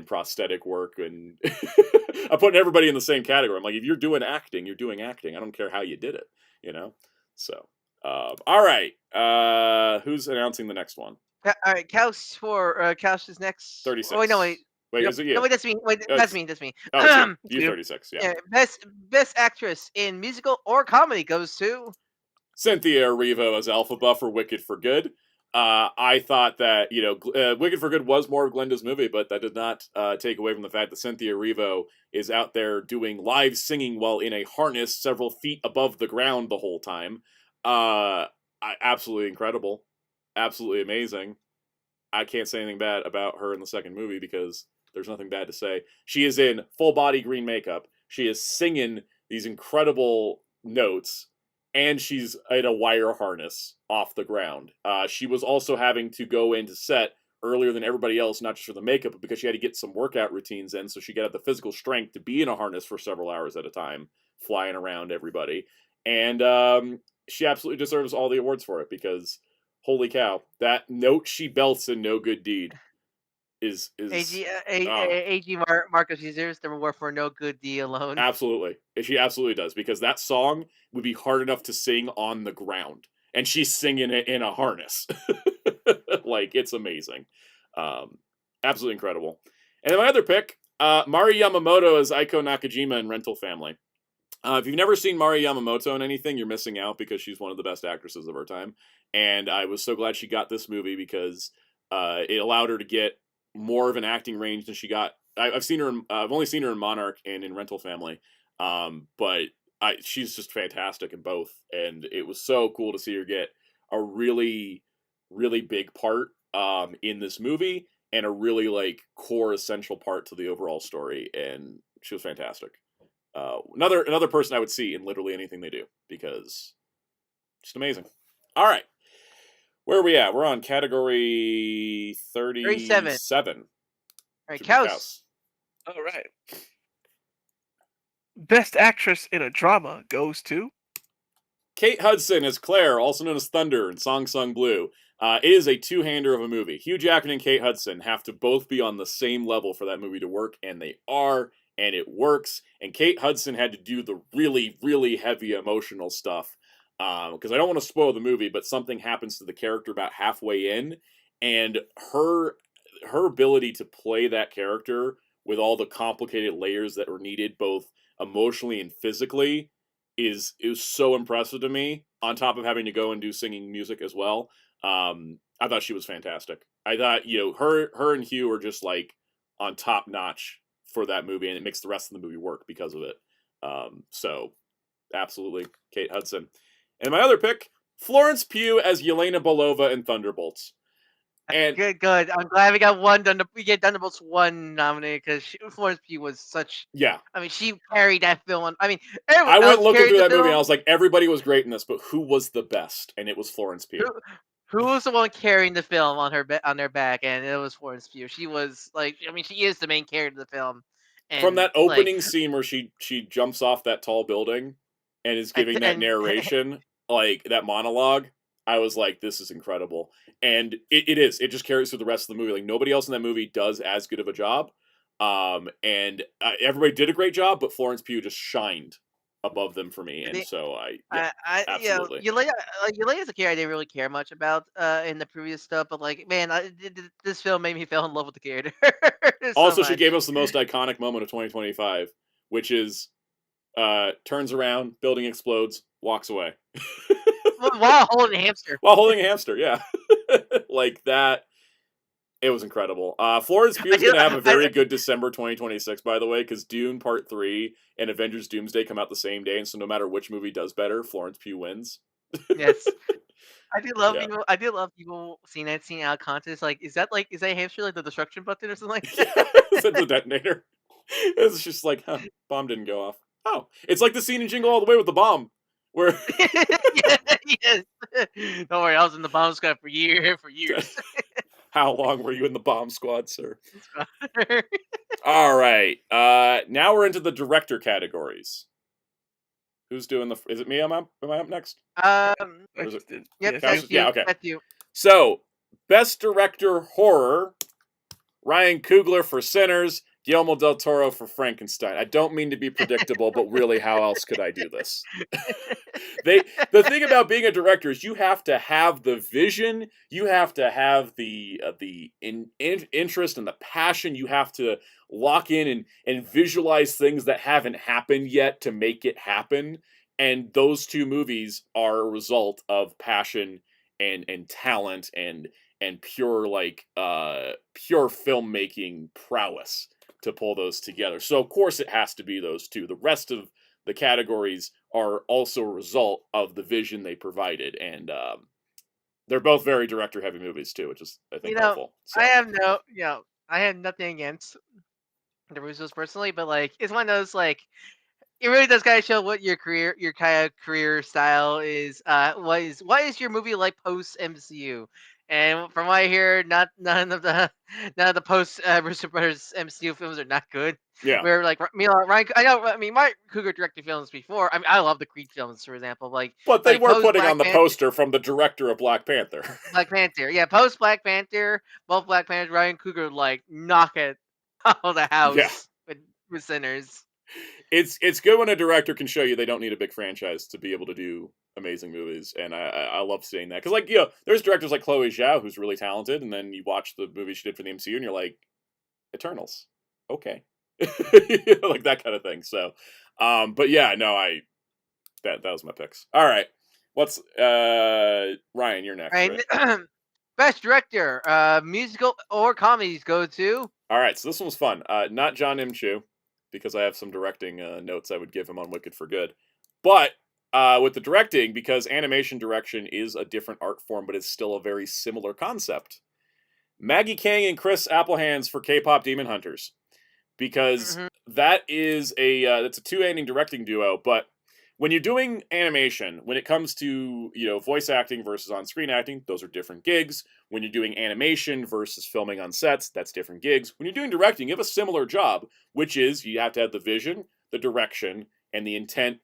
prosthetic work, and I'm putting everybody in the same category. I'm like, if you're doing acting, you're doing acting. I don't care how you did it, So, all right, who's announcing the next one? All right, Couch is next. 36. Oh wait, no wait. Wait, is it you? No, wait, that's me. Wait, that's me. That's me. Oh, you 36. Yeah. Best actress in musical or comedy goes to Cynthia Erivo as Alphaba for Wicked for Good. I thought that Wicked for Good was more of Glenda's movie, but that did not take away from the fact that Cynthia Erivo is out there doing live singing while in a harness several feet above the ground the whole time. Absolutely incredible, absolutely amazing. I can't say anything bad about her in the second movie because there's nothing bad to say. She is in full body green makeup. She is singing these incredible notes, and she's in a wire harness off the ground. She was also having to go into set earlier than everybody else, not just for the makeup, but because she had to get some workout routines in, so she got the physical strength to be in a harness for several hours at a time, flying around everybody. And she absolutely deserves all the awards for it because, holy cow, that note she belts in No Good Deed is AG Marcus deserves the reward for No Good Deed alone. Absolutely. She absolutely does, because that song would be hard enough to sing on the ground, and she's singing it in a harness. Like, it's amazing. Absolutely incredible. And then my other pick, Mari Yamamoto as Aiko Nakajima in Rental Family. If you've never seen Mari Yamamoto in anything, you're missing out because she's one of the best actresses of our time. And I was so glad she got this movie because it allowed her to get more of an acting range than she got. I've only seen her in Monarch and in Rental Family, but she's just fantastic in both, and it was so cool to see her get a really, really big part in this movie, and a really like core essential part to the overall story, and she was fantastic. Another person I would see in literally anything they do, because just amazing. All right, where are we at? We're on category 37. All right, Cows. All right. Best actress in a drama goes to Kate Hudson as Claire, also known as Thunder in Song Sung Blue. It is a two-hander of a movie. Hugh Jackman and Kate Hudson have to both be on the same level for that movie to work, and they are, and it works. And Kate Hudson had to do the really, really heavy emotional stuff. Because I don't want to spoil the movie, but something happens to the character about halfway in, and her ability to play that character with all the complicated layers that were needed, both emotionally and physically, is so impressive to me. On top of having to go and do singing music as well, I thought she was fantastic. I thought her and Hugh are just like on top notch for that movie, and it makes the rest of the movie work because of it. So absolutely, Kate Hudson. And my other pick, Florence Pugh as Yelena Belova in Thunderbolts. And good. I'm glad we got we get Thunderbolts 1 nominated, because Florence Pugh was such. Yeah. I mean, she carried that film. I mean, I went looking through that movie, and I was like, everybody was great in this, but who was the best? And it was Florence Pugh. Who was the one carrying the film on their back? And it was Florence Pugh. She was like, I mean, she is the main character of the film. And, from that opening scene where she jumps off that tall building and is giving that narration, like that monologue, I was like, this is incredible. And it is. It just carries through the rest of the movie. Like, nobody else in that movie does as good of a job. And everybody did a great job, but Florence Pugh just shined above them for me. And so absolutely. Yelena's a character I didn't really care much about in the previous stuff, but like, man, this film made me fall in love with the character. Also, she gave us the most iconic moment of 2025, which is turns around, building explodes, walks away. While holding a hamster. While holding a hamster, yeah. Like that. It was incredible. Florence Pugh is going to have a very good December 2026, by the way, because Dune Part 3 and Avengers Doomsday come out the same day, and so no matter which movie does better, Florence Pugh wins. Yes. I do love people seeing that scene out of context. Like, is that hamster like the destruction button or something like that? It's the detonator. It's just like, huh, bomb didn't go off. Oh, it's like the scene in Jingle All the Way with the bomb. Where yes. Don't worry, I was in the bomb squad for years. How long were you in the bomb squad, sir? All right. Now we're into the director categories. Who's doing is it me? Am I up next? Yep. That's yeah, okay. That's you. So, best director horror, Ryan Coogler for Sinners, Guillermo del Toro for Frankenstein. I don't mean to be predictable, but really, how else could I do this? The thing about being a director is you have to have the vision, you have to have the interest and the passion, you have to lock in and visualize things that haven't happened yet to make it happen. And those two movies are a result of passion and talent and pure pure filmmaking prowess to pull those together. So of course it has to be those two. The rest of the categories are also a result of the vision they provided, and they're both very director-heavy movies too, which is I think helpful. So. I have nothing against the Russos personally, but like it's one of those like it really does kind of show what your kind of career style is. What is your movie like post MCU? And from what I hear, none of the post Russo Brothers MCU films are not good. Yeah. Where like Ryan, Mark Cougar directed films before. I mean, I love the Creed films, for example. But they were putting on the poster from the director of Black Panther. Black Panther, yeah. Post Black Panther, both Black Panthers, Ryan Cougar like knock it out of the house with Sinners. It's good when a director can show you they don't need a big franchise to be able to do amazing movies, and I love seeing that, because there's directors like Chloe Zhao who's really talented, and then you watch the movie she did for the MCU and you're like, Eternals, okay. Like that kind of thing. So but yeah, no, that was my picks. All right, what's Ryan, you're next. Right? Best director, musical or comedies go to. All right, so this one was fun. Not John M. Chu, because I have some directing notes I would give him on Wicked for Good. But with the directing, because animation direction is a different art form, but it's still a very similar concept. Maggie Kang and Chris Applehands for K-pop Demon Hunters, because that is that's a two-handing directing duo. But when you're doing animation, when it comes to voice acting versus on-screen acting, those are different gigs. When you're doing animation versus filming on sets, that's different gigs. When you're doing directing, you have a similar job, which is you have to have the vision, the direction, and the intent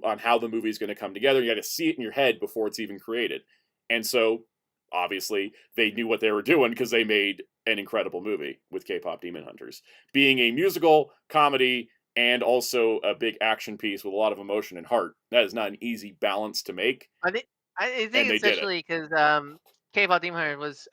on how the movie is going to come together. You got to see it in your head before it's even created. And so, obviously, they knew what they were doing because they made an incredible movie with K-pop Demon Hunters. Being a musical, comedy, and also a big action piece with a lot of emotion and heart. That is not an easy balance to make. I think especially because K-pop Demon Hunter was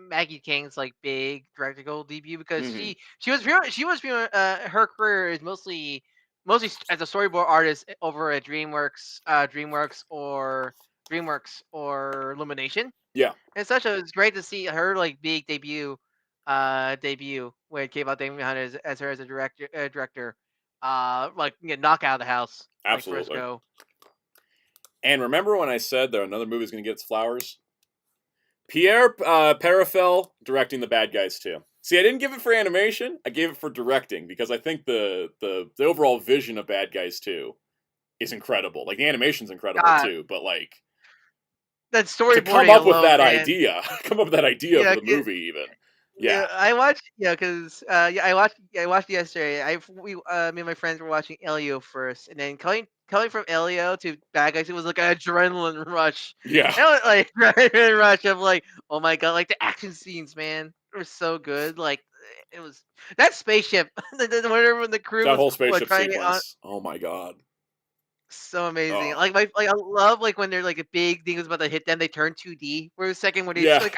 Maggie Kang's like big directorial debut, because she was her career is mostly as a storyboard artist over at DreamWorks or Illumination. Yeah, and such. It was great to see her like big debut with K-pop Demon Hunter as her as a director. Like knock out of the house. absolutely. Like Frisco. And remember when I said that another movie is going to get its flowers? Pierre Perifel directing The Bad Guys 2. See, I didn't give it for animation. I gave it for directing because I think the overall vision of Bad Guys 2 is incredible. Like the animation's incredible too, but like that storyboarding to come up with that man. idea, for the movie even. Yeah, I watched. Because I watched yesterday. Me and my friends were watching Elio first, and then coming from Elio to Bad Guys, it was like an adrenaline rush. Yeah, and was, like adrenaline rush of like, oh my god, like the action scenes, man, were so good. Like it was that spaceship, whenever the crew that was whole spaceship trying sequence. Oh my god. So amazing. Oh. Like I love like when they're like a big thing was about to hit them, they turn 2D for a second when they just like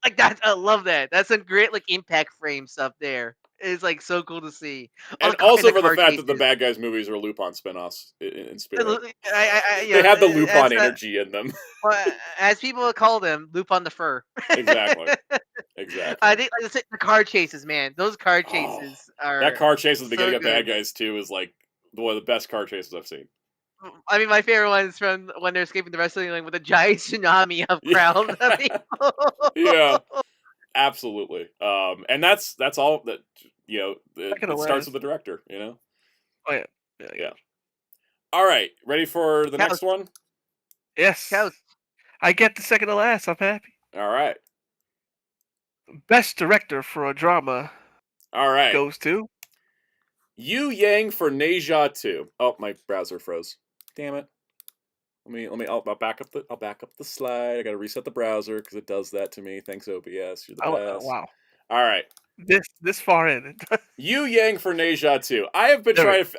like that. I love that. That's some great like impact frame stuff there. It's like so cool to see. And also for the fact that the Bad Guys movies are Lupin spin-offs in spirit. They have the Lupin energy in them. As people call them, Lupin the Fur. Exactly. I think like, the car chases, man. Those car chases are that car chase at the beginning so of Bad Guys 2 is like one of the best car chases I've seen. I mean, my favorite one is from when they're escaping the wrestling ring with a giant tsunami of crowds of people. Yeah, absolutely. And that's all that it starts with the director. Oh yeah. All right, ready for the next one? Yes. I get the second to last. I'm happy. All right. Best director for a drama. All right. Goes to Yu Yang for Neja 2. Oh, my browser froze. Damn it. Let me. I'll back up the slide. I gotta reset the browser because it does that to me. Thanks, OBS. You're the best. Wow. All right. This far in. Yu Yang for Neja 2. I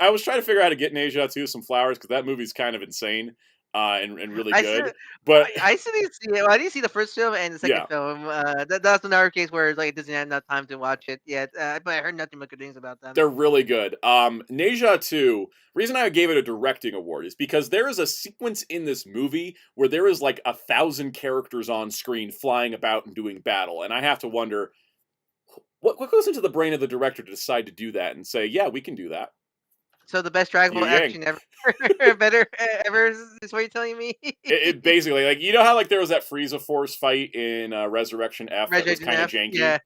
was trying to figure out how to get Neja 2 some flowers because that movie's kind of insane. And really good, but I didn't see the first film and the second film. That's another case where like it doesn't have enough time to watch it yet. But I heard nothing but good things about them. They're really good. Neja 2. Reason I gave it a directing award is because there is a sequence in this movie where there is like 1,000 characters on screen flying about and doing battle, and I have to wonder what goes into the brain of the director to decide to do that and say, yeah, we can do that. So the best Dragon Ball action ever, ever is what you're telling me? it basically, like, you know how like there was that Frieza Force fight in Resurrection F that was kind of janky? Yeah.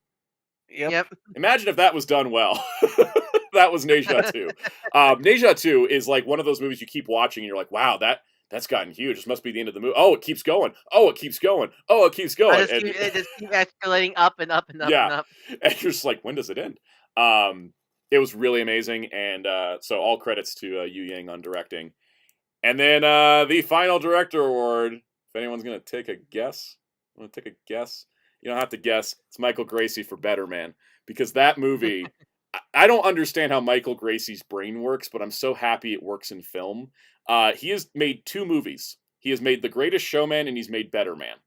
Yep. Imagine if that was done well. That was Neja 2. Neja 2 is like one of those movies you keep watching and you're like, wow, that's gotten huge. This must be the end of the movie. Oh, it keeps going. Oh, it keeps going. Oh, it keeps going. It just keeps escalating up and up and up and up. And you're just like, when does it end? It was really amazing, and so all credits to Yu Yang on directing. And then the final director award, if anyone's going to take a guess, you don't have to guess. It's Michael Gracie for Better Man, because that movie, I don't understand how Michael Gracie's brain works, but I'm so happy it works in film. He has made 2 movies. He has made The Greatest Showman, and he's made Better Man.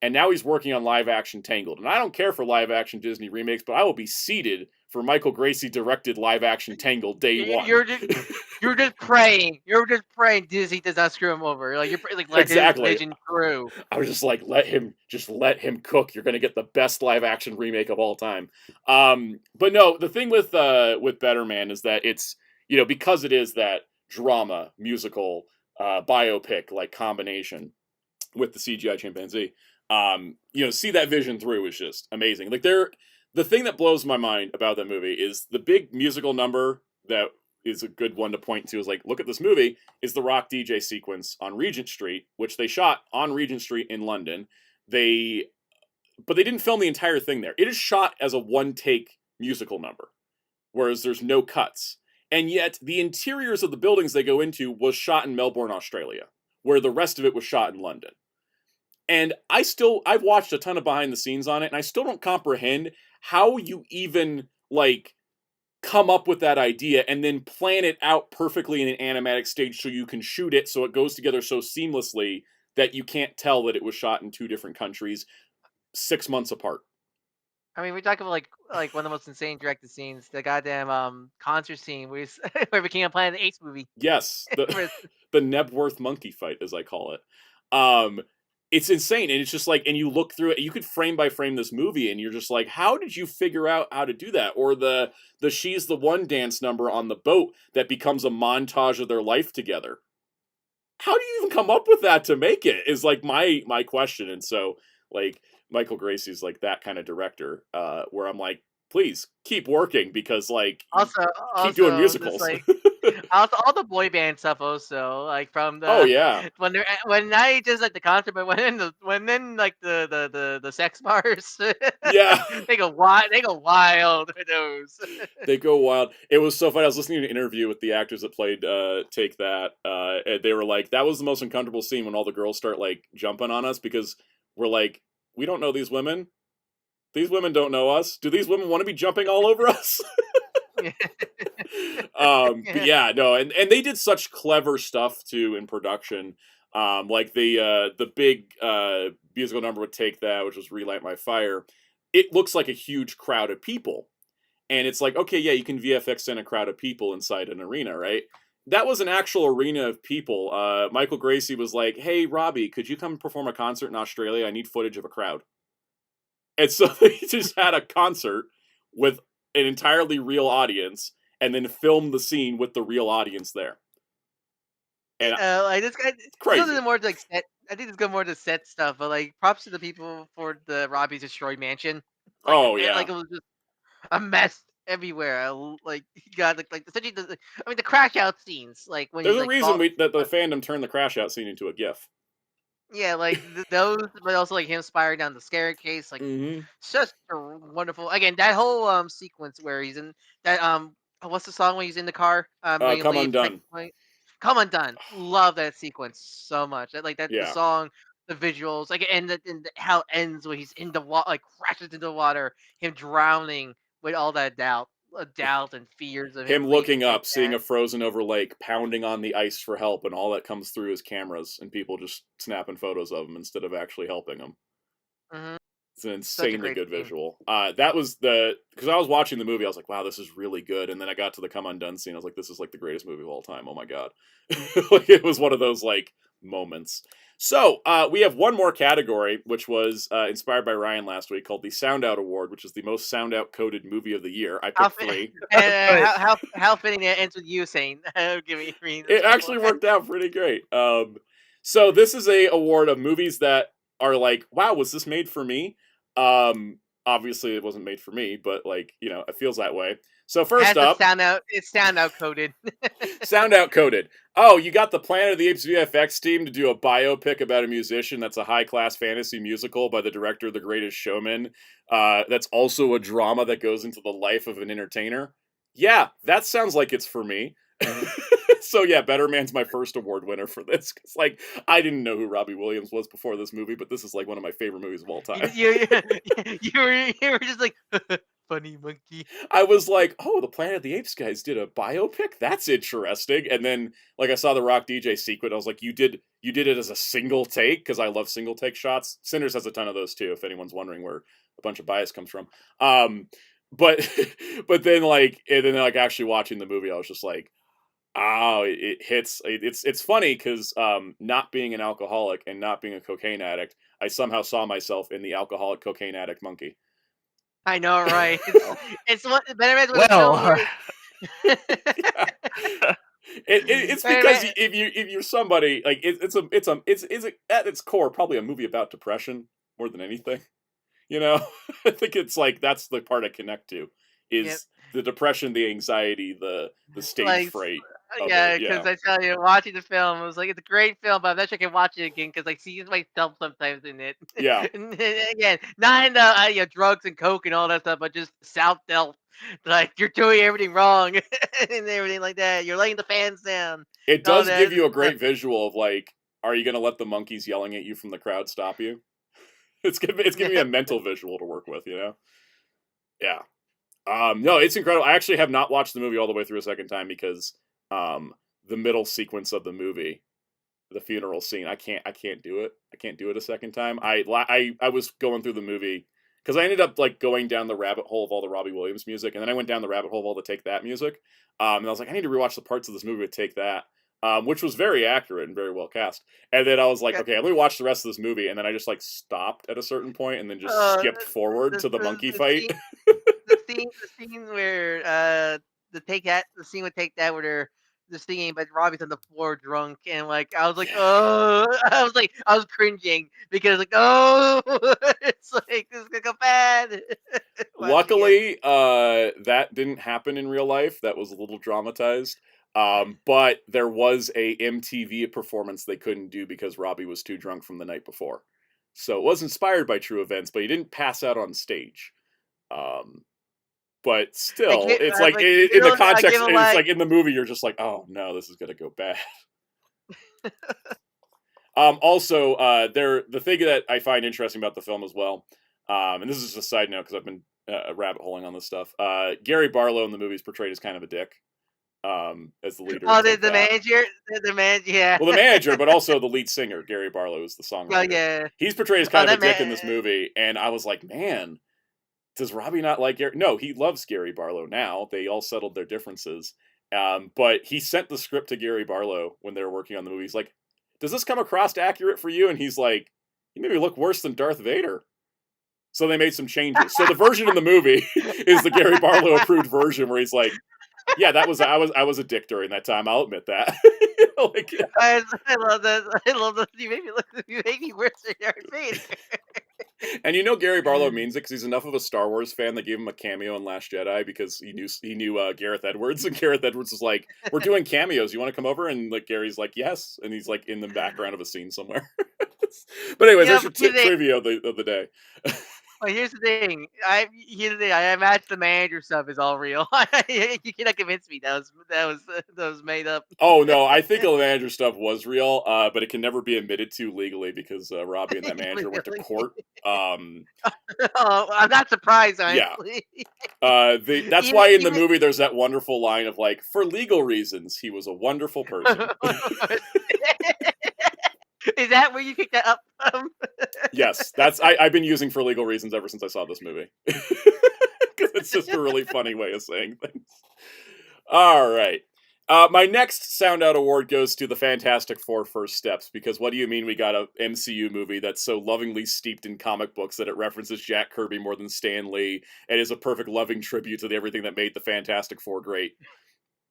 And now he's working on live-action Tangled. And I don't care for live-action Disney remakes, but I will be seated for Michael Gracie-directed live-action Tangled day one. You're just praying. You're just praying Disney does not screw him over. Like you're like let exactly. his vision through. I was just like, let him cook. You're gonna get the best live-action remake of all time. But no, the thing with Better Man is that it's because it is that drama, musical, biopic like combination with the CGI chimpanzee. See that vision through is just amazing. Like the thing that blows my mind about that movie is the big musical number that is a good one to point to is like, look at this movie, is the rock DJ sequence on Regent Street, which they shot on Regent Street in London. But they didn't film the entire thing there. It is shot as a one-take musical number, whereas there's no cuts. And yet, the interiors of the buildings they go into was shot in Melbourne, Australia, where the rest of it was shot in London. And I've watched a ton of behind the scenes on it, and I still don't comprehend how you even, like, come up with that idea and then plan it out perfectly in an animatic stage so you can shoot it so it goes together so seamlessly that you can't tell that it was shot in 2 different countries 6 months apart. I mean, we're talking about like one of the most insane directed scenes, the goddamn concert scene where where it became a Planet of the Apes movie. Yes, the Nebworth monkey fight, as I call it. It's insane, and it's just like, and you look through it, you could frame by frame this movie, and you're just like, how did you figure out how to do that? Or the She's the One dance number on the boat that becomes a montage of their life together. How do you even come up with that to make it? Is like my question, and so like Michael Gracey's like that kind of director, where I'm like, please keep working because like keep doing musicals. Also, all the boy band stuff also, like from the when I just like the concert, but when then like the sex bars, yeah, they go wild with those. They go wild. It was so funny. I was listening to an interview with the actors that played Take That, and they were like, that was the most uncomfortable scene when all the girls start like jumping on us because we're like, we don't know these women. These women don't know us. Do these women want to be jumping all over us? But yeah, no, and they did such clever stuff too in production. Like the big musical number would Take That, which was Relight My Fire. It looks like a huge crowd of people. And it's like, okay, yeah, you can VFX in a crowd of people inside an arena, right? That was an actual arena of people. Michael Gracey was like, hey, Robbie, could you come perform a concert in Australia? I need footage of a crowd. And so they just had a concert with an entirely real audience and then filmed the scene with the real audience there. And like this guy, crazy. This is more like set. I think it's good more to set stuff, but like props to the people for the Robbie's destroyed mansion. Like, like it was just a mess everywhere. Like you got like essentially the crash out scenes. Like when there's a reason that the fandom turned the crash out scene into a GIF. Yeah, like those, but also like him spiraling down the staircase, like such a wonderful. Again, that whole sequence where he's in that what's the song when he's in the car? Come Undone. Come Undone. Love that sequence so much. Like that the song, the visuals, like and how it ends when he's in the water, like crashes into the water, him drowning with all that doubt and fears of him looking up, seeing a frozen over lake, pounding on the ice for help, and all that comes through his cameras, and people just snapping photos of him instead of actually helping him. It's an insanely good visual. That was because I was watching the movie, I was like, wow, this is really good, and then I got to the Come Undone scene, I was like, this is like the greatest movie of all time. Oh my god. Like, it was one of those like moments. So, we have one more category, which was inspired by Ryan last week, called the Soundout Award, which is the most Soundout-coded movie of the year. I picked 3. How fitting that ends with you saying, give me 3. It actually worked out pretty great. So this is a award of movies that are like, wow, was this made for me? Obviously, it wasn't made for me, but like, it feels that way. So first up, it's Soundout coded. Soundout coded. Oh, you got the Planet of the Apes VFX team to do a biopic about a musician that's a high-class fantasy musical by the director of The Greatest Showman. That's also a drama that goes into the life of an entertainer. Yeah, that sounds like it's for me. So yeah, Better Man's my first award winner for this. Cause like, I didn't know who Robbie Williams was before this movie, but this is like one of my favorite movies of all time. You were just like, funny monkey. I was like, oh, the Planet of the Apes guys did a biopic? That's interesting. And then like I saw the Rock DJ sequence, I was like, you did it as a single take? Because I love single take shots. Sinners has a ton of those too, if anyone's wondering where a bunch of bias comes from. But then actually watching the movie, I was just like, oh, it hits. It's funny because not being an alcoholic and not being a cocaine addict, I somehow saw myself in the alcoholic cocaine addict monkey. I know, right? It's what Better Man's It's because if you're somebody like it's at its core probably a movie about depression more than anything. You know, I think it's like that's the part I connect to Yep. is the depression, the anxiety, the stage fright. Yeah, because I tell you, watching the film, it was like it's a great film, but I bet I can watch it again because I see myself sometimes in it. Yeah. And again, not in the drugs and coke and all that stuff, but just Soundout. Like you're doing everything wrong and everything like that. You're laying the fans down. It does give you a great visual of like, are you going to let the monkeys yelling at you from the crowd stop you? It's giving me a mental visual to work with, you know? Yeah. No, it's incredible. I actually have not watched the movie all the way through a second time because the middle sequence of the movie, the funeral scene, I can't do it. I can't do it a second time. I was going through the movie because I ended up like going down the rabbit hole of all the Robbie Williams music, and then I went down the rabbit hole of all the Take That music. And I was like, I need to rewatch the parts of this movie with Take That. Which was very accurate and very well cast. And then I was like, okay, let me watch the rest of this movie. And then I just like stopped at a certain point and then just skipped forward to the monkey fight. The scene where the scene would Take That where they're singing, but Robbie's on the floor drunk, and like I was like, oh, I was cringing because like, oh, it's like this is gonna go bad. Luckily, that didn't happen in real life. That was a little dramatized. But there was a MTV performance they couldn't do because Robbie was too drunk from the night before. So it was inspired by true events, but he didn't pass out on stage. But still, it's like in the context, it's like in the movie, you're just like, oh no, this is gonna go bad. Also, the thing that I find interesting about the film as well, and this is just a side note because I've been rabbit holing on this stuff. Gary Barlow in the movie is portrayed as kind of a dick. As the leader. Oh, the manager, yeah. Well, the manager, but also the lead singer, Gary Barlow, is the songwriter. Oh, yeah. He's portrayed as kind of a dick in this movie, and I was like, man, does Robbie not like Gary? No, he loves Gary Barlow now. They all settled their differences. But he sent the script to Gary Barlow when they were working on the movie. He's like, does this come across accurate for you? And he's like, you made me look worse than Darth Vader. So they made some changes. So the version in the movie is the Gary Barlow approved version where he's like, yeah, I was a dick during that time. I'll admit that. Like, I love that. I love that. You made me worse than Darth Vader. And you know Gary Barlow means it because he's enough of a Star Wars fan that gave him a cameo in Last Jedi because he knew Gareth Edwards, and Gareth Edwards was like, "We're doing cameos. You want to come over?" And like Gary's like, "Yes," and he's like in the background of a scene somewhere. But anyways, there's your trivia of the day. Well, here's the thing. I imagine the manager stuff is all real. You cannot convince me that was made up. Oh no, I think the manager stuff was real, but it can never be admitted to legally because Robbie and that manager went to court. Oh, I'm not surprised. Honestly. Yeah. That's why in the movie there's that wonderful line of like, for legal reasons, he was a wonderful person. Is that where you picked that up from? Yes, I've been using for legal reasons ever since I saw this movie. Because it's just a really funny way of saying things. All right. My next Soundout award goes to the Fantastic Four First Steps, because what do you mean we got a MCU movie that's so lovingly steeped in comic books that it references Jack Kirby more than Stan Lee and is a perfect loving tribute to everything that made the Fantastic Four great?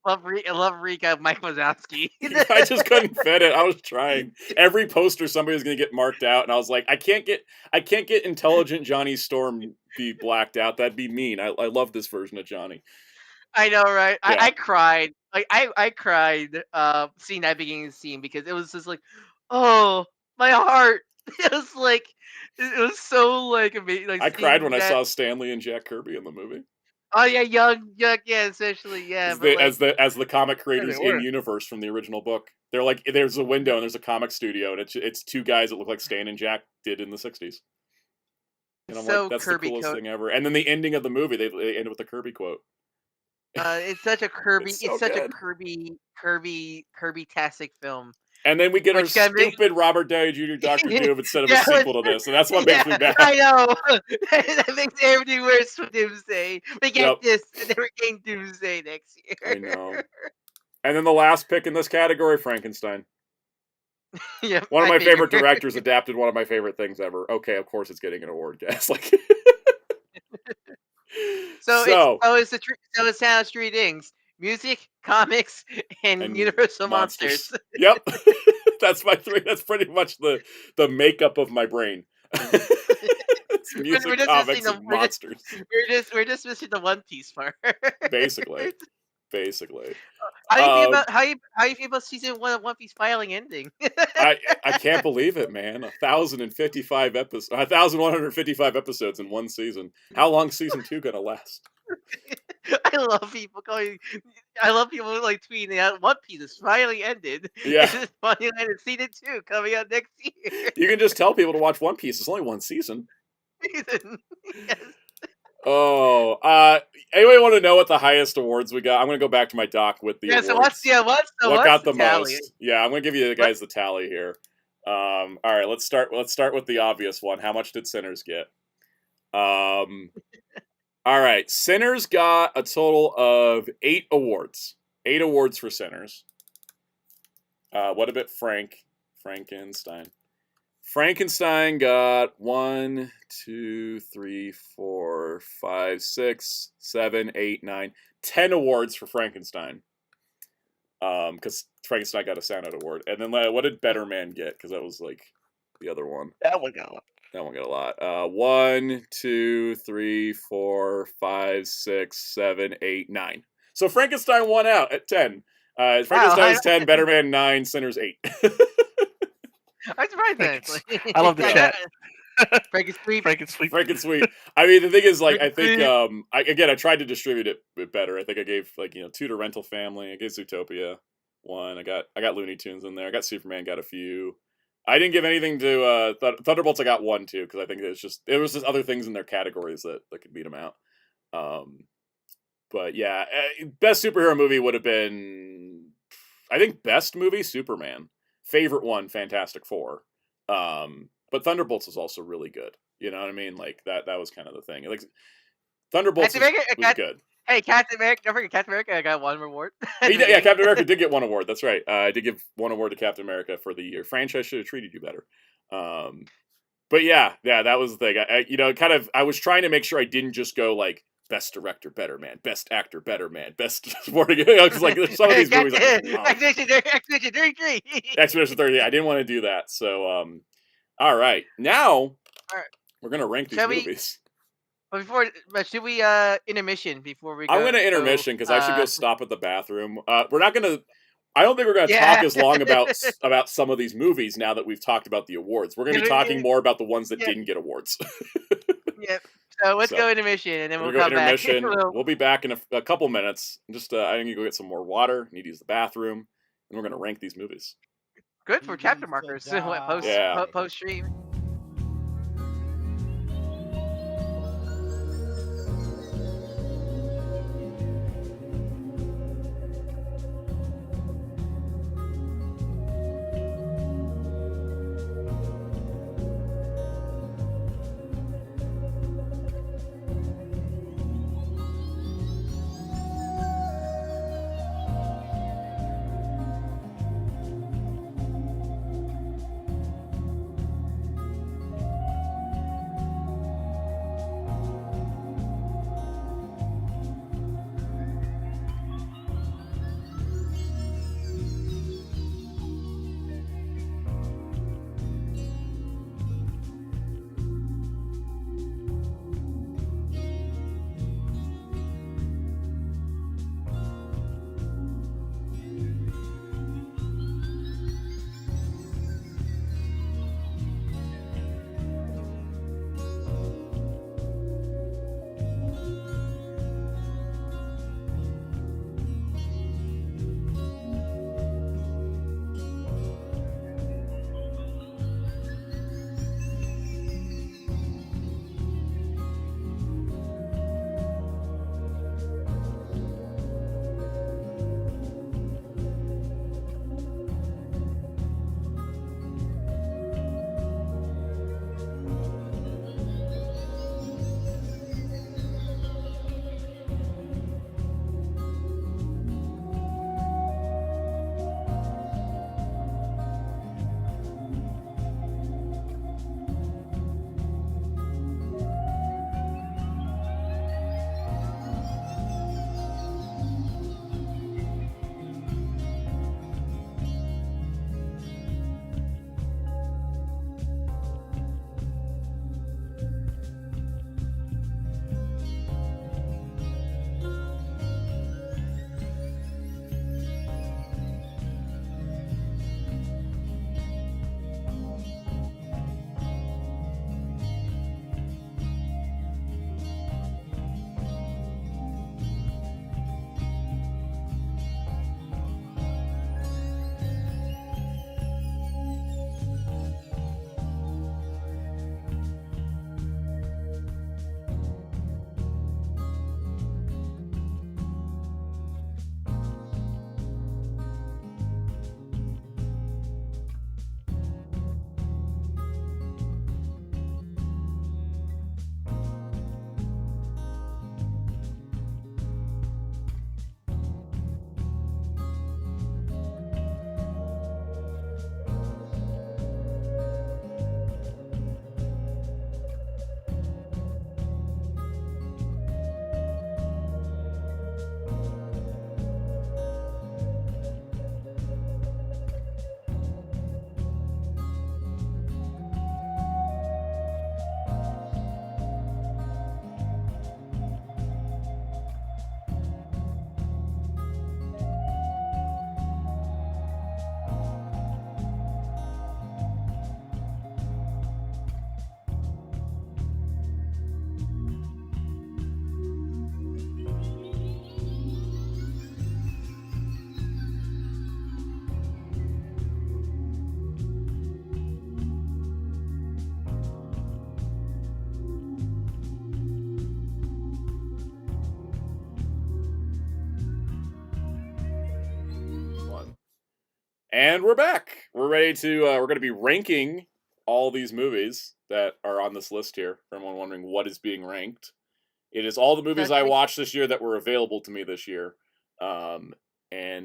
I love Rika Mike Wazowski. I just couldn't fit it. I was trying. Every poster somebody was going to get marked out, and I was like, I can't get intelligent Johnny Storm be blacked out. That'd be mean. I love this version of Johnny. I know, right? Yeah. I cried. Like I cried seeing that beginning scene because it was just like, oh, my heart. It was like it was so like amazing. Like, I cried when I saw Stanley and Jack Kirby in the movie. Oh yeah, young, yeah, essentially, yeah. As the comic creators in universe from the original book, they're like, there's a window and there's a comic studio, and it's two guys that look like Stan and Jack did in the '60s. And I'm so like, that's Kirby the coolest thing ever. And then the ending of the movie, they ended with the Kirby quote. It's such a Kirby. It's such a Kirby-tastic film. And then we get our stupid Robert Downey Jr. Dr. Doom instead of a sequel to this, and that's what makes me mad. I know. That makes everything worse for Doomsday. We get this, and then we're getting Doomsday next year. I know. And then the last pick in this category, Frankenstein. Yep, one of my favorite directors adapted one of my favorite things ever. Okay, of course it's getting an award, guys. Like, so it sounds three things. music, comics, and Universal Monsters. Yep, that's my three. That's pretty much the makeup of my brain. It's music, comics, and monsters. We're just missing the One Piece part. Basically. How do you feel about how you feel about season 1 of One Piece finally ending? I can't believe it, man. 1,055 episodes, 1,155 episodes in one season. How long season 2 gonna last? I love people like tweeting out One Piece is finally ended. Yeah. It's finally ended. Season 2 coming out next year. You can just tell people to watch One Piece. It's only one season. Yes. Oh, anybody want to know what the highest awards we got? I'm gonna go back to my doc with the awards. What got the most? Yeah, I'm gonna give you guys the tally here. All right, let's start with the obvious one. How much did Sinners get? All right, Sinners got a total of 8 awards. 8 awards for Sinners. What about Frankenstein? Frankenstein got 1, 2, 3, 4, 5, 6, 7, 8, 9, 10 awards for Frankenstein. Because Frankenstein got a Soundout award. And then what did Better Man get? Because that was like the other one. That one got a lot. That one got a lot. 1, 2, 3, 4, 5, 6, 7, 8, 9. So Frankenstein won out at 10. Frankenstein's 10, Better Man 9, Sinners 8. I'm surprised that. I love the chat. Franken-sweet. I mean, the thing is, like, I think, I tried to distribute it better. I think I gave, like, 2 to Rental Family. I gave Zootopia 1. I got Looney Tunes in there. I got Superman, got a few. I didn't give anything to Thunderbolts. I got 1 too, because I think it was just other things in their categories that could beat them out. But yeah, best superhero movie would have been, I think, best movie Superman. Favorite one, Fantastic Four. But Thunderbolts is also really good. You know what I mean? Like that was kind of the thing. Like Thunderbolts was good. Hey, Captain America! Don't forget Captain America. I got 1 award. Yeah, Captain America did get 1 award. That's right. I did give 1 award to Captain America for the year. Franchise should have treated you better. But yeah, that was the thing. I was trying to make sure I didn't just go like best director, Better Man, best actor, Better Man, best supporting. Because like there's some of these movies. Expedition 33. Expedition 33. I didn't want to do that. So all right, now we're gonna rank these movies. But should we intermission before we go? I'm gonna intermission because I should go stop at the bathroom. We're not gonna. I don't think we're gonna talk as long about some of these movies now that we've talked about the awards. We're gonna be talking more about the ones that didn't get awards. Yep. So let's go intermission, and then we'll come back. We'll be back in a couple minutes. Just I need to go get some more water. Need to use the bathroom, and we're gonna rank these movies. Good for chapter markers. Post stream. And we're back. We're ready to. We're going to be ranking all these movies that are on this list here. For anyone wondering what is being ranked, it is all the movies I watched this year that were available to me this year. And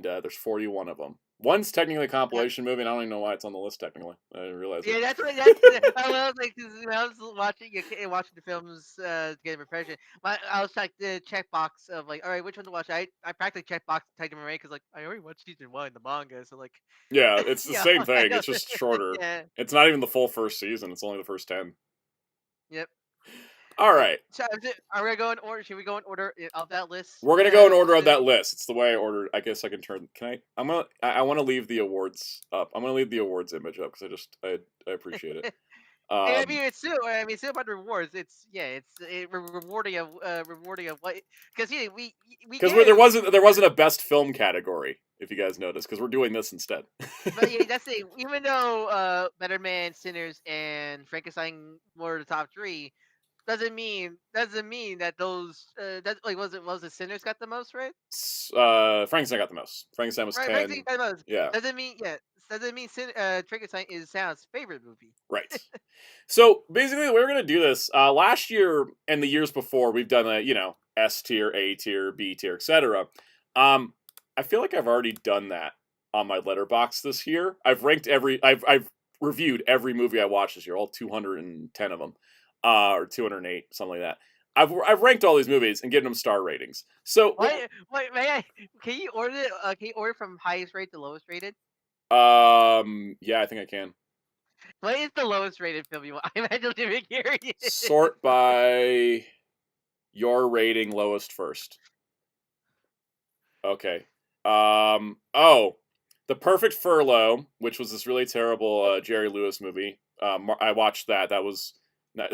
there's 41 of them. One's technically a compilation movie, and I don't even know why it's on the list technically. I didn't realize it. Yeah, that's what. I was like, cause when I was watching the films to get impression. I was like the checkbox of like, all right, which one to watch? I practically checkbox Titan Array because like I already watched season 1 in the manga, so like. Yeah, it's the same thing. It's just shorter. Yeah. It's not even the full first season. It's only the first 10. Yep. All right. So are we gonna go in order? Should we go in order of that list? We're gonna go in order of that list. It's the way I ordered. I guess I can turn. Can I? I want to leave the awards up. I'm gonna leave the awards image up because I appreciate it. I mean, it's still about the rewards. It's rewarding of what because there wasn't a best film category, if you guys noticed, because we're doing this instead. But yeah, that's it. Even though Better Man, Sinners, and Frankenstein were the top 3, doesn't mean that those was it Sinners got the most, right? Frankenstein got the most. Frankenstein was 10. Frankenstein got the most. Yeah. Doesn't mean Frankenstein is Sound's favorite movie. Right. So basically, we were gonna do this last year and the years before. We've done a S tier, A tier, B tier, etc. I feel like I've already done that on my letterbox this year. I've reviewed every movie I watched this year, all 210 of them, or 208, something like that. I've ranked all these movies and given them star ratings. So wait, can you order it? Can you order from highest rated to lowest rated? Yeah, I think I can. What is the lowest rated film you want? I'm actually curious. Sort by your rating lowest first. Okay. Oh, The Perfect Furlough, which was this really terrible Jerry Lewis movie. I watched that. That's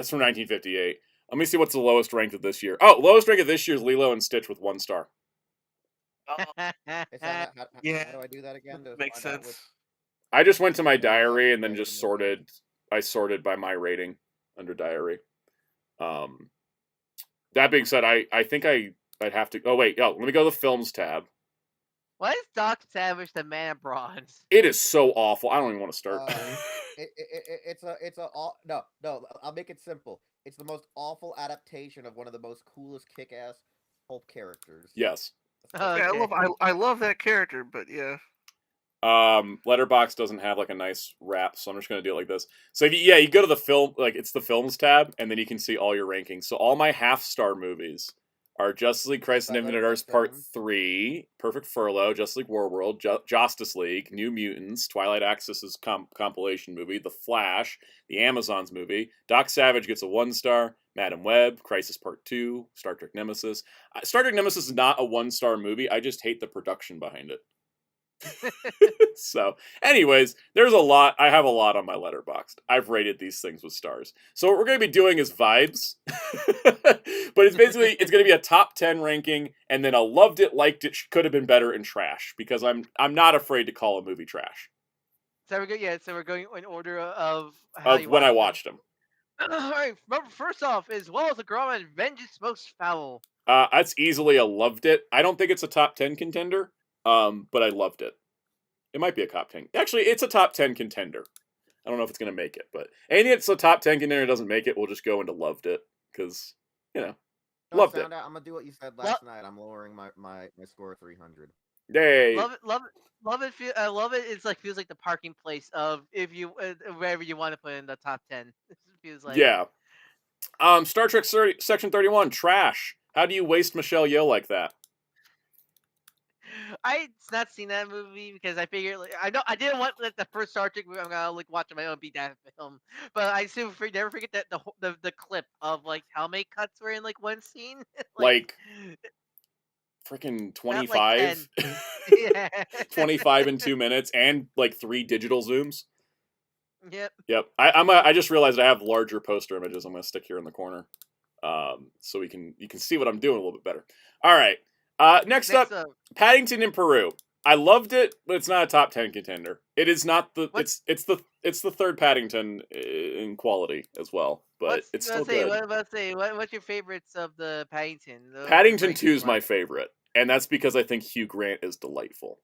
from 1958. Let me see what's the lowest ranked of this year. Oh, lowest ranked of this year is Lilo and Stitch with 1 star. How do I do that again? Makes sense. I just went to my diary and then just sorted. I sorted by my rating under diary. That being said, I think I'd have to. Oh wait, let me go to the films tab. Why is Doc Savage the Man of Bronze? It is so awful. I don't even want to start. No. I'll make it simple. It's the most awful adaptation of one of the most coolest kick-ass pulp characters. Yes. Okay. Yeah, I love that character, but yeah. Letterboxd doesn't have like a nice wrap, so I'm just gonna do it like this. So you go to the film, like it's the films tab, and then you can see all your rankings. So all my half-star movies are Justice League Crisis on Infinite Earths Part 3, Perfect Furlough, Justice League Warworld, Justice League, New Mutants, Twilight Axis's compilation movie, The Flash, The Amazons movie, Doc Savage gets a 1 star, Madam Web, Crisis Part 2, Star Trek Nemesis. Star Trek Nemesis is not a 1 star movie, I just hate the production behind it. So, anyways, there's a lot. I have a lot on my Letterboxd. I've rated these things with stars. So what we're going to be doing is vibes. But it's going to be a top 10 ranking, and then a loved it, liked it, could have been better, and trash, because I'm not afraid to call a movie trash. So we're going in order of how when I watched them. All right. First off, as well as the Girl and Vengeance Most Foul. That's easily a loved it. I don't think it's a top 10 contender. But I loved it. It might be a top 10. Actually, it's a top 10 contender. I don't know if it's going to make it, but anything that's a top 10 contender doesn't make it, we'll just go into loved it, because, loved it. I'm going to do what you said last night. I'm lowering my score to 300. Yay. Love it. It's like, feels like the parking place of if you, wherever you want to put in the top 10. It feels like. Yeah. Star Trek Section 31, trash. How do you waste Michelle Yeoh like that? I've not seen that movie because I figured I didn't want the first Star Trek movie I'm gonna watch on my own beat that film, but I still never forget that the clip of like how many cuts were in like one scene, like freaking 25, yeah. 25 in 2 minutes, and like 3 digital zooms. Yep. I just realized I have larger poster images. I'm gonna stick here in the corner, so you can see what I'm doing a little bit better. All right. Next up, Paddington in Peru. I loved it, but it's not a top 10 contender. It is not the it's the third Paddington in quality as well, but it's still good. What's your favorites of the Paddington? Paddington 2 is my favorite, and that's because I think Hugh Grant is delightful.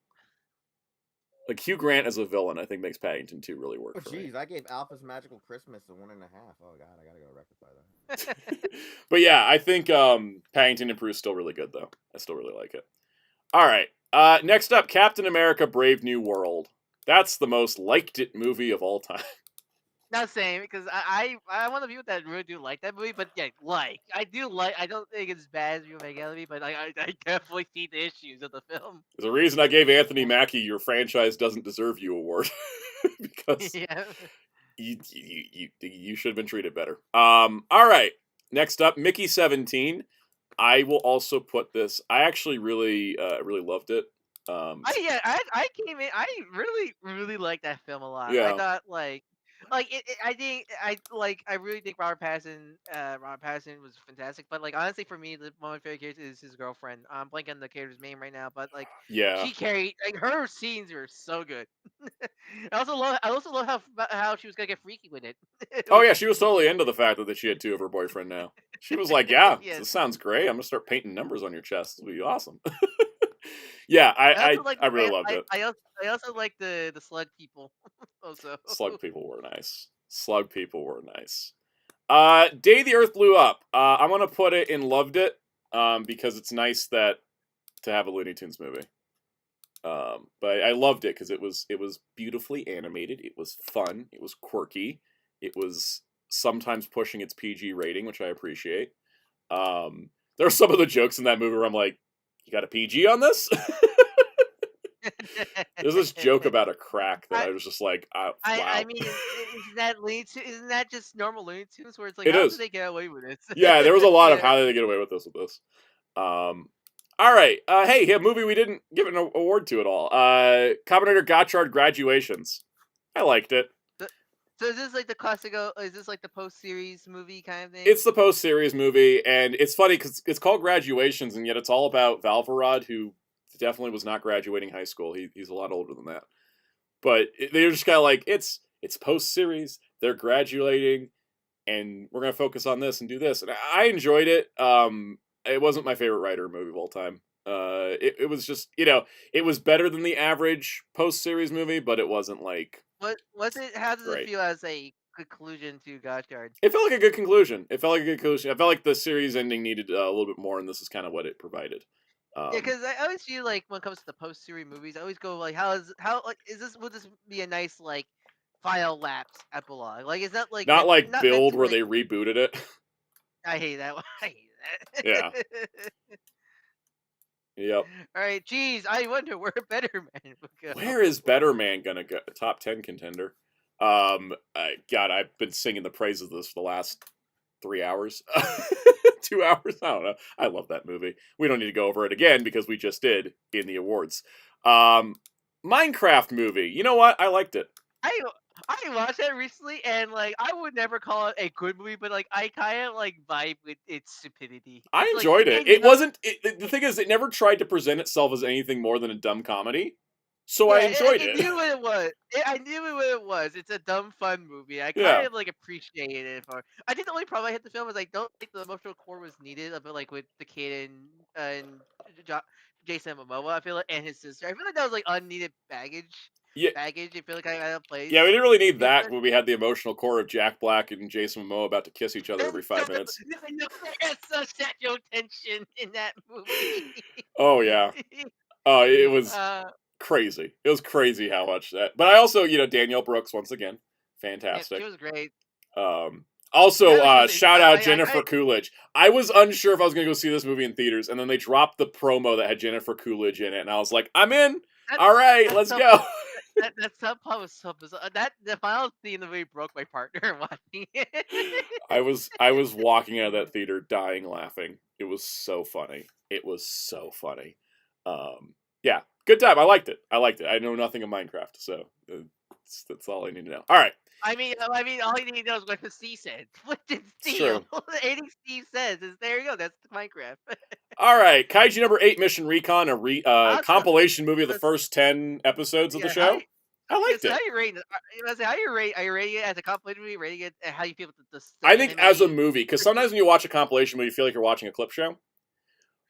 Like Hugh Grant as a villain, I think makes Paddington 2 really work Oh, for me. jeez, I gave Alpha's Magical Christmas a 1.5. Oh god, I gotta go rectify that. But yeah, I think Paddington and Prue is still really good though. I still really like it. All right. Next up, Captain America: Brave New World. That's the most liked it movie of all time. Not saying because I want to be with that really do like that movie, but yeah, I do like. I don't think it's as bad as you make out of me, but I definitely see the issues of the film. There's a reason I gave Anthony Mackie your franchise doesn't deserve you award because Yeah. you should have been treated better. All right. Next up, Mickey 17. I will also put this. I actually really loved it. I came in. I really liked that film a lot. I Yeah. thought I really think Robert Pattinson was fantastic. But like honestly, for me, one of my favorite characters is his girlfriend. I'm blanking on the character's name right now, but like Yeah. she carried her scenes were so good. I also love how she was gonna get freaky with it. Oh yeah, she was totally into the fact that she had 2 of her boyfriend now. She was like, "Yeah, Yes. this sounds great. I'm gonna start painting numbers on your chest. It'll be awesome." Yeah, I also like I really loved it. I also like the slug people. Also, Slug people were nice. Slug people were nice. Day the Earth Blew Up. I'm gonna put it in loved it because it's nice that to have a Looney Tunes movie. But I loved it because it was beautifully animated. It was fun. It was quirky. It was sometimes pushing its PG rating, which I appreciate. There are some of the jokes in that movie where I'm like, "You got a PG on this?" There's this joke about a crack that I was just like, wow. I mean, isn't that just normal Looney Tunes where it's like, It how is. did they get away with this? Yeah, there was a lot of Yeah. how did they get away with this. All right. Hey, a movie we didn't give an award to at all. Combinator Gotchard Graduations. I liked it. So is this like the classic? Is this like the post-series movie kind of thing? It's the post-series movie, and it's funny because it's called Graduations, and yet it's all about Valvarad, who definitely was not graduating high school. He's a lot older than that. But they're just kind of like, it's post-series, they're graduating, and we're going to focus on this and do this. And I enjoyed it. It wasn't my favorite writer movie of all time. It was just, it was better than the average post-series movie, but it wasn't like... What was it? How does great. it feel as a conclusion to Gotchard? It felt like a good conclusion. I felt like the series ending needed a little bit more, and this is kind of what it provided. Yeah, because I always feel like when it comes to the post-series movies, I always go like, would this be a nice like file lapse epilogue? Like, is that like not like not Build meant to, where like... they rebooted it? I hate that one. I hate that. Yeah. Yep. All right, geez, I wonder where Better Man would go. Where is Better Man gonna go? Top 10 contender. God, I've been singing the praises of this for the last 3 hours. 2 hours? I don't know. I love that movie. We don't need to go over it again because we just did in the awards. Minecraft movie. You know what? I liked it. I watched that recently, and like I would never call it a good movie, but like I kind of like vibe with its stupidity. I It's, enjoyed like, it. It wasn't. The thing is, it never tried to present itself as anything more than a dumb comedy. So I enjoyed it. I knew what it was. I knew what it was. It's a dumb, fun movie. I kind Yeah. of like appreciated it. I think the only problem I had with the film was I don't think the emotional core was needed. But like with the kid and Jason Momoa, I feel like, and his sister, I feel like that was like unneeded baggage. Yeah. Baggage. I feel like I played. Yeah, we didn't really need that when we had the emotional core of Jack Black and Jason Momoa about to kiss each other every 5 minutes. No, there's such sexual tension in that movie. Oh yeah. It was crazy. It was crazy how much that. But I also, Danielle Brooks once again, fantastic. Yeah, she was great. Also, shout out Jennifer Coolidge. I was unsure if I was going to go see this movie in theaters, and then they dropped the promo that had Jennifer Coolidge in it, and I was like, I'm in. All right, let's go. That subplot was so bizarre. The final scene in the movie broke my partner watching it. I was walking out of that theater dying laughing. It was so funny. Yeah, good time. I liked it. I know nothing of Minecraft, so that's all I need to know. All right. I mean, all you need to know is what Steve said. What did Steve? Anything Steve says is there you go. That's Minecraft. All right, Kaiju number 8, Mission Recon, a compilation movie of the first 10 episodes of the show. I liked it. How you rate it? Are you rating it as a compilation movie? Rating it? How you feel with the I think as a movie, because sometimes when you watch a compilation movie, you feel like you're watching a clip show.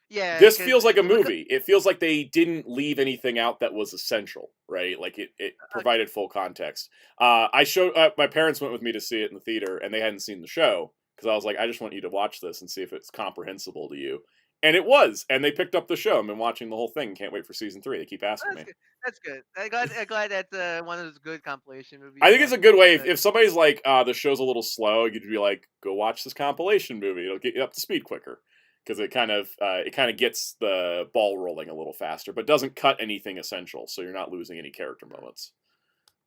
Yeah, This 'cause feels like a look, movie. It feels like they didn't leave anything out that was essential, right? Like it provided full context. I showed my parents went with me to see it in the theater, and they hadn't seen the show because I was like, I just want you to watch this and see if it's comprehensible to you. And it was, and they picked up the show. I've been watching the whole thing. Can't wait for season 3. They keep asking me. that's good. I'm glad that's one of those good compilation movies. I think it's a good way that- if somebody's like, the show's a little slow, you could be like, go watch this compilation movie. It'll get you up to speed quicker because it kind of gets the ball rolling a little faster, but doesn't cut anything essential, so you're not losing any character moments.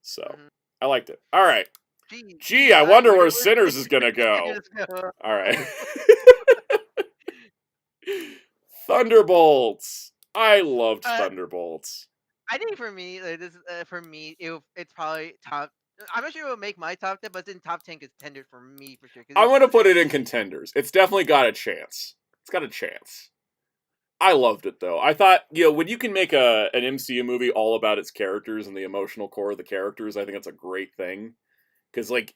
So Mhm. I liked it. All right. Gee, Gee, I wonder where where Sinners is gonna go. Sinners go? All right. Thunderbolts. I loved Thunderbolts. I think for me, it's probably top. I'm not sure it will make my top 10, but it's in top 10 contender for me for sure. I want to put it in contenders. It's definitely got a chance. It's got a chance. I loved it though. I thought, when you can make an MCU movie all about its characters and the emotional core of the characters, I think that's a great thing. Because like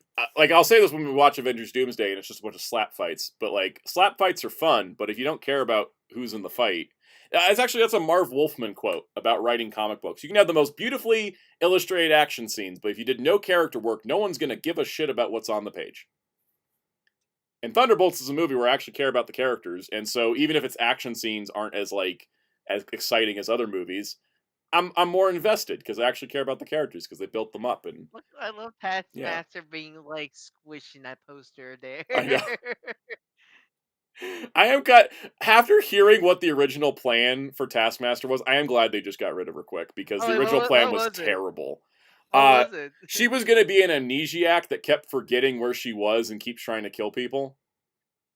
I'll say this when we watch Avengers Doomsday and it's just a bunch of slap fights, but like slap fights are fun, but if you don't care about who's in the fight, that's a Marv Wolfman quote about writing comic books. You can have the most beautifully illustrated action scenes, but if you did no character work, no one's gonna give a shit about what's on the page. And Thunderbolts is a movie where I actually care about the characters, and so even if its action scenes aren't as exciting as other movies, I'm more invested because I actually care about the characters because they built them up. And Look, I love Taskmaster being like squishing that poster there. I know. After hearing what the original plan for Taskmaster was, I am glad they just got rid of her quick because the original plan was terrible. What was it? She was going to be an amnesiac that kept forgetting where she was and keeps trying to kill people.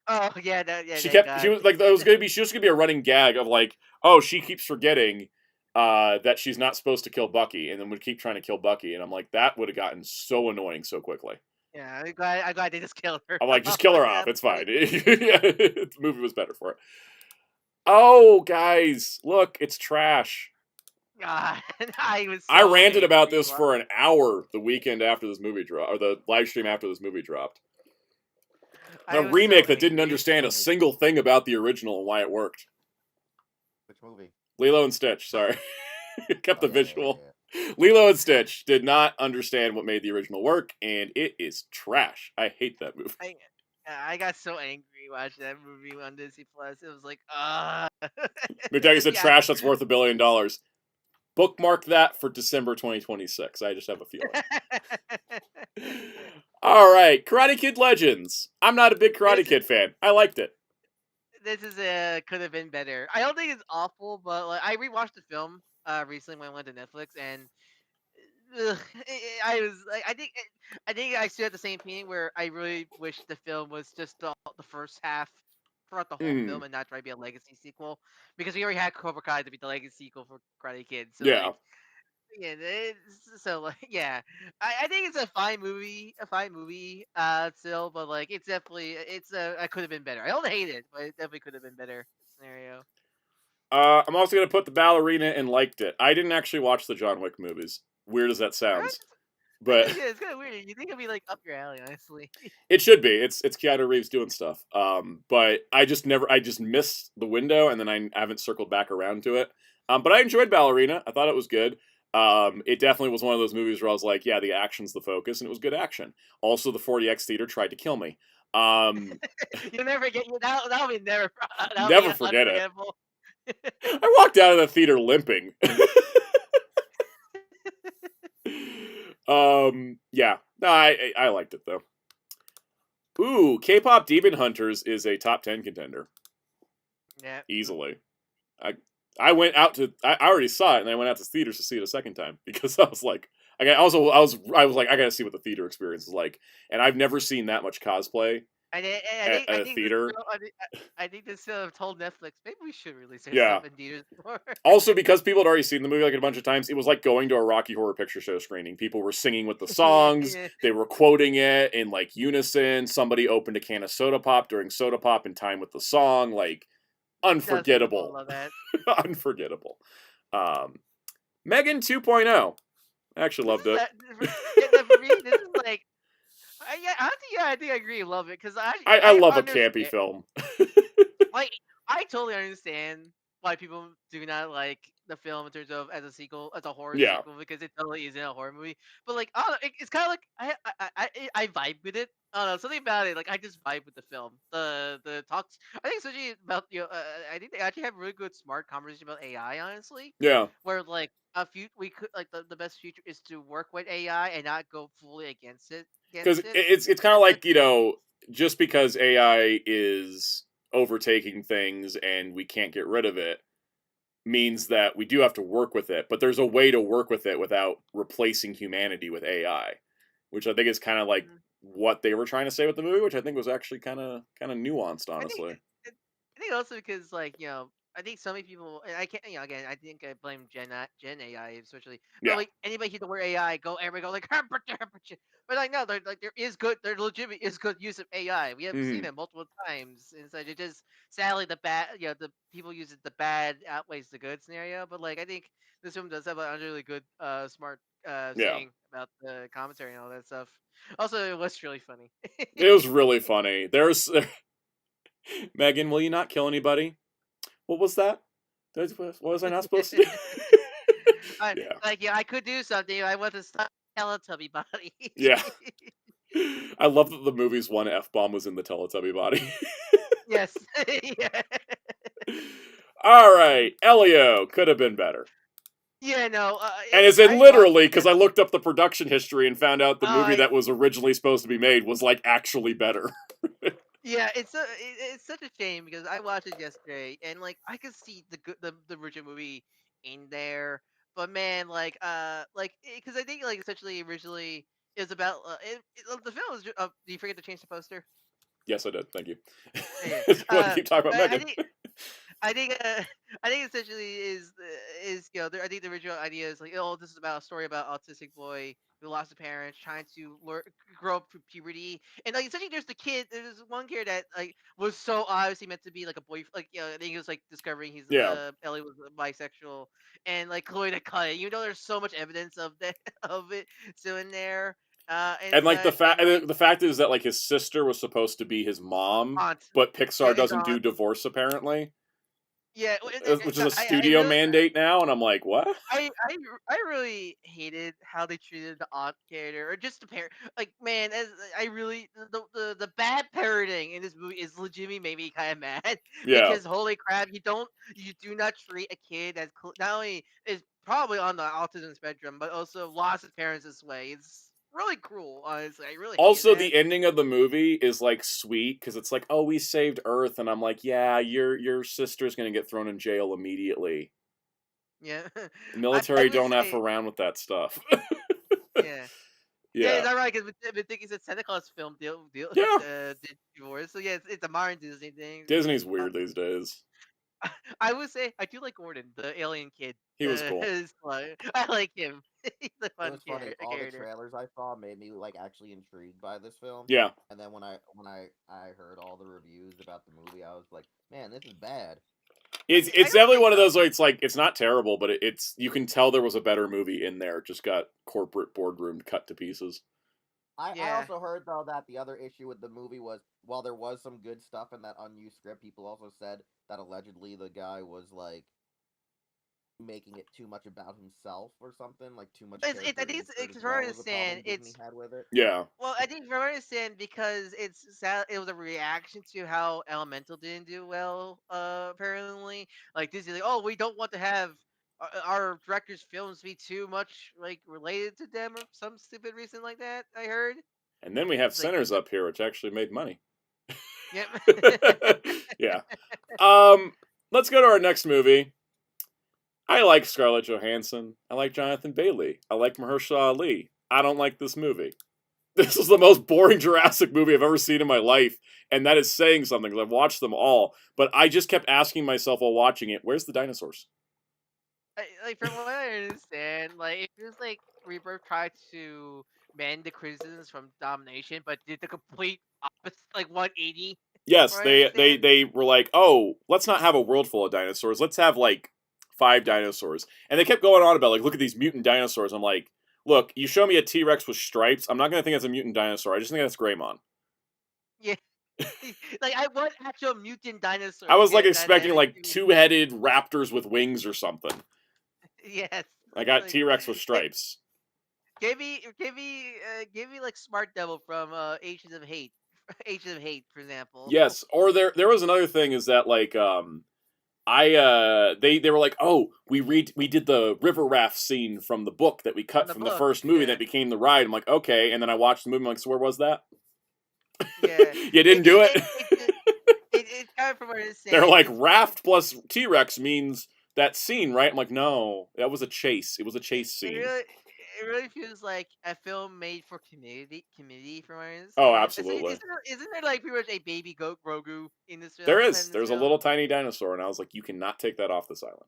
Oh yeah, She was like, she was going to be a running gag of like, oh, she keeps forgetting that she's not supposed to kill Bucky, and then would keep trying to kill Bucky, and I'm like, that would have gotten so annoying so quickly. Yeah, I'm glad they just killed her. I'm like, just kill her off. It's fine. The movie was better for it. Oh, guys, look, it's trash. God, I ranted about this for an hour the weekend after this movie dropped, or the live stream after this movie dropped. A remake that didn't understand a single thing about the original and why it worked. Which movie? Lilo and Stitch, sorry. Kept the visual. Yeah. Lilo and Stitch did not understand what made the original work, and it is trash. I hate that movie. I got so angry watching that movie on Disney Plus. It was like, McDucky said trash that's worth $1 billion. Bookmark that for December 2026. I just have a feeling. All right, Karate Kid Legends. I'm not a big Karate Kid fan. I liked it. This is could have been better. I don't think it's awful, but like I rewatched the film recently when I went to Netflix, and I was like, I think I still had the same feeling where I really wish the film was just the first half throughout the whole film and not try to be a legacy sequel, because we already had Cobra Kai to be the legacy sequel for Karate Kid. So yeah. I think it's a fine movie, still, but like it's definitely I could have been better. I don't hate it, but it definitely could have been better scenario. I'm also gonna put the ballerina and liked it. I didn't actually watch the John Wick movies. Weird as that sounds, but yeah, it's kind of weird. You think it'd be like up your alley, honestly. It should be. It's Keanu Reeves doing stuff. But I just missed the window, and then I haven't circled back around to it. But I enjoyed Ballerina. I thought it was good. It definitely was one of those movies where I was like, yeah, the action's the focus, and it was good action. Also, the 40X theater tried to kill me. You'll never get that'll be never forget it. I walked out of the theater limping. Yeah. No, I liked it though. Ooh, K-pop Demon Hunters is a top 10 contender. Yeah. Easily. I went out to I already saw it, and I went out to theaters to see it a second time because I was like, I was like, I gotta see what the theater experience is like, and I've never seen that much cosplay at a theater. I think this told Netflix maybe we should release our stuff in theaters more. Also, because people had already seen the movie like a bunch of times, it was like going to a Rocky Horror Picture Show screening. People were singing with the songs, they were quoting it in like unison. Somebody opened a can of soda pop during soda pop in time with the song, like. Unforgettable. Love that. Unforgettable. Megan 2.0. I actually loved it. For me, this is like, I think I agree. Love it because I love a campy film. like I totally understand why people do not like the film in terms of as a sequel, as a horror Yeah. sequel, because it totally isn't a horror movie. But like, I don't know, it's kind of like I vibe with it. I don't know, something about it. Like I just vibe with the film. The talks. I think especially about I think they actually have really good smart conversation about AI. Honestly, Yeah. where like we could like the best future is to work with AI and not go fully against it. Because Against it. it's kind of like, just because AI is overtaking things and we can't get rid of it means that we do have to work with it, but there's a way to work with it without replacing humanity with AI, which I think is kind of like Mhm. what they were trying to say with the movie, which I think was actually kind of nuanced, I think honestly. I think also because like I think so many people and I can't again I think I blame Gen AI especially but Yeah. like anybody hit the word AI everybody go like but like no there is good there legitimate is good use of AI we have seen Mhm. it multiple times and so it just sadly the bad the people use it the bad outweighs the good scenario but like I think this film does have a really good smart Yeah. saying about the commentary and all that stuff also it was really funny. It was really funny. There's Megan, will you not kill anybody? What was that? What was I not supposed to do? Yeah. I could do something. I want to stop Teletubby body. Yeah. I love that the movie's one F-bomb was in the Teletubby body. Yes. Yeah. Alright, Elio could have been better. Yeah, no. And as in I watched literally, because it. I looked up the production history and found out the movie I that was originally supposed to be made was, like, actually better. yeah, it's such a shame because I watched it yesterday and like I could see the original movie in there, but man, like because I think like essentially originally it was about the film was. Do you forget to change the poster? Yes, I did. Thank you. Yeah. You want to keep talking about I Megan? think I think I think essentially is I think the original idea is like oh this is about a story about autistic boy who lost his parents trying to grow up through puberty and like essentially there's one kid that like was so obviously meant to be like a boy like I think he was like discovering he's Yeah. Ellie was bisexual and like Chloe to cut it even though there's so much evidence of that of it still in there and And, like, such and like the fact is that, like, his sister was supposed to be his mom, aunt but yeah Pixar his doesn't do aunt divorce, apparently. yeah Which is so a I studio really mandate now, and I'm like, what? I really hated how they treated the aunt character or just the parent. Like man, as I really the bad parenting in this movie is legitimately made me kind of mad Yeah. because holy crap, you do not treat a kid as not only is probably on the autism spectrum but also lost his parents this way. It's really cruel, honestly. I really hated Also, that. the ending of the movie is, like, sweet, because it's like, oh, we saved Earth, and I'm like, yeah, your sister's gonna get thrown in jail immediately. Yeah, The I military would don't F say around with that stuff. yeah. Yeah, is Yeah. that right? Because we think it's a Santa Claus film Yeah. did divorce. So yeah, it's a modern Disney thing. Disney's weird these days. I would say I do like Gordon, the alien kid. He was cool. I like him. He's a It fun was funny. All the character. trailers I saw made me like actually intrigued by this film. Yeah. And then when I heard all the reviews about the movie, I was like, man, this is bad. I It's don't definitely think one of so. those where it's like, it's not terrible, but it's, you can tell there was a better movie in there. It just got corporate boardroom cut to pieces. I Yeah. also heard though that the other issue with the movie was while there was some good stuff in that unused script, people also said that allegedly the guy was like making it too much about himself or something, like too much I character think insert as it's hard well to was a problem understand. Disney had with it. Yeah. Well, I think from what I understand, because it was a reaction to how Elemental didn't do well. Apparently, like Disney, like, oh, we don't want to have our directors' films be too much like related to them or some stupid reason like that. I heard. And then we have It's like, Sinners up here, which actually made money. yep. Yeah. Let's go to our next movie. I like Scarlett Johansson. I like Jonathan Bailey. I like Mahershala Ali. I don't like this movie. This is the most boring Jurassic movie I've ever seen in my life, and that is saying something because I've watched them all. But I just kept asking myself while watching it, "Where's the dinosaurs?" Like from what I understand, like it feels like Rebirth tried to mend the criticisms from Domination, but did the complete opposite, like 180. Yes, From what I understand. they were like, "Oh, let's not have a world full of dinosaurs. Let's have like 5 dinosaurs." And they kept going on about like, "Look at these mutant dinosaurs." I'm like, "Look, you show me a T-Rex with stripes. I'm not gonna think it's a mutant dinosaur. I just think that's Greymon." Yeah. Like I want actual mutant dinosaurs. I was like That expecting like two-headed raptors with wings or something. yes. I got Like, T-Rex with stripes. give me like Smart Devil from Agents of Hate. Agents of Hate, for example. Yes, or there was another thing is that like they were like, oh, we did the river raft scene from the book that we cut from the first movie that became the ride. I'm like, okay, and then I watched the movie. I'm like, so where was that? Yeah, You didn't do it. It's kind of from what it's saying. They're like raft plus T-Rex means that scene, right? I'm like, no, that was a chase. It was a chase scene. It really feels like a film made for community from what I understand. Oh, absolutely. Isn't there like pretty much a baby goat Grogu in this film? There is. There's a little tiny dinosaur, and I was like, you cannot take that off this island.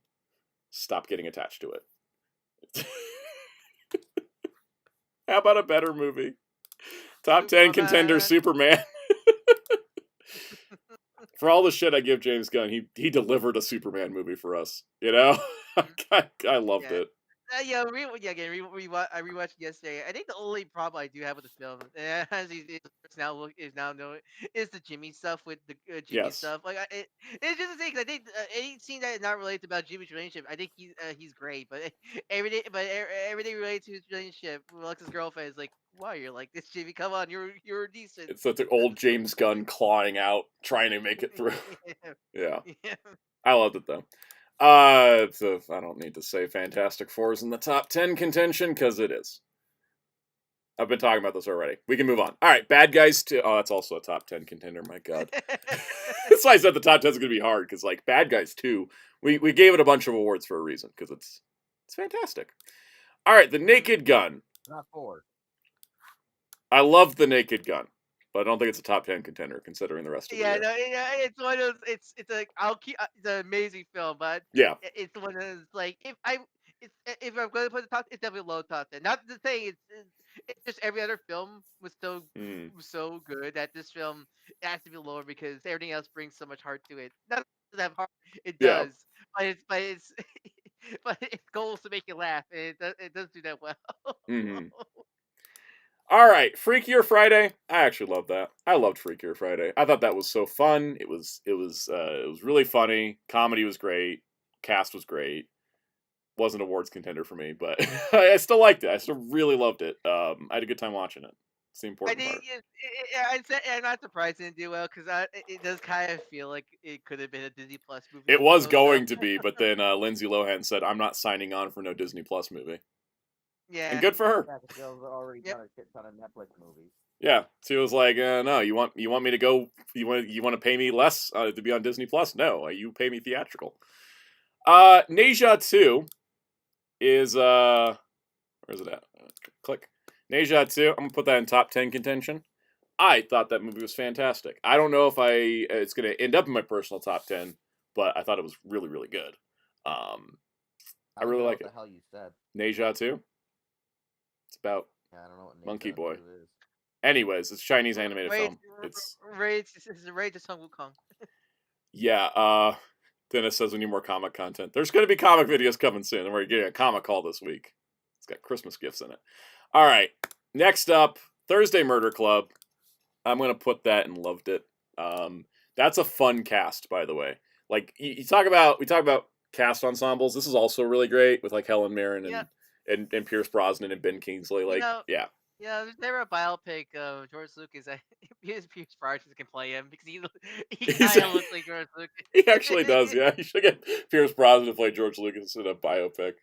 Stop getting attached to it. How about a better movie? Top 10 contender Superman. For all the shit I give James Gunn, he delivered a Superman movie for us. You know? I loved it. I rewatched it yesterday. I think the only problem I do have with the film, as is now known, is the Jimmy stuff with the Jimmy stuff. Like it's just a thing. 'Cause I think any scene that is not related about Jimmy's relationship, I think he's great. But everything related to his relationship with Alexa's girlfriend is like, why you're like this, Jimmy? Come on, you're decent. It's such an old James Gunn clawing out, trying to make it through. Yeah. I loved it though. So I don't need to say Fantastic Four is in the top 10 contention, because it is. I've been talking about this already. We can move on. All right, Bad Guys 2. Oh, that's also a top 10 contender. My God. That's why I said the top 10 is going to be hard, because like Bad Guys 2, we gave it a bunch of awards for a reason, because it's fantastic. All right, The Naked Gun. Not 4. I love The Naked Gun, but I don't think it's a top 10 contender considering the rest of the year. No, it's one of those. It's an amazing film, but it's one of those like if I'm going to put the top, it's definitely low top 10. Not to say it's just every other film was so good that this film has to be lower because everything else brings so much heart to it. Not that have heart, it does, but it's but its goal is to make you laugh, and it does do that well. Mm-hmm. All right, Freakier Friday. I actually love that. I loved Freakier Friday. I thought that was so fun. It was really funny. Comedy was great. Cast was great. Wasn't awards contender for me, but I still liked it. I still really loved it. I had a good time watching it. It's the important part. I'm not surprised it didn't do well because it does kind of feel like it could have been a Disney Plus movie. It was going to be, but then Lindsay Lohan said, "I'm not signing on for no Disney Plus movie." Yeah, and good for her. Yeah, because they've already done a shit ton of Netflix movies. Yeah, she was like, "No, you want me to go? You want to pay me less to be on Disney Plus? No, you pay me theatrical." Neja 2 is where is it at? Click. Neja 2. I'm gonna put that in top 10 contention. I thought that movie was fantastic. I don't know if it's gonna end up in my personal top 10, but I thought it was really, really good. I really like it. What the hell you said? Neja 2. It's about I don't know what Monkey Boy. Is. Anyways, it's a Chinese animated film. It's Raid to Sun Wukong. Yeah, Dennis says we need more comic content. There's going to be comic videos coming soon, and we're getting a comic call this week. It's got Christmas gifts in it. All right, next up, Thursday Murder Club. I'm going to put that and loved it. That's a fun cast, by the way. Like we talk about cast ensembles. This is also really great with like Helen Mirren and Pierce Brosnan and Ben Kingsley. Like, yeah, there's never a biopic of George Lucas. Pierce Brosnan can play him because he kind of looks like George Lucas. He actually does. Yeah, you should get Pierce Brosnan to play George Lucas in a biopic.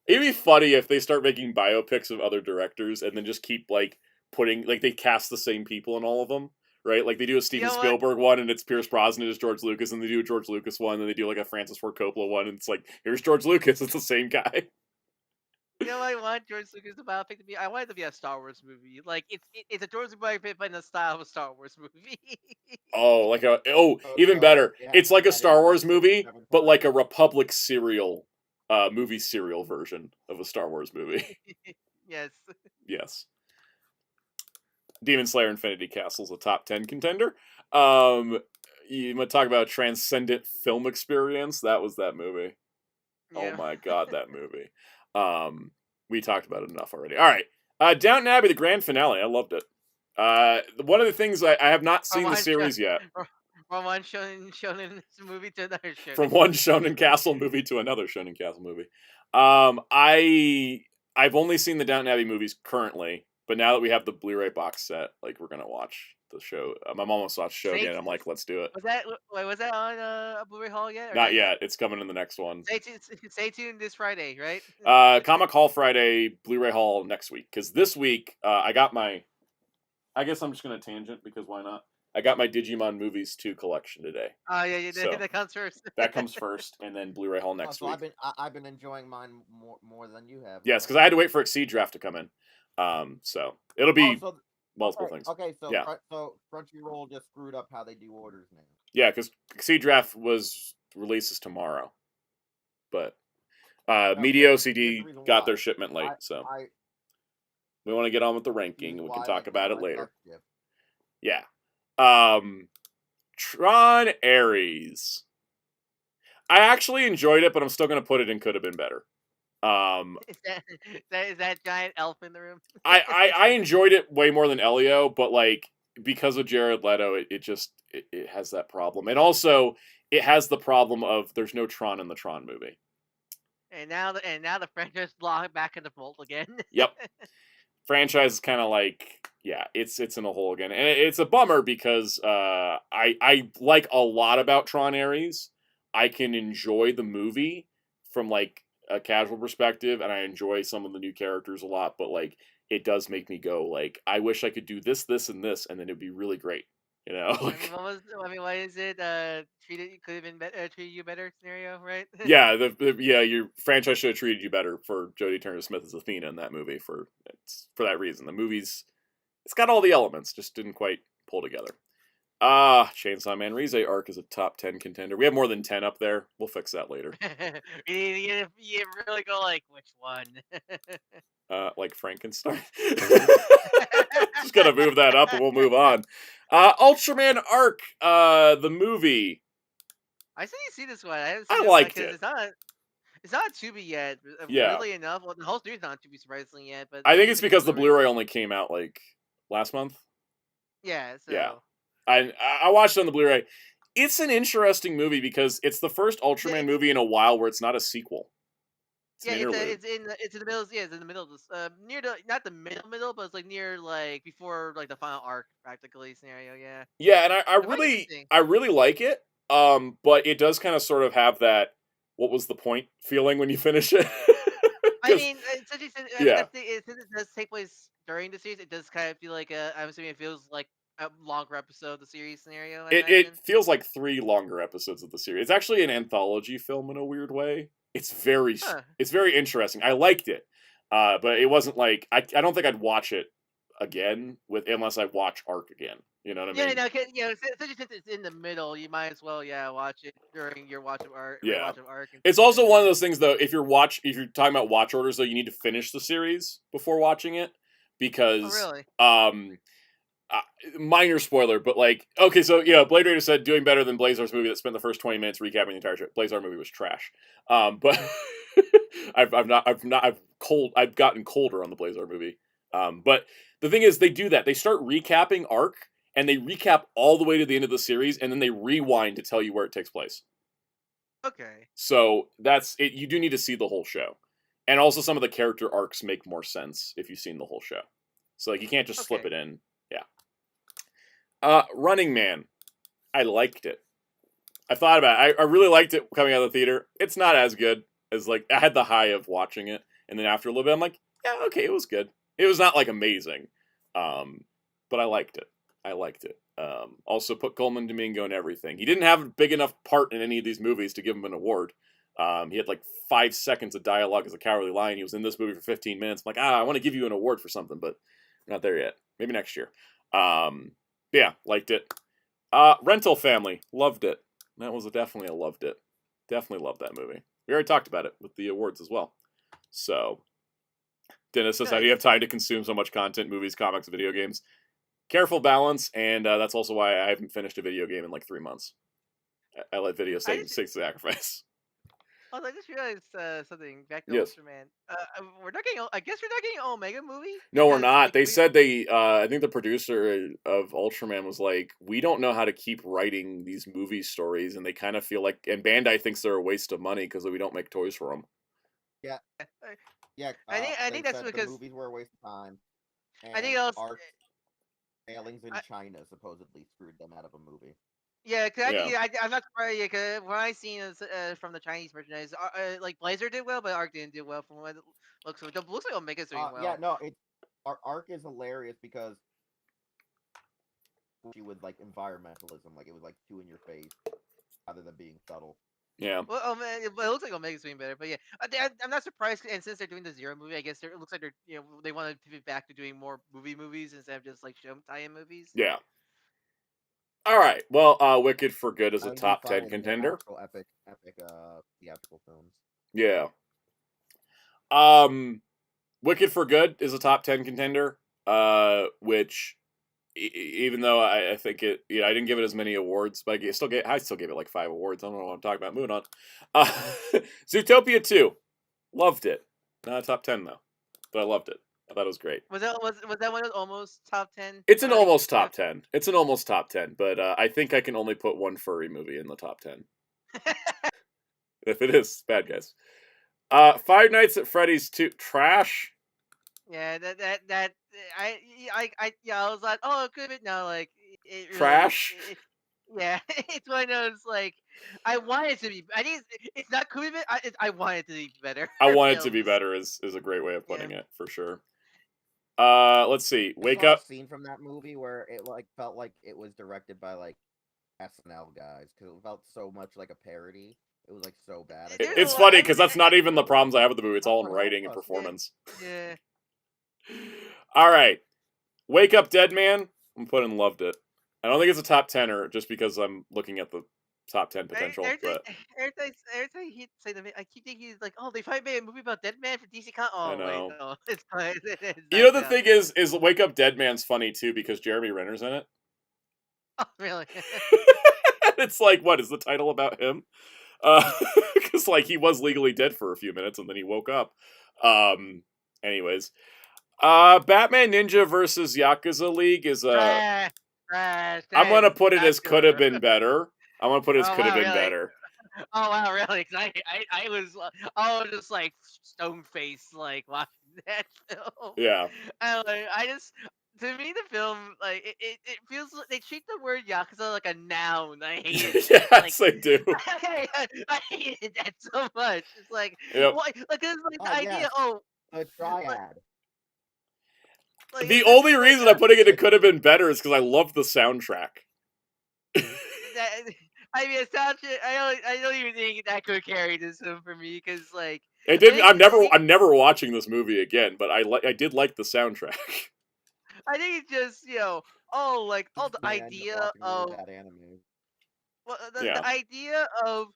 It'd be funny if they start making biopics of other directors and then just keep like putting like they cast the same people in all of them. Right, like they do a Steven Spielberg one, and it's Pierce Brosnan as George Lucas, and they do a George Lucas one, and they do like a Francis Ford Coppola one, and it's like here's George Lucas, it's the same guy. You know what I want George Lucas' biopic to be? I want it to be a Star Wars movie. Like it's a George Lucas biopic, but in the style of a Star Wars movie. Even better. It's like a Star Wars movie, but like a Republic serial, movie serial version of a Star Wars movie. Yes. Yes. Demon Slayer Infinity Castle's a top 10 contender. You want to talk about a transcendent film experience? That was that movie. Yeah. Oh my God, that movie. We talked about it enough already. All right. Downton Abbey, the grand finale. I loved it. One of the things I have not From seen the one series yet. From one shonen movie to another shonen. From one Shonen Castle movie to another Shonen Castle movie. I've only seen the Downton Abbey movies currently, but now that we have the Blu-ray box set, like we're gonna watch the show. My mom wants to watch the show again. I'm like, let's do it. Was that on a Blu-ray Hall yet? Or Not yet. It's coming in the next one. Stay tuned this Friday, right? Comic Hall Friday, Blu-ray Hall next week. Because this week I got my. I guess I'm just gonna tangent because why not? I got my Digimon Movies 2 collection today. Oh yeah, So, that comes first. That comes first, and then Blu-ray Hall next week. I've been enjoying mine more than you have. Yes, because I had to wait for Exceed Draft to come in. So it'll be multiple things. Okay, so yeah. So Crunchyroll just screwed up how they do orders now. Yeah, because Exceed Draft releases tomorrow, but Media OCD got their shipment late, so we want to get on with the ranking, and we can talk about it later. Yeah. Tron Ares. I actually enjoyed it, but I'm still going to put it in could have been better. Is that giant elf in the room? I enjoyed it way more than Elio, but like because of Jared Leto, it has that problem, and also it has the problem of there's no Tron in the Tron movie. And now the franchise locked back in the vault again. Yep. Franchise is kind of like, yeah, it's in a hole again, and it's a bummer because I like a lot about Tron Ares. I can enjoy the movie from like a casual perspective, and I enjoy some of the new characters a lot. But like, it does make me go like, I wish I could do this, and this, and then it'd be really great. You know, like, why is it could have been treated you better scenario, right? Yeah, your franchise should have treated you better for Jodie Turner-Smith as Athena in that movie for that reason. The movie's it's got all the elements, just didn't quite pull together. Chainsaw Man Rize arc is a top 10 contender. We have more than 10 up there. We'll fix that later. you really go like which one? Like Frankenstein. Just gotta move that up and we'll move on. Ultraman arc, the movie. I still need to see this one. I liked it. It's not Tubi yet. Yeah. Really enough. Well, the whole series not Tubi surprisingly yet, but I think it's because the Blu-ray only came out like last month. Yeah. So. Yeah. I watched it on the Blu-ray. It's an interesting movie because it's the first Ultraman movie in a while where it's not a sequel. It's in the middle. Yeah, it's in the middle of this. Near the not the middle, but it's like near like before like the final arc practically scenario. Yeah. Yeah, and I really like it. But it does kind of sort of have that what was the point feeling when you finish it. I mean, since it does take place during the series, it does kind of feel like I'm assuming it feels like a longer episode of the series scenario. It feels like 3 longer episodes of the series. It's actually an anthology film in a weird way. It's very interesting. I liked it, but it wasn't like I don't think I'd watch it again unless I watch Arc again. You know what I mean? Yeah, since it's in the middle, you might as well watch it during your watch of Arc. Yeah, it's also one of those things though. If you're talking about watch orders though, you need to finish the series before watching it because minor spoiler, but like, okay, so yeah, Blade Raider said doing better than Blazar's movie that spent the first 20 minutes recapping the entire show. Blazar movie was trash. But I've gotten colder on the Blazar movie. But the thing is, they do that. They start recapping Arc, and they recap all the way to the end of the series, and then they rewind to tell you where it takes place. Okay. So that's it. You do need to see the whole show, and also some of the character arcs make more sense if you've seen the whole show. So like, you can't just slip it in. Running Man. I liked it. I thought about it. I really liked it coming out of the theater. It's not as good as like I had the high of watching it, and then after a little bit, I'm like, yeah, okay, it was good. It was not like amazing, but I liked it. Also put Coleman Domingo in everything. He didn't have a big enough part in any of these movies to give him an award. He had like 5 seconds of dialogue as a Cowardly Lion. He was in this movie for 15 minutes. I'm like, I want to give you an award for something, but we're not there yet. Maybe next year. Yeah, liked it. Rental Family, loved it. That was definitely a loved it. Definitely loved that movie. We already talked about it with the awards as well. So, Dennis says, how do you have time to consume so much content, movies, comics, video games? Careful balance, and that's also why I haven't finished a video game in like 3 months. I let video say sacrifice. Also, I just realized something. Back to Yes. Ultraman. We're not getting. I guess we're not getting an Omega movie No, we're because not. like They we. said they. I think the producer of Ultraman was like, "We don't know how to keep writing these movie stories," and they kind of feel like, and Bandai thinks they're a waste of money because we don't make toys for them. Yeah, yeah. I They think that's said the because movies were a waste of time, I think and else. art failings in I, China supposedly screwed them out of a movie. yeah, cause Yeah. I'm not surprised. Yeah, cause what I seen is from the Chinese merchandise, like Blazer did well, but Arc didn't do well from what it looks like. It looks like Omega's doing Yeah, well. no, Arc is hilarious because she with like environmentalism, like it was like too in your face rather than being subtle. Yeah. Well, it looks like Omega's doing better, but yeah, I'm not surprised. And since they're doing the Zero movie, I guess it looks like they're they want to pivot back to doing more movies instead of just like show tie-in movies. Yeah. All right. Well, Wicked for Good is That a would be top fun 10 if they're contender. actual epic theatrical films. Yeah. Wicked for Good is a top 10 contender. Which even though I think it, I didn't give it as many awards, but I still gave it like 5 awards. I don't know what I'm talking about. Moving on. Zootopia 2, loved it. Not a top 10 though, but I loved it. I thought it was great. Was that one of almost top 10? It's an almost Kev? top 10. It's an almost top 10, but I think I can only put one furry movie in the top 10. If it is, bad guys. Five Nights at Freddy's 2, trash. Yeah, that I was like, oh, good, but no, like it really, Trash. yeah, it's one of those like I want it to be. I think it's not cool, but I want it to be better. I want it to be films. better is a great way of putting Yeah. it, for sure. Let's see. I Wake saw Up. a scene from that movie where it like felt like it was directed by like SNL guys because it felt so much like a parody. It was like so bad. I There's couldn't a It's lot. watch funny I it. mean, because that's not even the problems I have with the movie. It's all in Someone help writing and us. performance. yeah. All right. Wake Up Dead Man. I'm putting loved it. I don't think it's a top 10er just because I'm looking at the top 10 potential, but Every time he say the, I keep thinking he's like, oh, they finally made a movie about Dead Man for DC Con. I Oh wait, know. no, it's fine. It's You know, not the out. thing is Wake Up Dead Man's funny too because Jeremy Renner's in it. Oh, really? It's like, what is the title about him? Because like he was legally dead for a few minutes and then he woke up. Anyways, Batman Ninja versus Yakuza League is a. Trash, trash. I'm That is gonna put it not as could have good. been better. I'm gonna put it as Oh could have wow, been really? better. Oh wow, really? 'Cause I was just like stone faced like watching that film. Yeah. I just to me the film like it feels like they treat the word yakuza like a noun. I hated that. Like Yes, I do. I hated that so much. It's like Yep. what like it's like the Oh idea. yes, Oh, the like, triad. like The it's only essentially like reason I'm putting it could have been better is because I love the soundtrack. that. I mean, it sounds. I don't even think that could carry this film for me because like It I didn't. think I'm never watching this movie again. But I did like the soundtrack. I think it's just like the May end up idea watching really of bad anime. well Yeah. the idea of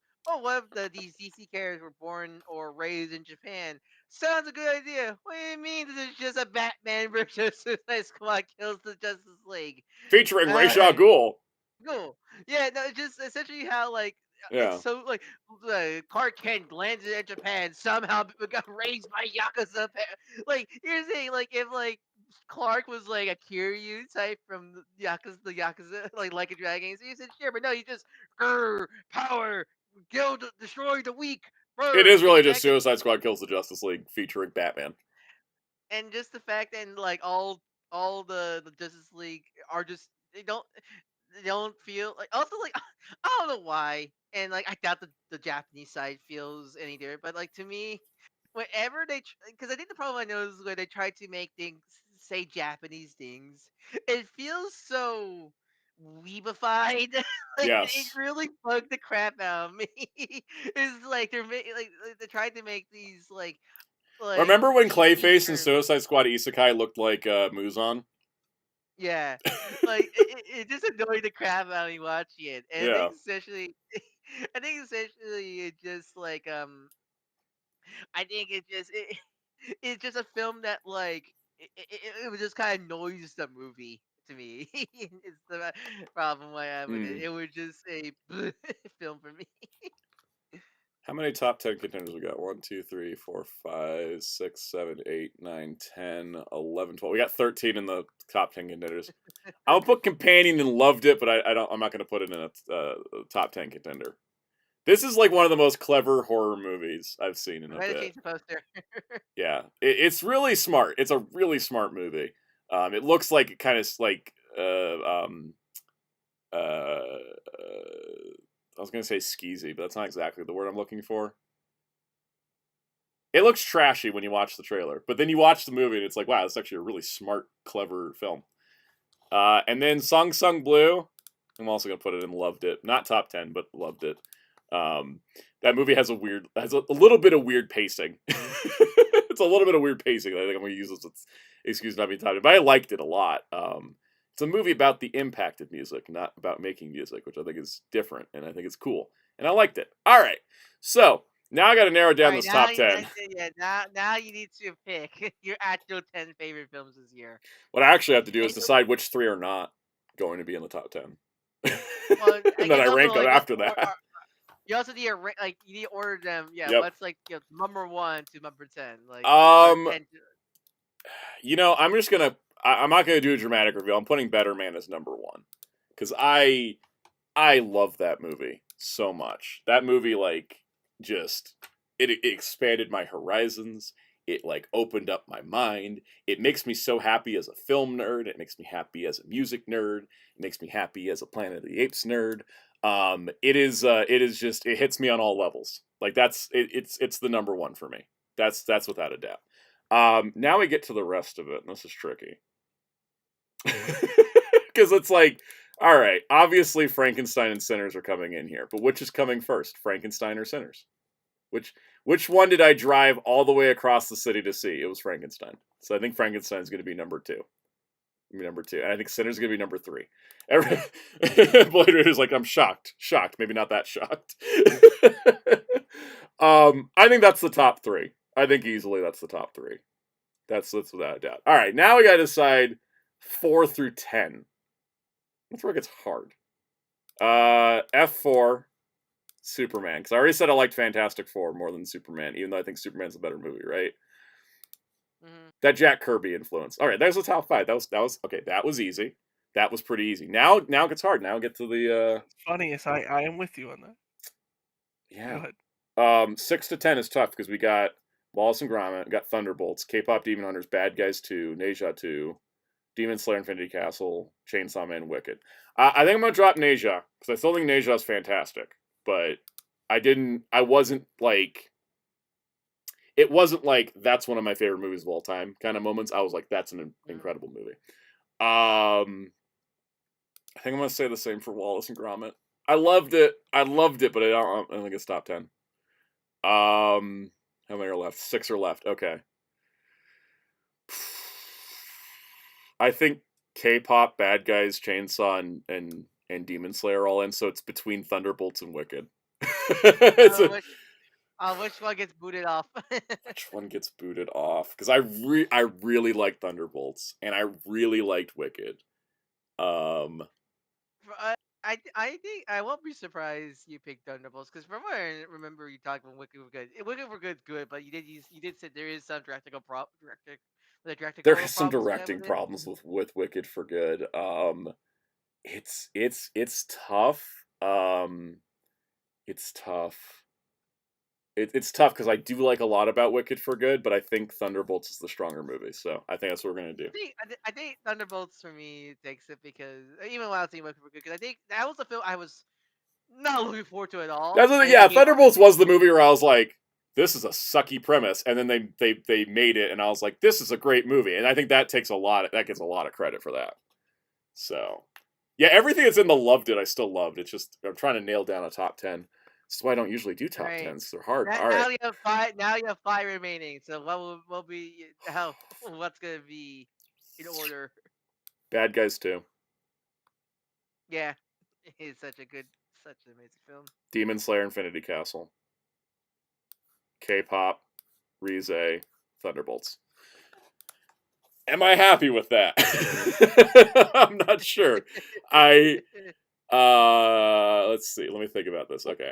what if these DC characters were born or raised in Japan sounds a good idea. What do you mean this is just a Batman versus Suicide Squad kills the Justice League? Featuring Ra's al Uh, Ghul. cool. Yeah, no, it's just essentially how like it's Yeah. so like Clark Kent lands in Japan somehow got raised by Yakuza. Like here's the thing, like if like Clark was like a Kiryu type from the Yakuza, like a dragon, so you said sure, but no, you just power, kill, destroy the weak, It brr, is and really the just fact that, Suicide Squad kills the Justice League featuring Batman. and just the fact that like all the Justice League are just they don't feel like also like I don't know why, and like I doubt the Japanese side feels any different, but like to me, whenever because I think the problem I know is when they try to make things say Japanese things, it feels so weebified. Like it Yes. really bugged the crap out of me. It's like they're trying to make these like Remember when PC Clayface and terms. Suicide Squad Isekai looked like Muzan? Yeah, like it just annoyed the crap out of me watching it, and Yeah. I think essentially it just like I think it's just a film that like it was just kind of noise the movie to me. It's the problem I have with it. Mm. It was just a film for me. How many top 10 contenders we got? 1, 2, 3, 4, 5, 6, 7, 8, 9, 10, 11, 12. We got 13 in the top 10 contenders. I'll put Companion and Loved It, but I'm not going to put it in a top 10 contender. This is like one of the most clever horror movies I've seen in a bit. Change the poster. Yeah, it's really smart. It's a really smart movie. It looks like kind of like I was gonna say skeezy, but that's not exactly the word I'm looking for. It looks trashy when you watch the trailer, but then you watch the movie and it's like, wow, that's actually a really smart, clever film. And then Song Sung Blue, I'm also gonna put it in Loved It, not top 10, but Loved It. That movie has a little bit of weird pacing. It's a little bit of weird pacing. I think I'm gonna use this as excuse not being top 10, but I liked it a lot. It's a movie about the impact of music, not about making music, which I think is different, and I think it's cool. And I liked it. All right, so now I got to narrow down this top 10. Now you need to pick your actual 10 favorite films this year. What I actually have to do is decide which 3 are not going to be in the top 10. Well, and then I rank them after that. You also need to you need to order them. Yeah, Yep. what's number 1 to number 10? Like 10 you know, I'm just gonna. I'm not gonna do a dramatic reveal. I'm putting Better Man as number 1 because I love that movie so much. That movie just it expanded my horizons. It opened up my mind. It makes me so happy as a film nerd. It makes me happy as a music nerd. It makes me happy as a Planet of the Apes nerd. It is just it hits me on all levels. It's the number 1 for me. That's without a doubt. Now we get to the rest of it, and this is tricky. Because it's all right, obviously Frankenstein and Sinners are coming in here, but which is coming first, Frankenstein or Sinners? Which one did I drive all the way across the city to see? It was Frankenstein. So I think Frankenstein is going to be number 2. Number 2. And I think Sinners is going to be number 3. Blade Runner's I'm shocked. Maybe not that shocked. I think that's the top 3. I think easily that's the top 3. That's without a doubt. All right, now we got to decide 4 through 10. That's where it gets hard. F4, Superman. Because I already said I liked Fantastic Four more than Superman, even though I think Superman's a better movie, right? Mm-hmm. That Jack Kirby influence. All right, that was the top 5. That was okay. That was easy. That was pretty easy. Now it gets hard. Now we get to the. Funny is I am with you on that. Yeah. 6 to 10 is tough because we got Wallace and Gromit, we got Thunderbolts, K-pop Demon Hunters, Bad Guys 2, Neja 2, Demon Slayer Infinity Castle, Chainsaw Man, Wicked. I think I'm gonna drop Neja because I still think Neja is fantastic, but it wasn't that's one of my favorite movies of all time kind of moments. I was like, that's an incredible movie. I think I'm gonna say the same for Wallace and Gromit. I loved it, but I don't think it's top 10. How many are left? 6 are left. Okay. I think K-pop, Bad Guys, Chainsaw, and Demon Slayer are all in, so it's between Thunderbolts and Wicked. Which one gets booted off? Which one gets booted off? Because I really liked Thunderbolts, and I really liked Wicked. I think I won't be surprised you picked Thunderbolts because from what I remember you talking about Wicked were good. Wicked were good, but you did say there is some there is some directing problems with Wicked for Good. It's tough. It's tough. It's tough because I do like a lot about Wicked for Good, but I think Thunderbolts is the stronger movie, so I think that's what we're gonna do. I think Thunderbolts for me takes it because even when I was thinking Wicked for Good, because I think that was the film I was not looking forward to at all. Thunderbolts was the movie where I was like, this is a sucky premise, and then they made it, and I was like, this is a great movie, and I think that gets a lot of credit for that. So, yeah, everything that's in the Loved It, I still loved. It's just I'm trying to nail down a top 10. That's why I don't usually do top 10s. They're hard. Now, all right. Now you have 5 remaining. So what will be what's gonna be in order? Bad Guys 2. Yeah, it's such an amazing film. Demon Slayer Infinity Castle. K-pop, Rize, Thunderbolts. Am I happy with that? I'm not sure. Let's see. Let me think about this. Okay.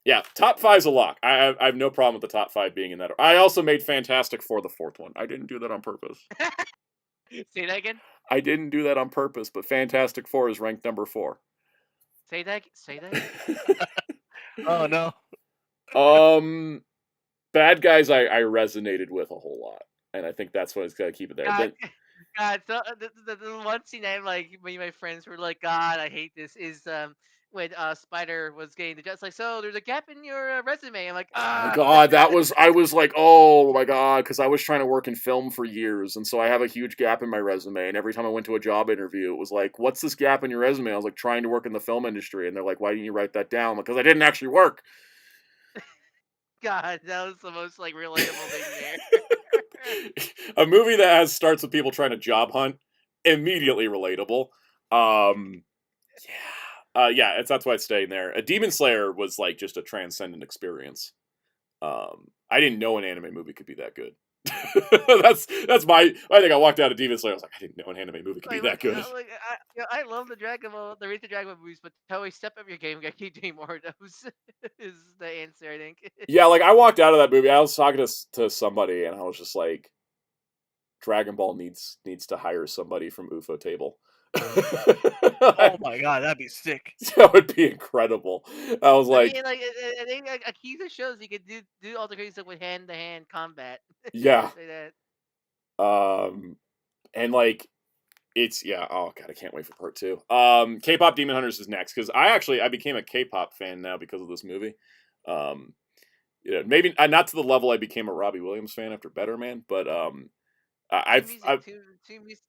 Yeah, top 5's a lock. I have no problem with the top 5 being in that. I also made Fantastic Four the 4th one. I didn't do that on purpose. Say that again. I didn't do that on purpose, but Fantastic Four is ranked number 4. Say that. Say that. Oh no. Bad Guys I resonated with a whole lot, and I think that's what's gonna keep it there. God, God. So the one scene I like, me and my friends were like, God, I hate this. Is when Spider was getting the just like, so there's a gap in your resume. I'm like, Oh my ah. God, I was like, oh my God, because I was trying to work in film for years, and so I have a huge gap in my resume, and every time I went to a job interview, it was like, what's this gap in your resume? I was like, trying to work in the film industry, and they're like, why didn't you write that down? Because I didn't actually work. God, that was the most like relatable thing there. A movie that starts with people trying to job hunt, immediately relatable. Yeah, that's why it's staying there. A Demon Slayer was like just a transcendent experience. I didn't know an anime movie could be that good. that's my I think I walked out of Demon Slayer. I was like, I didn't know an anime movie could be that good. I love the recent Dragon Ball movies, but Toei, step up your game. I keep doing more of those. Is the answer, I think. Yeah, like I walked out of that movie. I was talking to somebody, and I was just like, Dragon Ball needs to hire somebody from UFO Table. Oh my God, that'd be sick. That would be incredible. I was like, I mean, I think Akiza shows you could do all the crazy stuff with hand-to-hand combat. yeah. Say that. And like, it's oh God, I can't wait for part 2. K-pop Demon Hunters is next, because I became a K-pop fan now because of this movie. Maybe not to the level I became a Robbie Williams fan after Better Man, but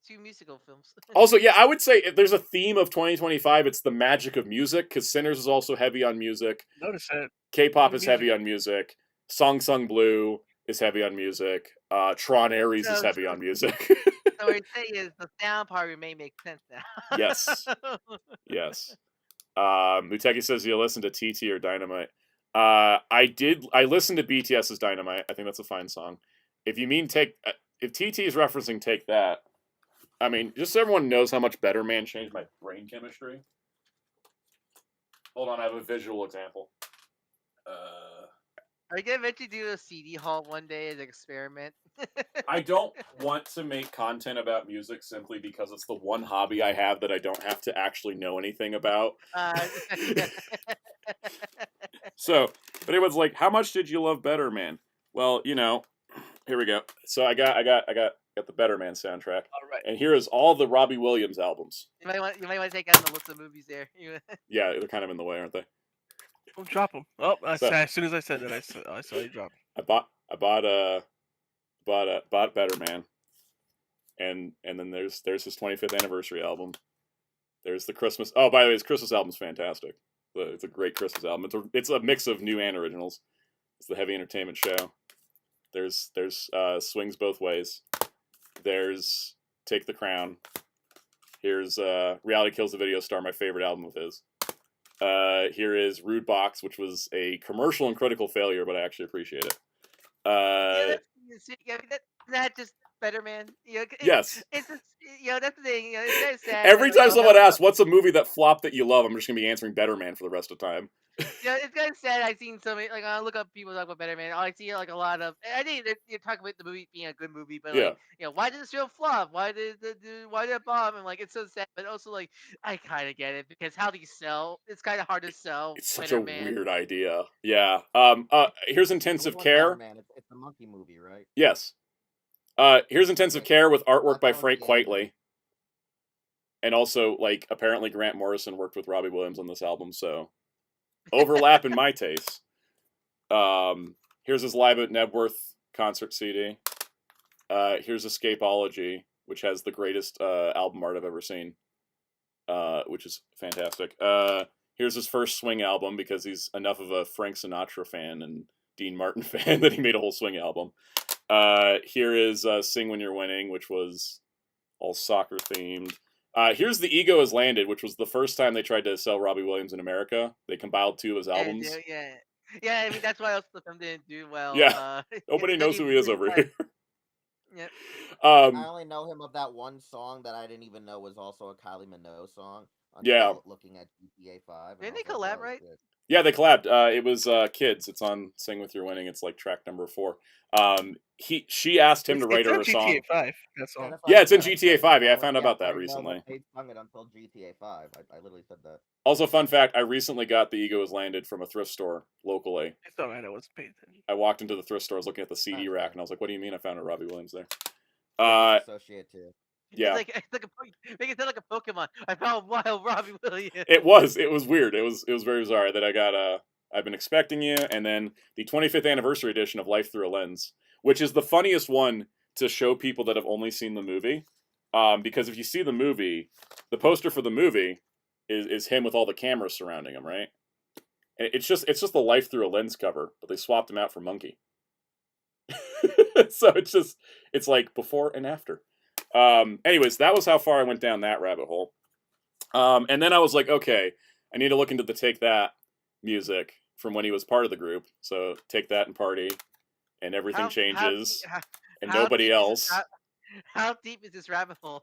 two musical films. Also, yeah, I would say if there's a theme of 2025, it's the magic of music, because Sinners is also heavy on music. Notice that. K-pop is heavy on music. Song Sung Blue is heavy on music. Tron Ares is heavy on music. So what you're saying is the sound part may make sense now. Yes. Yes. Muteki says you listen to TT or Dynamite. I listened to BTS's Dynamite. I think that's a fine song. If you mean if TT is referencing Take That, I mean, just so everyone knows how much Better Man changed my brain chemistry. Hold on, I have a visual example. Are you gonna eventually do a CD haul one day as an experiment? I don't want to make content about music simply because it's the one hobby I have that I don't have to actually know anything about. So, but everyone's like, how much did you love Better Man? Well, here we go. So I got the Better Man soundtrack. All right. And here is all the Robbie Williams albums. You might want to take out the list of movies there. Yeah, they're kind of in the way, aren't they? Don't drop them. Oh, as soon as I said that, I saw you drop them. I bought Better Man, and then there's his 25th anniversary album. There's the Christmas. Oh, by the way, his Christmas album's fantastic. It's a great Christmas album. It's a mix of new and originals. It's the Heavy Entertainment Show. There's Swings Both Ways. There's Take the Crown. Here's Reality Kills the Video Star, my favorite album of his. Here is Rude Box, which was a commercial and critical failure, but I actually appreciate it. That's not just Better Man. Yes. It's just, that's the thing. It's kind of sad. Every time someone asks, what's a movie that flopped that you love, I'm just going to be answering Better Man for the rest of the time. It's kind of sad. I've seen so many, like, I look up people talk about Better Man. I see, like, a lot of, I think you're talking about the movie being a good movie, but, like, why did this show flop? Why did it bomb? And, like, it's so sad, but also, like, I kind of get it, because how do you sell? It's kind of hard to sell. It's such Better a Man. weird idea. Yeah. Here's Intensive Care. Man, it's a monkey movie, right? Yes. Here's Intensive Care with artwork by Frank Quitely. And also, like, apparently Grant Morrison worked with Robbie Williams on this album, so overlap in my taste. Here's his Live at Nebworth concert CD. Here's Escapology, which has the greatest album art I've ever seen, which is fantastic. Here's his first Swing album, because he's enough of a Frank Sinatra fan and Dean Martin fan that he made a whole Swing album. Here is Sing When You're Winning, which was all soccer themed. Here's The Ego Has Landed, which was the first time they tried to sell Robbie Williams in America. They compiled 2 of his albums. Yeah, I mean, that's why the film didn't do well. Yeah, nobody knows who he is over here. Yep. I only know him of that one song that I didn't even know was also a Kylie Minogue song. Looking at GTA 5. Didn't they collaborate? Yeah, they collabed. It was Kids. It's on Sing With Your Winning. It's like track number 4. She asked him to write It's her in a GTA song. 5. That Yeah, song. that's what Yeah, I it's in said. I GTA said 5. Yeah, I no, found out yeah, about that I didn't know recently. that they sung it until GTA 5. I literally said that. Also, fun fact: I recently got The Ego Is Landed from a thrift store locally. It's alright. I wasn't paying attention. I walked into the thrift store, I was looking at the CD That's rack, fair. and I was like, "What do you mean? I found a Robbie Williams there?" Yeah, associate too. Yeah. It's like make it sound like a Pokemon. I found wild Robbie Williams. It was weird. It was very bizarre that I got I've Been Expecting You, and then the 25th anniversary edition of Life Through a Lens, which is the funniest one to show people that have only seen the movie. Because if you see the movie, the poster for the movie is him with all the cameras surrounding him, right? And it's just the Life Through a Lens cover, but they swapped him out for Monkey. So it's like before and after. Anyways, that was how far I went down that rabbit hole. And then I was like, okay, I need to look into the Take That music from when he was part of the group. So Take That and Party, and Everything Changes, and Nobody Else. How deep is this rabbit hole?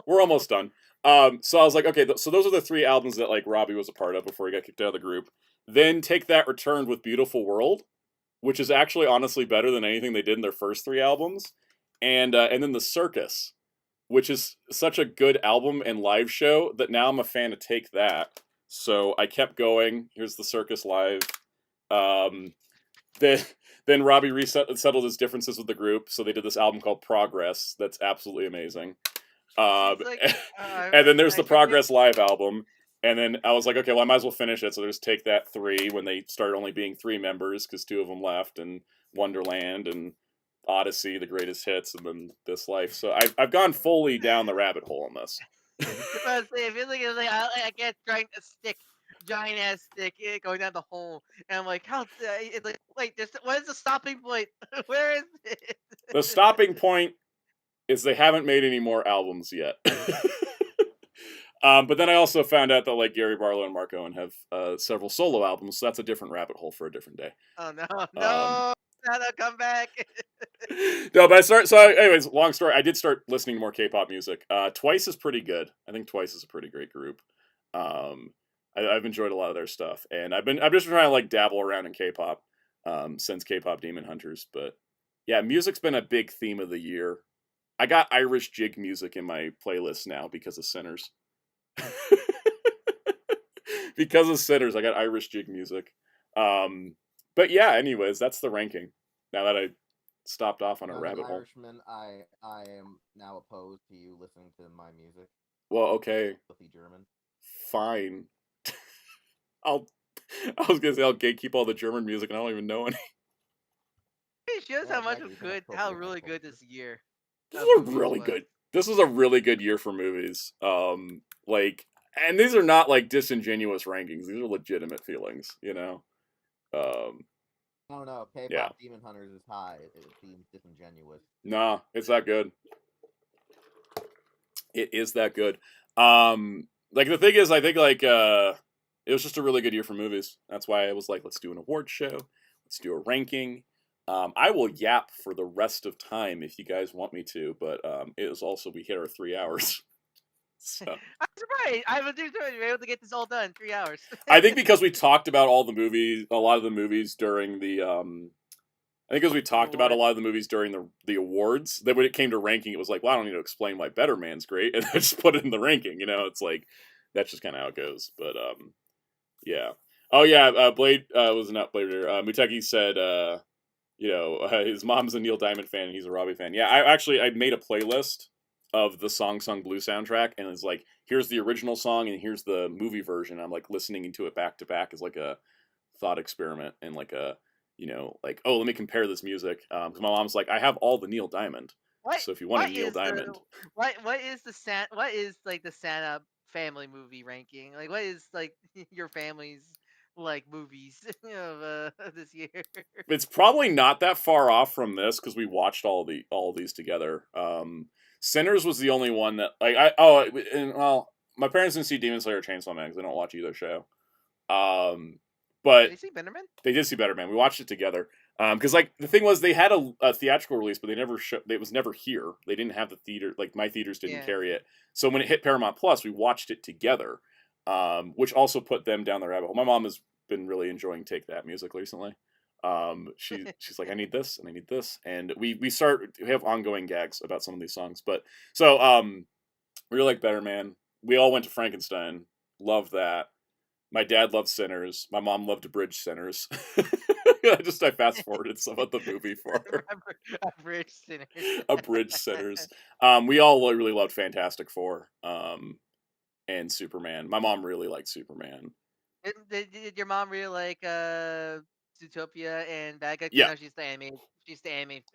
We're almost done. So I was like, okay, so those are the 3 albums that like Robbie was a part of before he got kicked out of the group. Then Take That returned with Beautiful World, which is actually honestly better than anything they did in their first 3 albums. And then The Circus, which is such a good album and live show that now I'm a fan of Take That. So I kept going. Here's The Circus live. Then Robbie settled his differences with the group, so they did this album called Progress. That's absolutely amazing. And then there's the Progress live album. And then I was like, okay, well, I might as well finish it. So there's Take That 3 when they started only being 3 members because 2 of them left, and Wonderland and Odyssey, the greatest hits, and then This Life. So I've gone fully down the rabbit hole on this. I feel like it's like I can't trying a stick, giant ass stick, going down the hole, and I'm like, how? It's like, wait, what is the stopping point? Where is it? The stopping point is they haven't made any more albums yet. But then I also found out that like Gary Barlow and Mark Owen have several solo albums, so that's a different rabbit hole for a different day. Oh no, come back. No, but so anyways, long story. I did start listening to more K-pop music. Twice is pretty good. I think Twice is a pretty great group. I've enjoyed a lot of their stuff, and I've just trying to like dabble around in K-pop since K-pop Demon Hunters. But yeah, music's been a big theme of the year. I got Irish jig music in my playlist now because of Sinners. Because of Sinners, I got Irish jig music. But yeah, anyways, that's the ranking. Now that I stopped off on a rabbit hole. Irishman, I am now opposed to you listening to my music. Well, okay. Filthy German. Fine. I was gonna say I'll gatekeep all the German music, and I don't even know any. It shows how much of how really good this year. This is really good. This was a really good year for movies. And these are not like disingenuous rankings. These are legitimate feelings, you know. I don't know. K-pop Demon Hunters is high. It seems disingenuous. Nah, it's that good. It is that good. Like the thing is, I think like it was just a really good year for movies. That's why I was like, let's do an award show. Let's do a ranking. I will yap for the rest of time if you guys want me to, but it is also we hit our 3 hours. So. I'm surprised. I was able to get this all done in 3 hours. I think because we talked about all the movies, a lot of the movies during the I think because we talked about a lot of the movies during the awards, that when it came to ranking, it was like, well, I don't need to explain why Better Man's great, and I just put it in the ranking. You know, it's like that's just kind of how it goes. But yeah. Oh yeah, Blade was not Blade. Muteki said, his mom's a Neil Diamond fan and he's a Robbie fan. Yeah, I made a playlist of the Song Sung Blue soundtrack, and it's like, here's the original song and here's the movie version. I'm like listening into it back to back as like a thought experiment and like a, like, oh, let me compare this music. Because my mom's like, I have all the Neil Diamond. So if you want a Neil Diamond, what is like the Santa family movie ranking? Like, what is like your family's like movies of this year? It's probably not that far off from this because we watched all these together. Sinners was the only one that like my parents didn't see Demon Slayer or Chainsaw Man because they don't watch either show. But did they see Better Man? They did see Better Man. We watched it together. Because like the thing was, they had a theatrical release, but they never it was never here. They didn't have the theater. Like my theaters didn't carry it. So when it hit Paramount Plus, we watched it together, which also put them down the rabbit hole. My mom is been really enjoying Take That music recently. She's like, I need this and I need this, and we have ongoing gags about some of these songs. But so we really like Better Man. We all went to Frankenstein. Loved that. My dad loved Sinners. My mom loved Abridged Sinners. I fast forwarded some of the movie for her. Abridged Sinners. Abridged Sinners. We all really loved Fantastic Four. And Superman. My mom really liked Superman. Did your mom really like Zootopia and Bad Guys? Yeah. No, she's the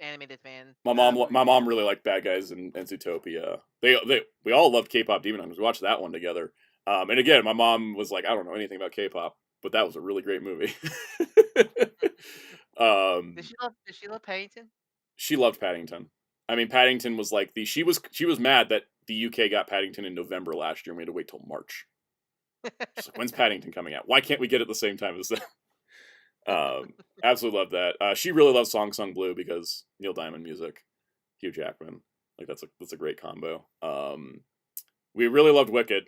animated fan. My mom really liked Bad Guys and Zootopia. We all loved K-pop Demon Hunters. We watched that one together. And again, my mom was like, I don't know anything about K-pop, but that was a really great movie. Did she love Paddington? She loved Paddington. I mean, Paddington was like she was mad that the UK got Paddington in November last year and we had to wait till March. She's like, when's Paddington coming out? Why can't we get it at the same time as that? Absolutely love that. She really loves Song Sung Blue because Neil Diamond music, Hugh Jackman. Like that's a great combo. We really loved Wicked.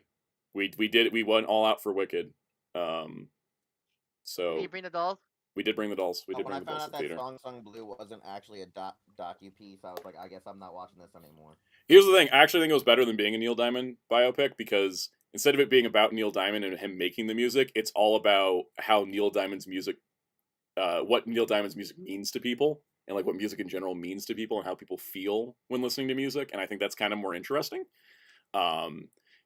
We went all out for Wicked. So did you bring the dolls? We did bring the dolls. We did when bring the I dolls found to the out that theater. Song Sung Blue wasn't actually a docu-piece, I was like, I guess I'm not watching this anymore. Here's the thing. I actually think it was better than being a Neil Diamond biopic because instead of it being about Neil Diamond and him making the music, it's all about how Neil Diamond's music, what Neil Diamond's music means to people, and like what music in general means to people and how people feel when listening to music. And I think that's kind of more interesting. Now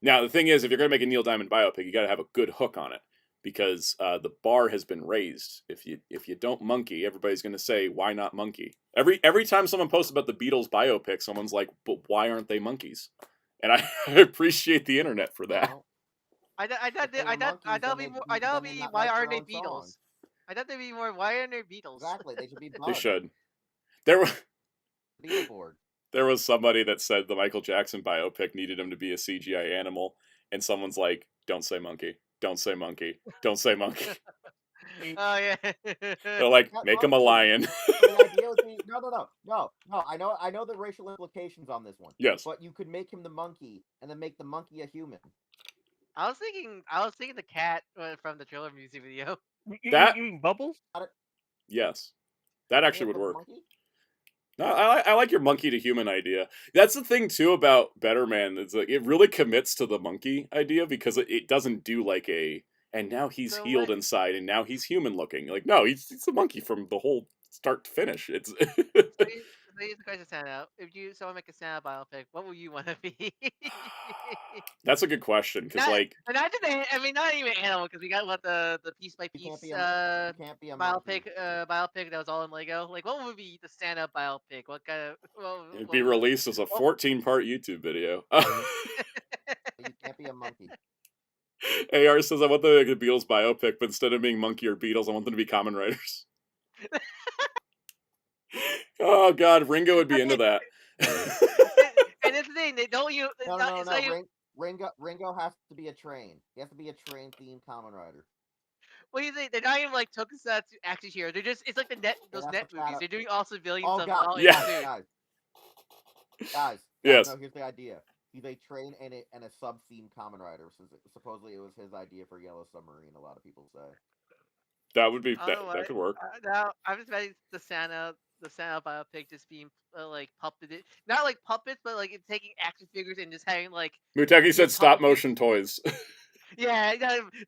the thing is, if you're going to make a Neil Diamond biopic, you got to have a good hook on it. Because the bar has been raised. If you don't monkey, everybody's going to say, "Why not monkey?" Every time someone posts about the Beatles biopic, someone's like, "But why aren't they monkeys?" And I appreciate the internet for that. Well, I thought be more. I thought be why aren't they Beatles? I thought they'd be more. Why aren't they Beatles? Exactly, they should be. They should. There Beatboard. There was somebody that said the Michael Jackson biopic needed him to be a CGI animal, and someone's like, "Don't say monkey. Don't say monkey. Don't say monkey." Oh yeah. They're like, make him a lion. The idea would be no. I know the racial implications on this one. Yes. But you could make him the monkey and then make the monkey a human. I was thinking the cat from the trailer music video. You mean Bubbles? Yes, that actually would work. Monkey? No, I like your monkey to human idea. That's the thing too about Better Man. It's like it really commits to the monkey idea because it doesn't do like and now he's healed inside and now he's human looking. Like no, he's a monkey from the whole start to finish. It's. So here's the question, Soundout. If someone make a Soundout biopic, what would you want to be? That's a good question because like. Not even animal because we got the piece by piece biopic that was all in Lego. Like what would be the Soundout biopic? What kind of? It'd be released as a 14-part YouTube video. You can't be a monkey. AR says I want the Beatles biopic, but instead of being Monkey or Beatles, I want them to be Kamen Riders. Oh God, Ringo would be into that. And it's the thing, they don't use. No. Ringo has to be a train. He has to be a train themed Kamen Rider. What do you think? They're not even like Tokusatsu action heroes. They're just it's like those net movies. They're doing all civilian stuff. God. Guys. Yes. No, here's the idea. He's a train and a sub-themed Kamen Rider. Supposedly it was his idea for Yellow Submarine, a lot of people say. That would be that could work. Now I'm just imagining the Soundout biopic just being like puppeted, not like puppets, but like taking action figures and just having like. Muteki said stop motion toys. Yeah,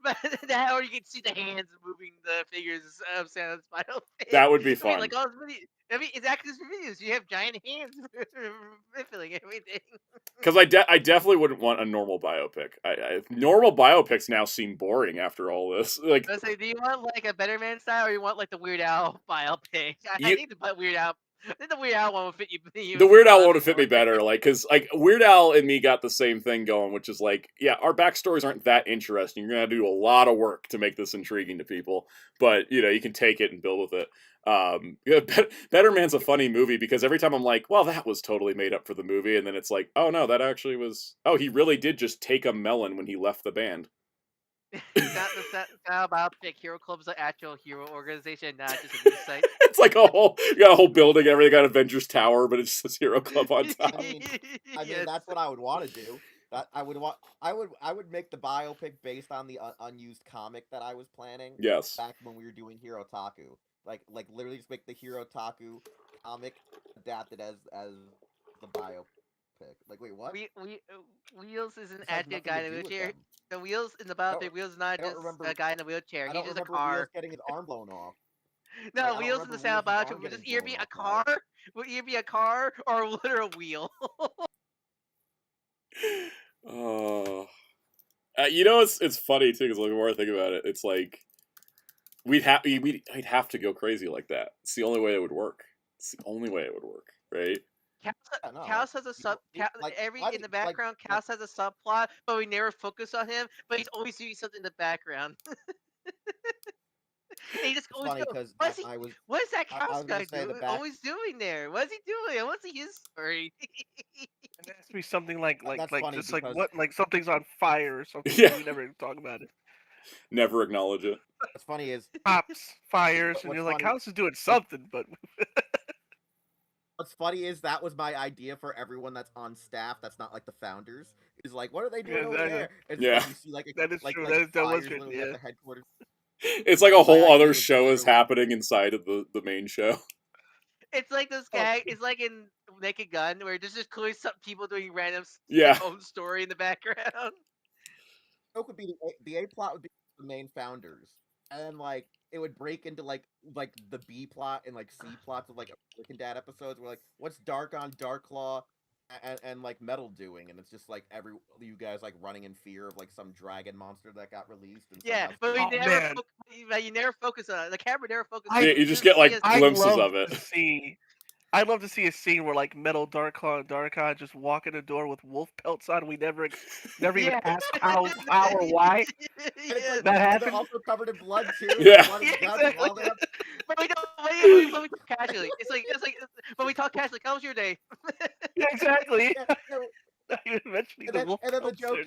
but that or you can see the hands moving the figures of Soundout's biopic. That would be fun. Like all this it's action videos. You have giant hands rippling everything. Because I definitely wouldn't want a normal biopic. Normal biopics now seem boring after all this. Like, I say, do you want like a Better Man style, or you want like the Weird Al biopic? I think the Weird Al. I think the Weird Al one will fit you. The Weird Al one would fit me better, like, because like Weird Al and me got the same thing going, which is like, yeah, our backstories aren't that interesting. You're gonna have to do a lot of work to make this intriguing to people, but you can take it and build with it. Better Man's a funny movie because every time I'm like, well, that was totally made up for the movie, and then it's like, oh no, that actually was. Oh, he really did just take a melon when he left the band. That biopic Hero Club is an actual hero organization, not just a news site. It's like you got a whole building, everything got Avengers Tower, but it just says Hero Club on top. I mean, that's what I would want to do. That I would want. I would make the biopic based on the unused comic that I was planning Yes. back when we were doing Hero Taku. Like literally just make the Hero Taku comic adapted as the biopic. Like, wait, what? Wheels is an This has active nothing guy to in a do with wheelchair. them. The Wheels in the I don't. biopic. Wheels is not I don't just remember. a guy in a wheelchair. I He's don't just a remember Wheels car. getting his arm blown off. No, Like, I don't Wheels in the remember Sound Wheels' biopic arm would just getting either blown be a off, car, guys. would either be a car or a literal wheel. You know, it's funny too because the more I think about it, it's like I'd have to go crazy like that. It's the only way it would work. It's the only way it would work, right? Yeah, no. Cass has a sub. Like, In the background, Cass has a subplot, but we never focus on him. But he's always doing something in the background. And he just it's always funny goes, because what is that I Cass was gonna guy say the doing? back. Always doing there? What is he doing? I want to see his story. And it has to be something like That's funny just like because what, like something's on fire or something. Yeah. We never even talk about it. Never acknowledge it. what's funny is Pops, fires, and what's you're like, funny. House is doing something, but What's funny is that was my idea for everyone that's on staff. That's not like the founders. Is like, what are they doing Yeah, over exactly. there? And Yeah. like you see like that is like true. like That was fires written, literally at yeah. the headquarters. It's like a My whole idea other was show is literally- happening inside of the main show. It's like this Oh. guy. It's like in Naked Gun, where there's just clearly some people doing random Yeah. their own story in the background. Joke would be the A plot would be the main founders, and then like it would break into like the B plot and like C plots of like American Dad episodes where like what's Dark on Dark Claw and like Metal doing, and it's just like you guys like running in fear of like some dragon monster that got released. And Yeah, somehow but Oh, man. you never focus on it. The camera never focuses. I- Yeah, you just get like I'd glimpses love of it. to see. I'd love to see a scene where like Metal Darklaw and Darkon just walk in the door with wolf pelts on. We never even ask how or why And it's Yeah. like, that and happened. they're also covered in blood too. Yeah. Blood and Yeah, guts exactly. all that. But we don't. But we talk casually. It's like. But we talk casually. How was your day? Yeah, exactly. Yeah, no, Not even mentioning and the wolf then the pelts joke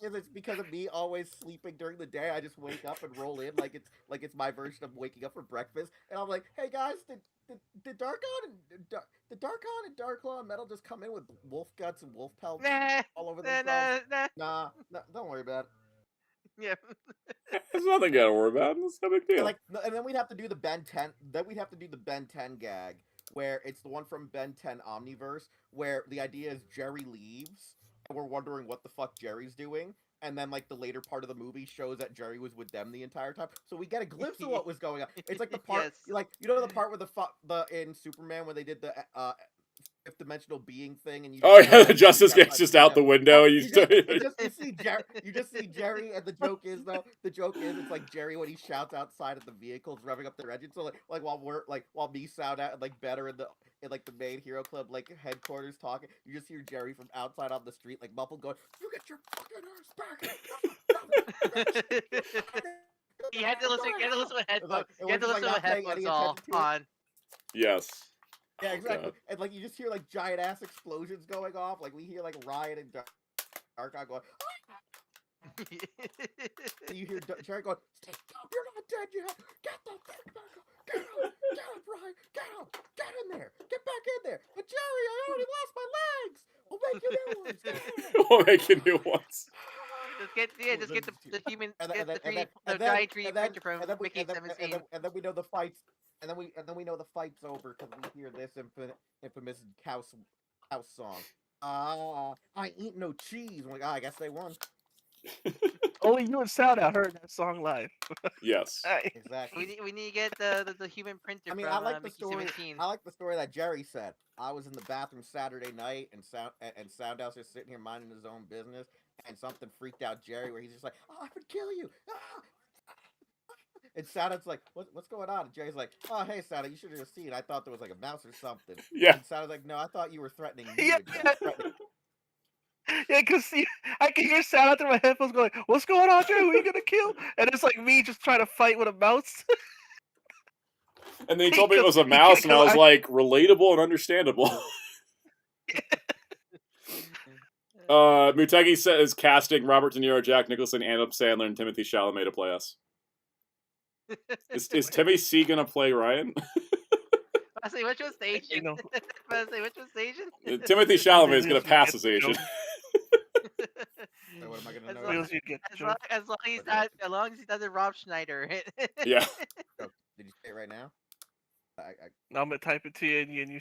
there. is it's because of me always sleeping during the day. I just wake up and roll in like it's my version of waking up for breakfast, and I'm like, hey guys, did Darkon and Darklaw and Metal just come in with wolf guts and wolf pelts Nah. all over Nah. themselves? Nah. Nah, don't worry about it. Yeah. There's nothing to worry about. It's no big deal. And then we'd have to do the Ben 10. Then we'd have to do the Ben 10 gag, where it's the one from Ben 10 Omniverse, where the idea is Jerry leaves, and we're wondering what the fuck Jerry's doing, and then like the later part of the movie shows that Jerry was with them the entire time, so we get a glimpse of what was going on. It's like the part, Yes. like you know the part where the in Superman when they did the fifth dimensional being thing, and you Oh just yeah, like, the Justice yeah, gets just out the window. And you just see Jerry, and the joke is it's like Jerry when he shouts outside of the vehicles revving up their engines. So like while me Soundout and like better in like the main Hero Club like headquarters talking, you just hear Jerry from outside on the street like muffled going, "You get your fucking ass back!" You had to listen. You had to listen with headphones. It You had to was, like, listen with not paying headphones any all attention to it. on. Yes. Yeah, Oh, exactly. God. And like you just hear like giant ass explosions going off. Like we hear like Ryan and Darkon going. And you hear Jerry going, "Stay up! You're not dead yet! Get the fuck back up! Get up! Get up, Ryan! Get up! Get in there! Get back in there! But Jerry, I already lost my legs! We'll make you new ones! Get in there!" We'll make you new ones. Just get the human, And get then- the and 3D, then- the giant 3D printer from and then we- Mickey and then- 17. and then we know the fights. And then we know the fight's over because we hear this infamous house song. I ain't no cheese. I'm like, I guess they won. Only you and Soundout heard that song live. Yes. Exactly. We need to get the human printer I mean, from I like the Mickey story. 17. I like the story that Jerry said. I was in the bathroom Saturday night, and Soundout's just sitting here minding his own business, and something freaked out Jerry, where he's just like, "Oh, I would kill you!" And Soundout's like, "What's going on?" And Jerry's like, "Oh, hey, Soundout, you should have seen. I thought there was like a mouse or something." Yeah. And Soundout's like, "No, I thought you were threatening me." Yeah, with yeah. threatening Yeah, because I can hear Soundout through my headphones going, "What's going on, Jerry? Who are you gonna kill?" And it's like me just trying to fight with a mouse. And then he told me it was a mouse, and I was like, relatable and understandable. Mutegi says casting Robert De Niro, Jack Nicholson, Adam Sandler, and Timothy Chalamet to play us. Is Timmy C gonna play Ryan? I say which was Asian. know. I say which was Asian. Timothy Chalamet is gonna pass as Asian. What am I gonna As know? long, Feels you get the joke. as long he's Okay. not, as long as he doesn't Rob Schneider. Yeah. Oh, did you say it right now? Now I'm gonna type it to you, and you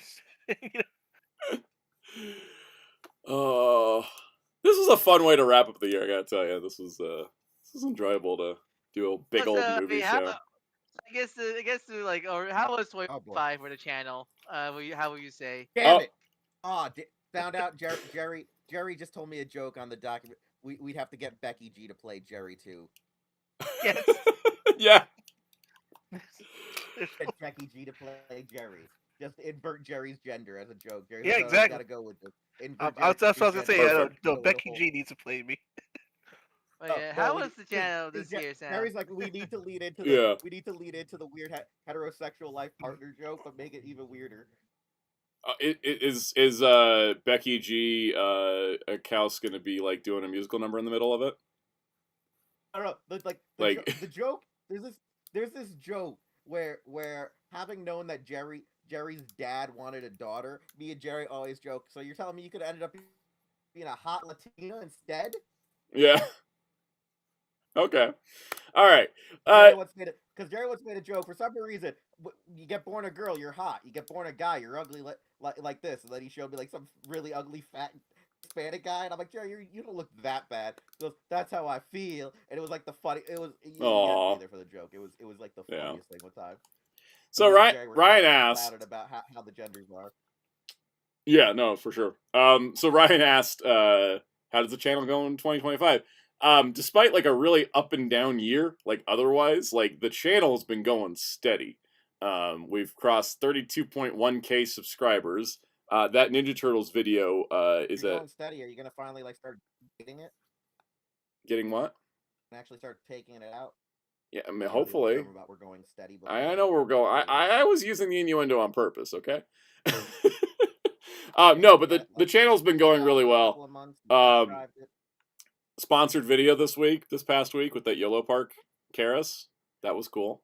This was a fun way to wrap up the year. I gotta tell you, this was enjoyable to do a big old I movie mean, show. I guess like, or how was boy. 25 for the channel? How will you say? Damn Oh. it! Found out Jerry just told me a joke on the document. We'd have to get Becky G to play Jerry too. Yes. Yeah. Get Becky G to play Jerry. Just invert Jerry's gender as a joke. Jerry's Yeah, like, exactly. You gotta go with this. That's what I was gonna say. Perfect. No, Becky G needs to play me. But No, yeah, no, how we was need- the channel this Jer- year, Sam? Jerry's like, we need to lead into the Yeah. we need to lead into the weird heterosexual life partner joke, but make it even weirder. Is Becky G Kaus gonna be like doing a musical number in the middle of it? I don't know. Like- The joke. There's this joke where having known that Jerry's dad wanted a daughter, me and Jerry always joke. So you're telling me you could have ended up being a hot Latina instead? Yeah. Okay. All right. Because Jerry once made a joke. For some reason, you get born a girl, you're hot. You get born a guy, you're ugly like this. And then he showed me like some really ugly fat Hispanic guy, and I'm like, Jerry, you don't look that bad. He goes, that's how I feel. And it was like the funny. It was you had to be there for the joke. It was like the Yeah. funniest thing one time. So Me and Jerry were Ryan kinda asked. flattered about how the genders are. Yeah, no, for sure. So Ryan asked, how does the channel go in 2025? Despite like a really up and down year, like otherwise, like the channel has been going steady. We've crossed 32.1k subscribers. That Ninja Turtles video is You're at going steady. Are you gonna finally like start getting it getting what? and actually start taking it out? Yeah, I mean, You know, the hopefully. term about we're going steady. But I know we're going. I was using the innuendo on purpose. Okay. No, but the channel's been going really well. Sponsored video this past week with that Yolo Park Karis. That was cool.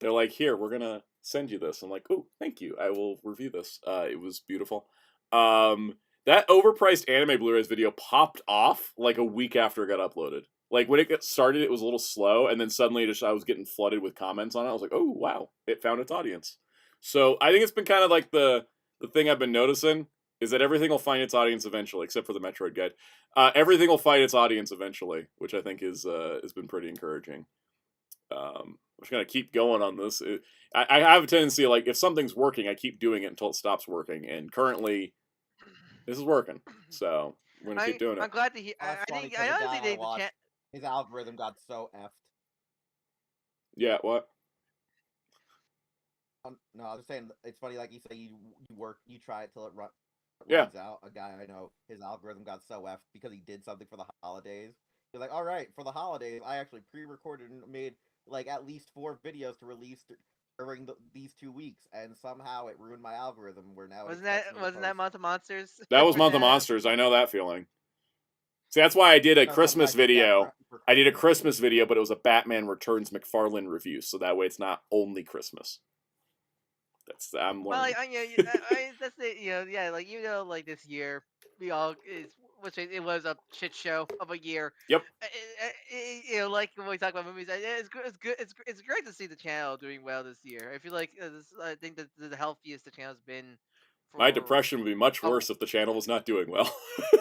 They're like, here, we're gonna send you this. I'm like, oh, thank you. I will review this. It was beautiful. That overpriced anime Blu-rays video popped off like a week after it got uploaded. Like when it got started, it was a little slow, and then suddenly I was getting flooded with comments on it. I was like, oh wow, it found its audience. So I think it's been kind of like the thing I've been noticing is that everything will find its audience eventually, except for the Metroid guide. Everything will find its audience eventually, which I think has been pretty encouraging. I'm just gonna keep going on this. I have a tendency, like, if something's working, I keep doing it until it stops working. And currently, this is working, so we're gonna keep doing it. I'm glad to hear. Oh, that's funny, I 'cause the honestly guy I think watched, his algorithm got so effed. Yeah, what? No, I was just saying it's funny. Like you say, you try it till it runs Yeah. out. A guy I know, his algorithm got so effed because he did something for the holidays. He's like, all right, for the holidays, I actually pre-recorded and made like at least 4 videos to release during these 2 weeks, and somehow it ruined my algorithm. Where now wasn't that Month of Monsters? That was Month of Monsters. I know that feeling. See, that's why I did a No, Christmas sometimes I did that video. for I did a Christmas. Christmas video, but it was a Batman Returns McFarlane review, so that way it's not only Christmas. I'm Well, learning. that's it. Yeah, like like this year, it was a shit show of a year. Yep. Like when we talk about movies, it's good. It's great to see the channel doing well this year. I feel like I think that the healthiest the channel's been. My depression would be much worse if the channel was not doing well. I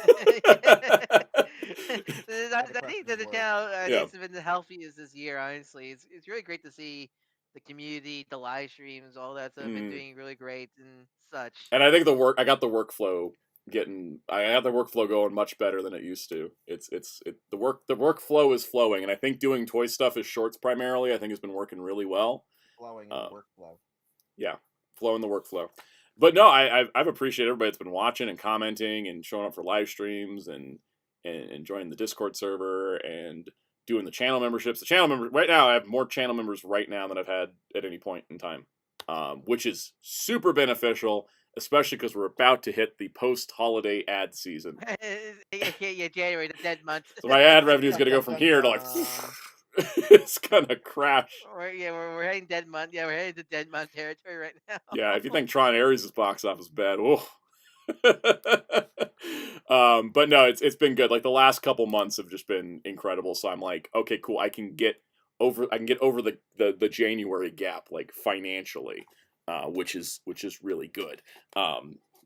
think that the channel has been the healthiest this year. Honestly, it's really great to see the community, the live streams, all that stuff, been doing really great and such. And I think I got the workflow going much better than it used to. The workflow is flowing, and I think doing toy stuff as shorts primarily, I think has been working really well. Flowing in the workflow. Yeah, flowing the workflow. But no, I've appreciated everybody that's been watching and commenting and showing up for live streams and joining the Discord server and doing the channel memberships. The channel members right now, I have more channel members right now than I've had at any point in time, which is super beneficial, especially because we're about to hit the post-holiday ad season. Yeah, January, the dead month. So my ad revenue is going to go from here to like, it's going to crash. We're heading dead month. Yeah, we're heading to dead month territory right now. Yeah, if you think Tron Ares' box office is bad, oh. But no, it's been good. Like the last couple months have just been incredible. So I'm like, okay, cool. I can get over the January gap, like financially, which is really good.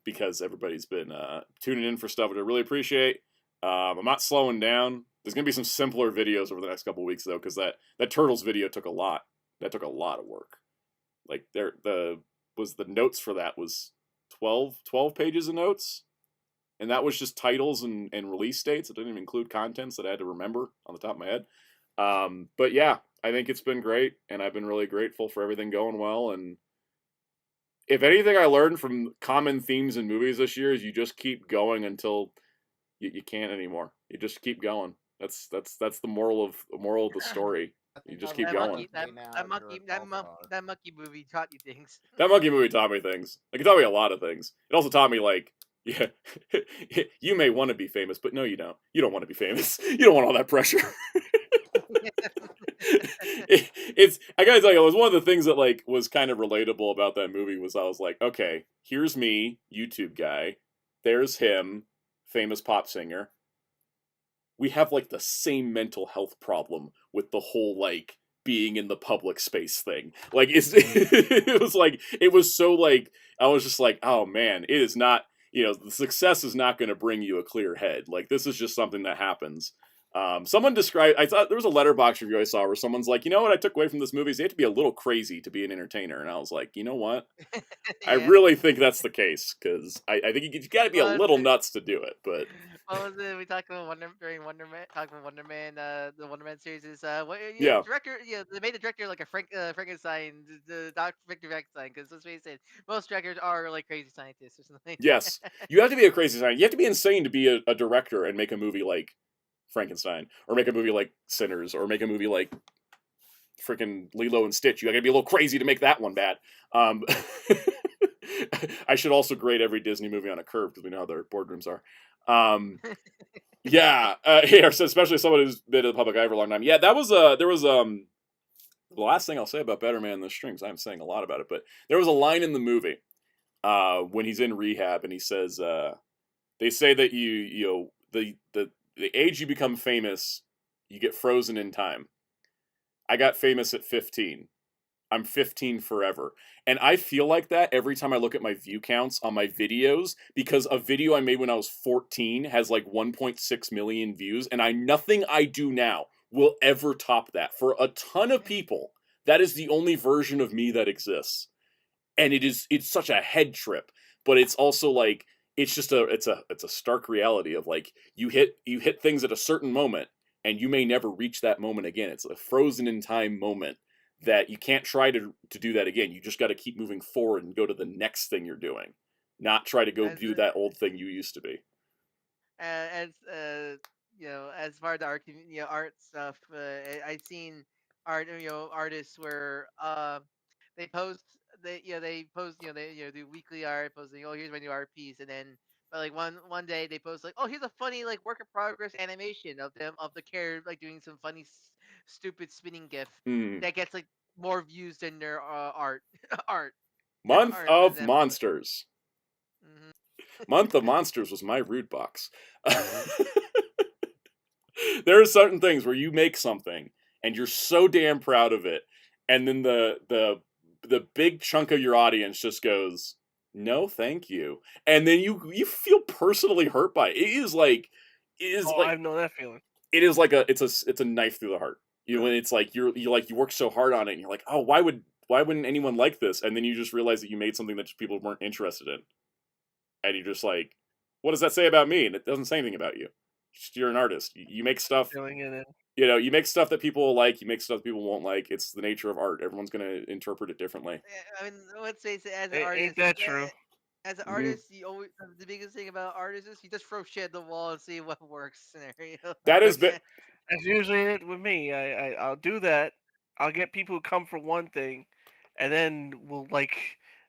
Because everybody's been tuning in for stuff, which I really appreciate. I'm not slowing down. There's gonna be some simpler videos over the next couple weeks though, because that Turtles video took a lot. That took a lot of work. Like the notes for that was 12 pages of notes, and that was just titles and release dates. It didn't even include contents that I had to remember on the top of my head. But yeah, I think it's been great, and I've been really grateful for everything going well. And if anything I learned from common themes in movies this year is you just keep going until you can't anymore. You just keep going. That's the moral of the story. You just keep going. That monkey movie taught you things. That monkey movie taught me things. Like, it taught me a lot of things. It also taught me, like, yeah, you may want to be famous, but no, you don't. You don't want to be famous. You don't want all that pressure. I gotta tell you, it was one of the things that, like, was kind of relatable about that movie was I was like, okay, here's me, YouTube guy. There's him, famous pop singer. We have, like, the same mental health problem with the whole, like, being in the public space thing. Like, it was like, it was so, like, I was just like, oh man, it is not, the success is not going to bring you a clear head. Like, this is just something that happens. Someone described, I thought there was a Letterboxd review I saw where someone's like, you know what I took away from this movie is you have to be a little crazy to be an entertainer. And I was like, you know what? Yeah. I really think that's the case, because I think you got to be a little nuts to do it. But what was it? We talked about Wonderman. Talking about Wonderman, the Wonderman series is yeah. Director. Yeah, they made the director like a Frankenstein, the Dr. Victor Frankenstein. Because let's face it, most directors are like crazy scientists or something. Yes, you have to be a crazy scientist. You have to be insane to be a director and make a movie like Frankenstein, or make a movie like Sinners, or make a movie like freaking Lilo and Stitch. You gotta be a little crazy to make that one bad. I should also grade every Disney movie on a curve because we know how their boardrooms are. Yeah, especially someone who's been in the public eye for a long time. Yeah, there was the last thing I'll say about Better Man in the Streams. I'm saying a lot about it, but there was a line in the movie when he's in rehab and he says, they say that the age you become famous, you get frozen in time. I got famous at 15. I'm 15 forever. And I feel like that every time I look at my view counts on my videos, because a video I made when I was 14 has like 1.6 million views, and nothing I do now will ever top that. For a ton of people, that is the only version of me that exists. And it's such a head trip, but it's also like, it's a stark reality of like, you hit things at a certain moment and you may never reach that moment again. It's a frozen in time moment that you can't try to do that again. You just got to keep moving forward and go to the next thing you're doing, not try to go do that old thing you used to be. As as far as the art, art stuff, I've seen artists where they post they do weekly art, posting, oh, here's my new art piece, and then but like one day they post like, oh, here's a funny like work in progress animation of the character like doing some funny stupid spinning gif that gets like more views than their art art. Month art of them. Monsters. Month of Monsters was my rude box. There are certain things where you make something and you're so damn proud of it, and then the big chunk of your audience just goes, no thank you, and then you feel personally hurt by it. It is like I know that feeling. It is like it's a knife through the heart. When it's like you work so hard on it and you're like, oh, why wouldn't anyone like this? And then you just realize that you made something that people weren't interested in, and you're just like, what does that say about me? And it doesn't say anything about you. You're an artist. You make stuff. You make stuff that people will like. You make stuff people won't like. It's the nature of art. Everyone's gonna interpret it differently. I mean, let's face it, as an artist, ain't that true? As an artist, the biggest thing about artists is you just throw shit at the wall and see what works. Scenario. That is that's usually it with me. I'll do that. I'll get people who come for one thing, and then we'll like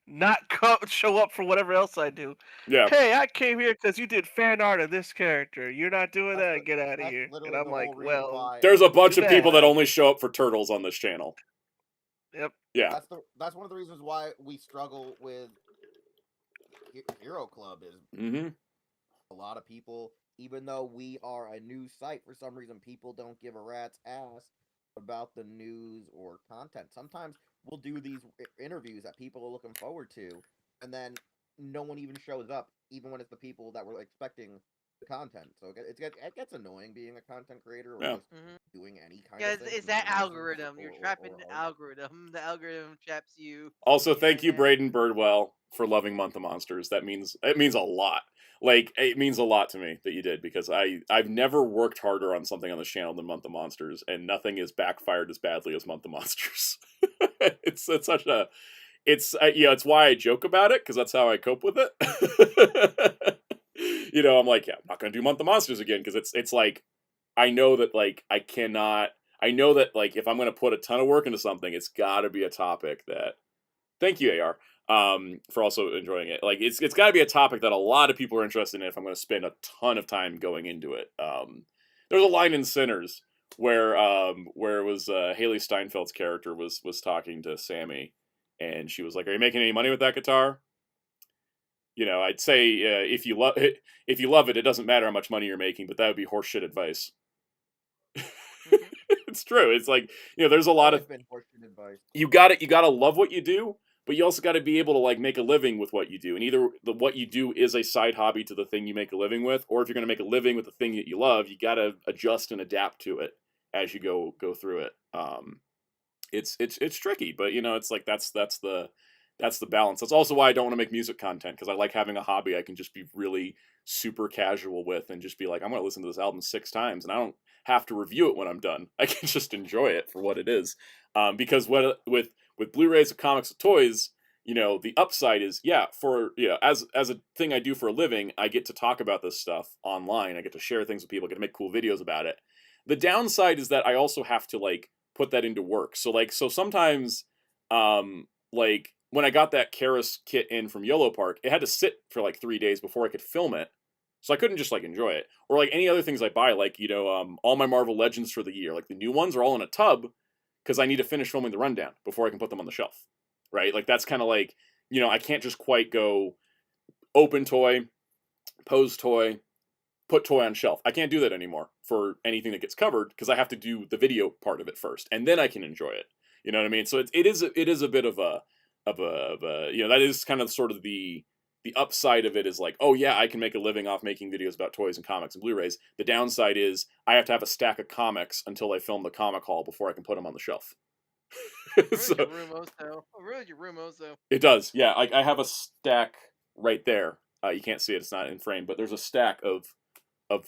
not show up for whatever else I do. Yeah. Hey, I came here because you did fan art of this character. You're not doing that. Get out of here. And I'm like, well, there's a bunch of people that only show up for turtles on this channel. Yep. Yeah. That's one of the reasons why we struggle with Hero Club is Mm-hmm. a lot of people. Even though we are a news site, for some reason people don't give a rat's ass about the news or content. Sometimes we'll do these interviews that people are looking forward to, and then no one even shows up, even when it's the people that were expecting the content. So it gets annoying being a content creator or Yeah. just doing any kind Yeah, of thing. it's that journalism algorithm. You're trapped in the art. algorithm. The algorithm traps you. Also, thank you, Yeah. Braden Birdwell, for loving Month of Monsters. It means a lot. Like, it means a lot to me that you did, because I've never worked harder on something on this channel than Month of Monsters, and nothing has backfired as badly as Month of Monsters. it's such a it's why I joke about it, because that's how I cope with it. I'm like, yeah, I'm not gonna do Month of Monsters again, because it's like, I know that, like, I know that, like, if I'm gonna put a ton of work into something, it's got to be a topic that. Thank you, AR, for also enjoying it. Like, it's got to be a topic that a lot of people are interested in if I'm going to spend a ton of time going into it. There's a line in Sinners where it was Haley Steinfeld's character was talking to Sammy, and she was like, "Are you making any money with that guitar?" I'd say if you love it, it doesn't matter how much money you're making, but that would be horseshit advice. It's true. It's like, there's a lot of advice. You gotta love what you do, but you also got to be able to, like, make a living with what you do. And either what you do is a side hobby to the thing you make a living with, or if you're going to make a living with the thing that you love, you got to adjust and adapt to it as you go through it. It's tricky, but it's like that's the balance. That's also why I don't want to make music content, because I like having a hobby I can just be really super casual with, and just be like, I'm going to listen to this album 6 times, and I don't have to review it when I'm done. I can just enjoy it for what it is. Because with Blu-rays of comics and toys, the upside is, as a thing I do for a living, I get to talk about this stuff online. I get to share things with people. I get to make cool videos about it. The downside is that I also have to, like, put that into work. So sometimes, like, when I got that Karis kit in from Yellow Park, it had to sit for like 3 days before I could film it. So I couldn't just, like, enjoy it. Or, like, any other things I buy, like, all my Marvel Legends for the year, like the new ones are all in a tub, because I need to finish filming the rundown before I can put them on the shelf. Right? Like, that's kind of like, I can't just quite go open toy, pose toy, put toy on shelf. I can't do that anymore for anything that gets covered, because I have to do the video part of it first, and then I can enjoy it. You know what I mean? So it is a bit of a that is kind of sort of the upside of it, is like, oh yeah, I can make a living off making videos about toys and comics and Blu-rays. The downside is I have to have a stack of comics until I film the comic haul before I can put them on the shelf. So, your room also. Ruined your room also. It does, yeah. I have a stack right there. You can't see it; it's not in frame, but there's a stack of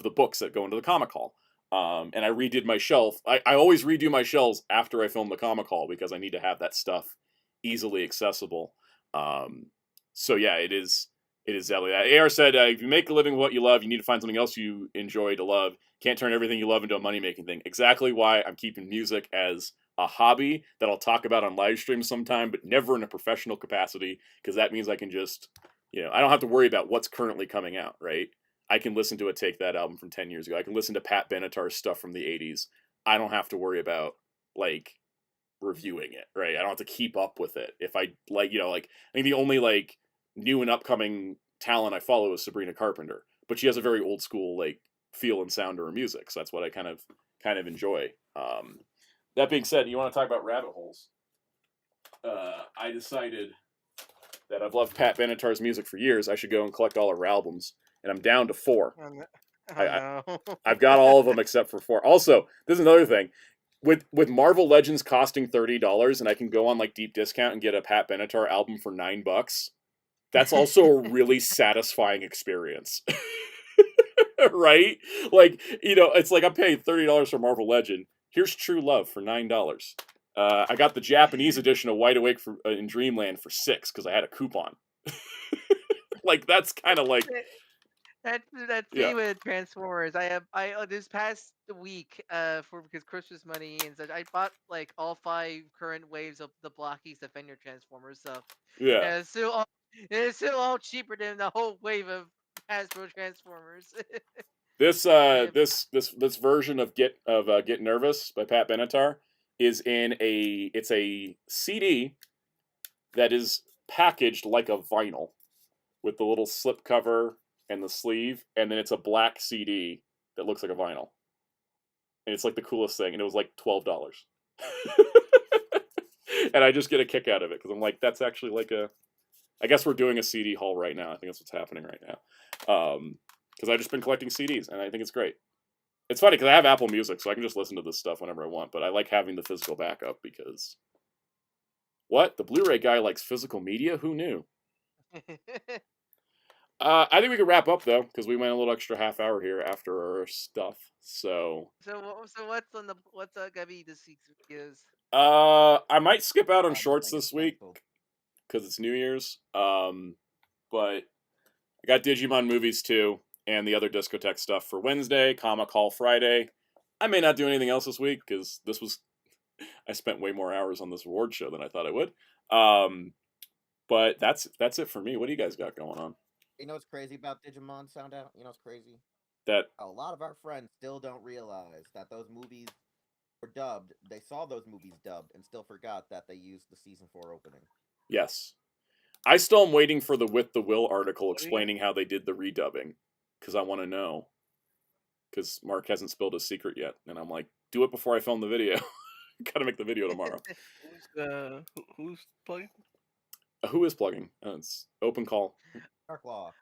the books that go into the comic haul. And I redid my shelf. I always redo my shelves after I film the comic haul, because I need to have that stuff easily accessible. So yeah, it is definitely that. AR said, if you make a living with what you love, you need to find something else you enjoy to love. Can't turn everything you love into a money-making thing. Exactly why I'm keeping music as a hobby that I'll talk about on live stream sometime, but never in a professional capacity, because that means I can just, I don't have to worry about what's currently coming out, right? I can listen to a Take That album from 10 years ago. I can listen to Pat Benatar's stuff from the 80s. I don't have to worry about, like, reviewing it, right? I don't have to keep up with it. If I, like, I think the only, like, new and upcoming talent I follow is Sabrina Carpenter, but she has a very old school, like, feel and sound to her music, so that's what I kind of enjoy. That being said, you want to talk about rabbit holes? I decided that I've loved Pat Benatar's music for years. I should go and collect all her albums, and I'm down to 4. No. I've got all of them except for 4. Also, this is another thing. With Marvel Legends costing $30, and I can go on, like, deep discount and get a Pat Benatar album for $9. That's also a really satisfying experience. Right? Like, it's like I'm paying $30 for Marvel Legend. Here's True Love for $9. I got the Japanese edition of Wide Awake in Dreamland for $6 because I had a coupon. Like, that's kind of like That's Yeah. same with Transformers. I this past week because Christmas money and such, I bought like all 5 current waves of the Blockies Defender Transformers stuff. Yeah. And it's still all cheaper than the whole wave of Hasbro Transformers. This Yeah. this version of Get Nervous by Pat Benatar is it's a CD that is packaged like a vinyl, with the little slip cover and the sleeve, and then it's a black CD that looks like a vinyl. And it's like the coolest thing, and it was like $12. And I just get a kick out of it, because I'm like, that's actually like a... I guess we're doing a CD haul right now. I think that's what's happening right now. Because I've just been collecting CDs, and I think it's great. It's funny, because I have Apple Music, so I can just listen to this stuff whenever I want, but I like having the physical backup, because... What? The Blu-ray guy likes physical media? Who knew? I think we could wrap up, though, because we went a little extra half hour here after our stuff, so... what's gonna be this week's videos? I might skip out on I shorts think this it's week, canceled. because it's New Year's, but I got Digimon movies, too, and the other Discotek stuff for Wednesday, Comic Haul Friday. I may not do anything else this week, because this was... I spent way more hours on this award show than I thought I would. But that's it for me. What do you guys got going on? You know what's crazy about Digimon Soundout? You know what's crazy? That A lot of our friends still don't realize that those movies were dubbed. They saw those movies dubbed and still forgot that they used the season 4 opening. Yes, I still am waiting for the With the Will article What do you- explaining how they did the redubbing, because I want to know. Because Mark hasn't spilled his secret yet, and I'm like, do it before I film the video. Gotta make the video tomorrow. Who's playing? Who is plugging? It's open call. Dark Law.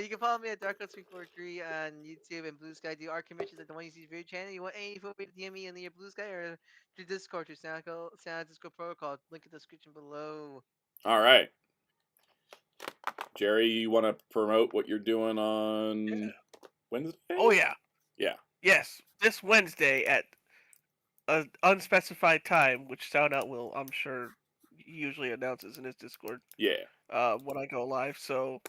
You can follow me at Darko343 on YouTube and Blue Sky. Do our commissions at the One UC video channel. You want any info, DM me in your Blue Sky or through Discord, through Sound Discord Protocol. Link in the description below. All right, Jerry, you want to promote what you're doing on Wednesday? Oh yeah. Yeah. Yes, this Wednesday at an unspecified time, which Soundout will, I'm sure, usually announces in his Discord. Yeah. When I go live. So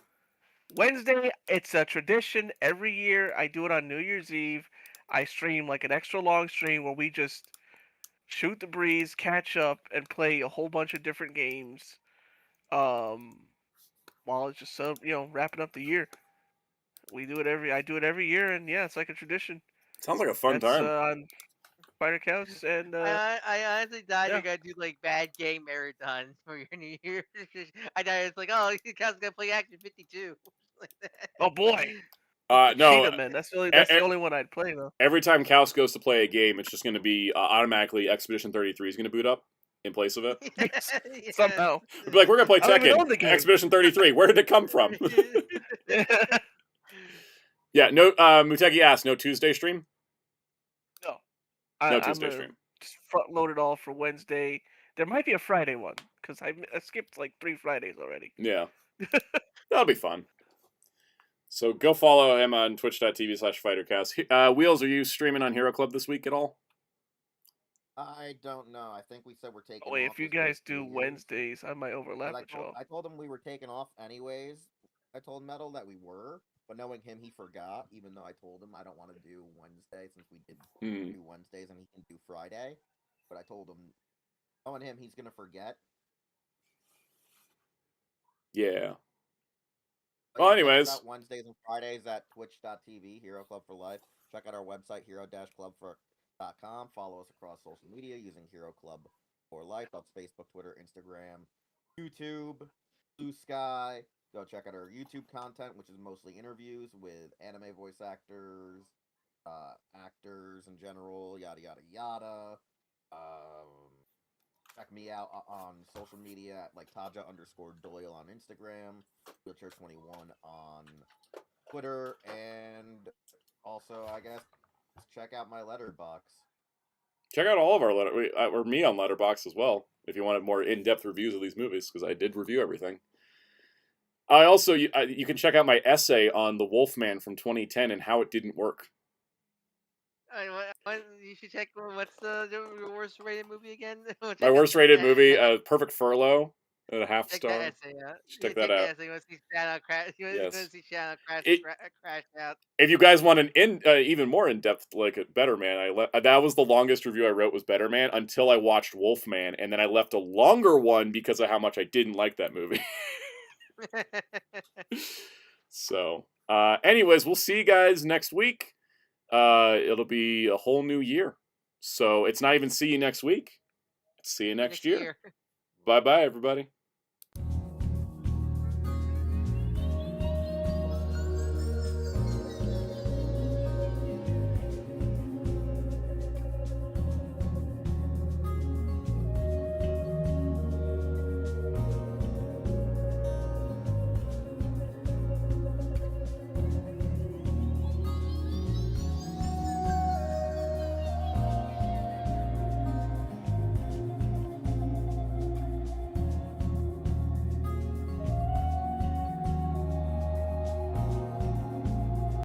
Wednesday, it's a tradition every year. I do it on New Year's Eve. I stream like an extra long stream where we just shoot the breeze, catch up, and play a whole bunch of different games. While it's just wrapping up the year. I do it every year, and yeah, it's like a tradition. Sounds like a fun That's time. on Spider Couch, and I honestly thought yeah. you're gonna do like bad game marathon for your New Year. I thought it's like, oh, you guys gonna play Action 52. Like that. Oh boy, No. Cheetah Man. That's the only one I'd play though. Every time Kaus goes to play a game, it's just going to be automatically Expedition 33 is going to boot up in place of it. Yeah. Somehow. We'll be like, we're going to play I don't even own the Tekken. game. Expedition 33. Where did it come from? Yeah. No. Muteki asked, no Tuesday stream. No. No I'm Tuesday gonna stream. just front load it all for Wednesday. There might be a Friday one because I skipped like 3 Fridays already. Yeah. That'll be fun. So go follow him on twitch.tv/fightercast. Wheels, are you streaming on Hero Club this week at all? I don't know. I think we said we're taking. Oh, wait, off if you this week guys for do New Year's. Wednesdays, I might overlap But with y'all. I told him we were taking off anyways. I told Metal that we were, but knowing him, he forgot. Even though I told him I don't want to do Wednesday since we did do Wednesdays and he can do Friday. But I told him, knowing him, he's gonna forget. Yeah. But Well, yeah, check us anyways. out Wednesdays and Fridays at twitch.tv, Hero Club for Life. Check out our website, hero-club.com. Follow us across social media using Hero Club for Life. That's Facebook, Twitter, Instagram, YouTube, Blue Sky. Go check out our YouTube content, which is mostly interviews with anime voice actors, actors in general, yada, yada, yada. Check me out on social media at like Taja_Doyle on Instagram, Wheelchair21 on Twitter, and also I guess check out my Letterbox. Check out all of our or me on Letterbox as well, if you wanted more in-depth reviews of these movies, because I did review everything. I also you can check out my essay on the Wolfman from 2010 and how it didn't work. You should check. What's your worst rated movie again? My worst rated movie, Perfect Furlough, at a half Check star. that essay out. Check that out. You want to see Shadow crash? You want to Yes. see Shadow crash out? If you guys want an even more in-depth, like Better Man, that was the longest review I wrote, was Better Man, until I watched Wolfman, and then I left a longer one because of how much I didn't like that movie. So, anyways, we'll see you guys next week. It'll be a whole new year. So it's not even see you next week. See you next year. Bye-bye, everybody.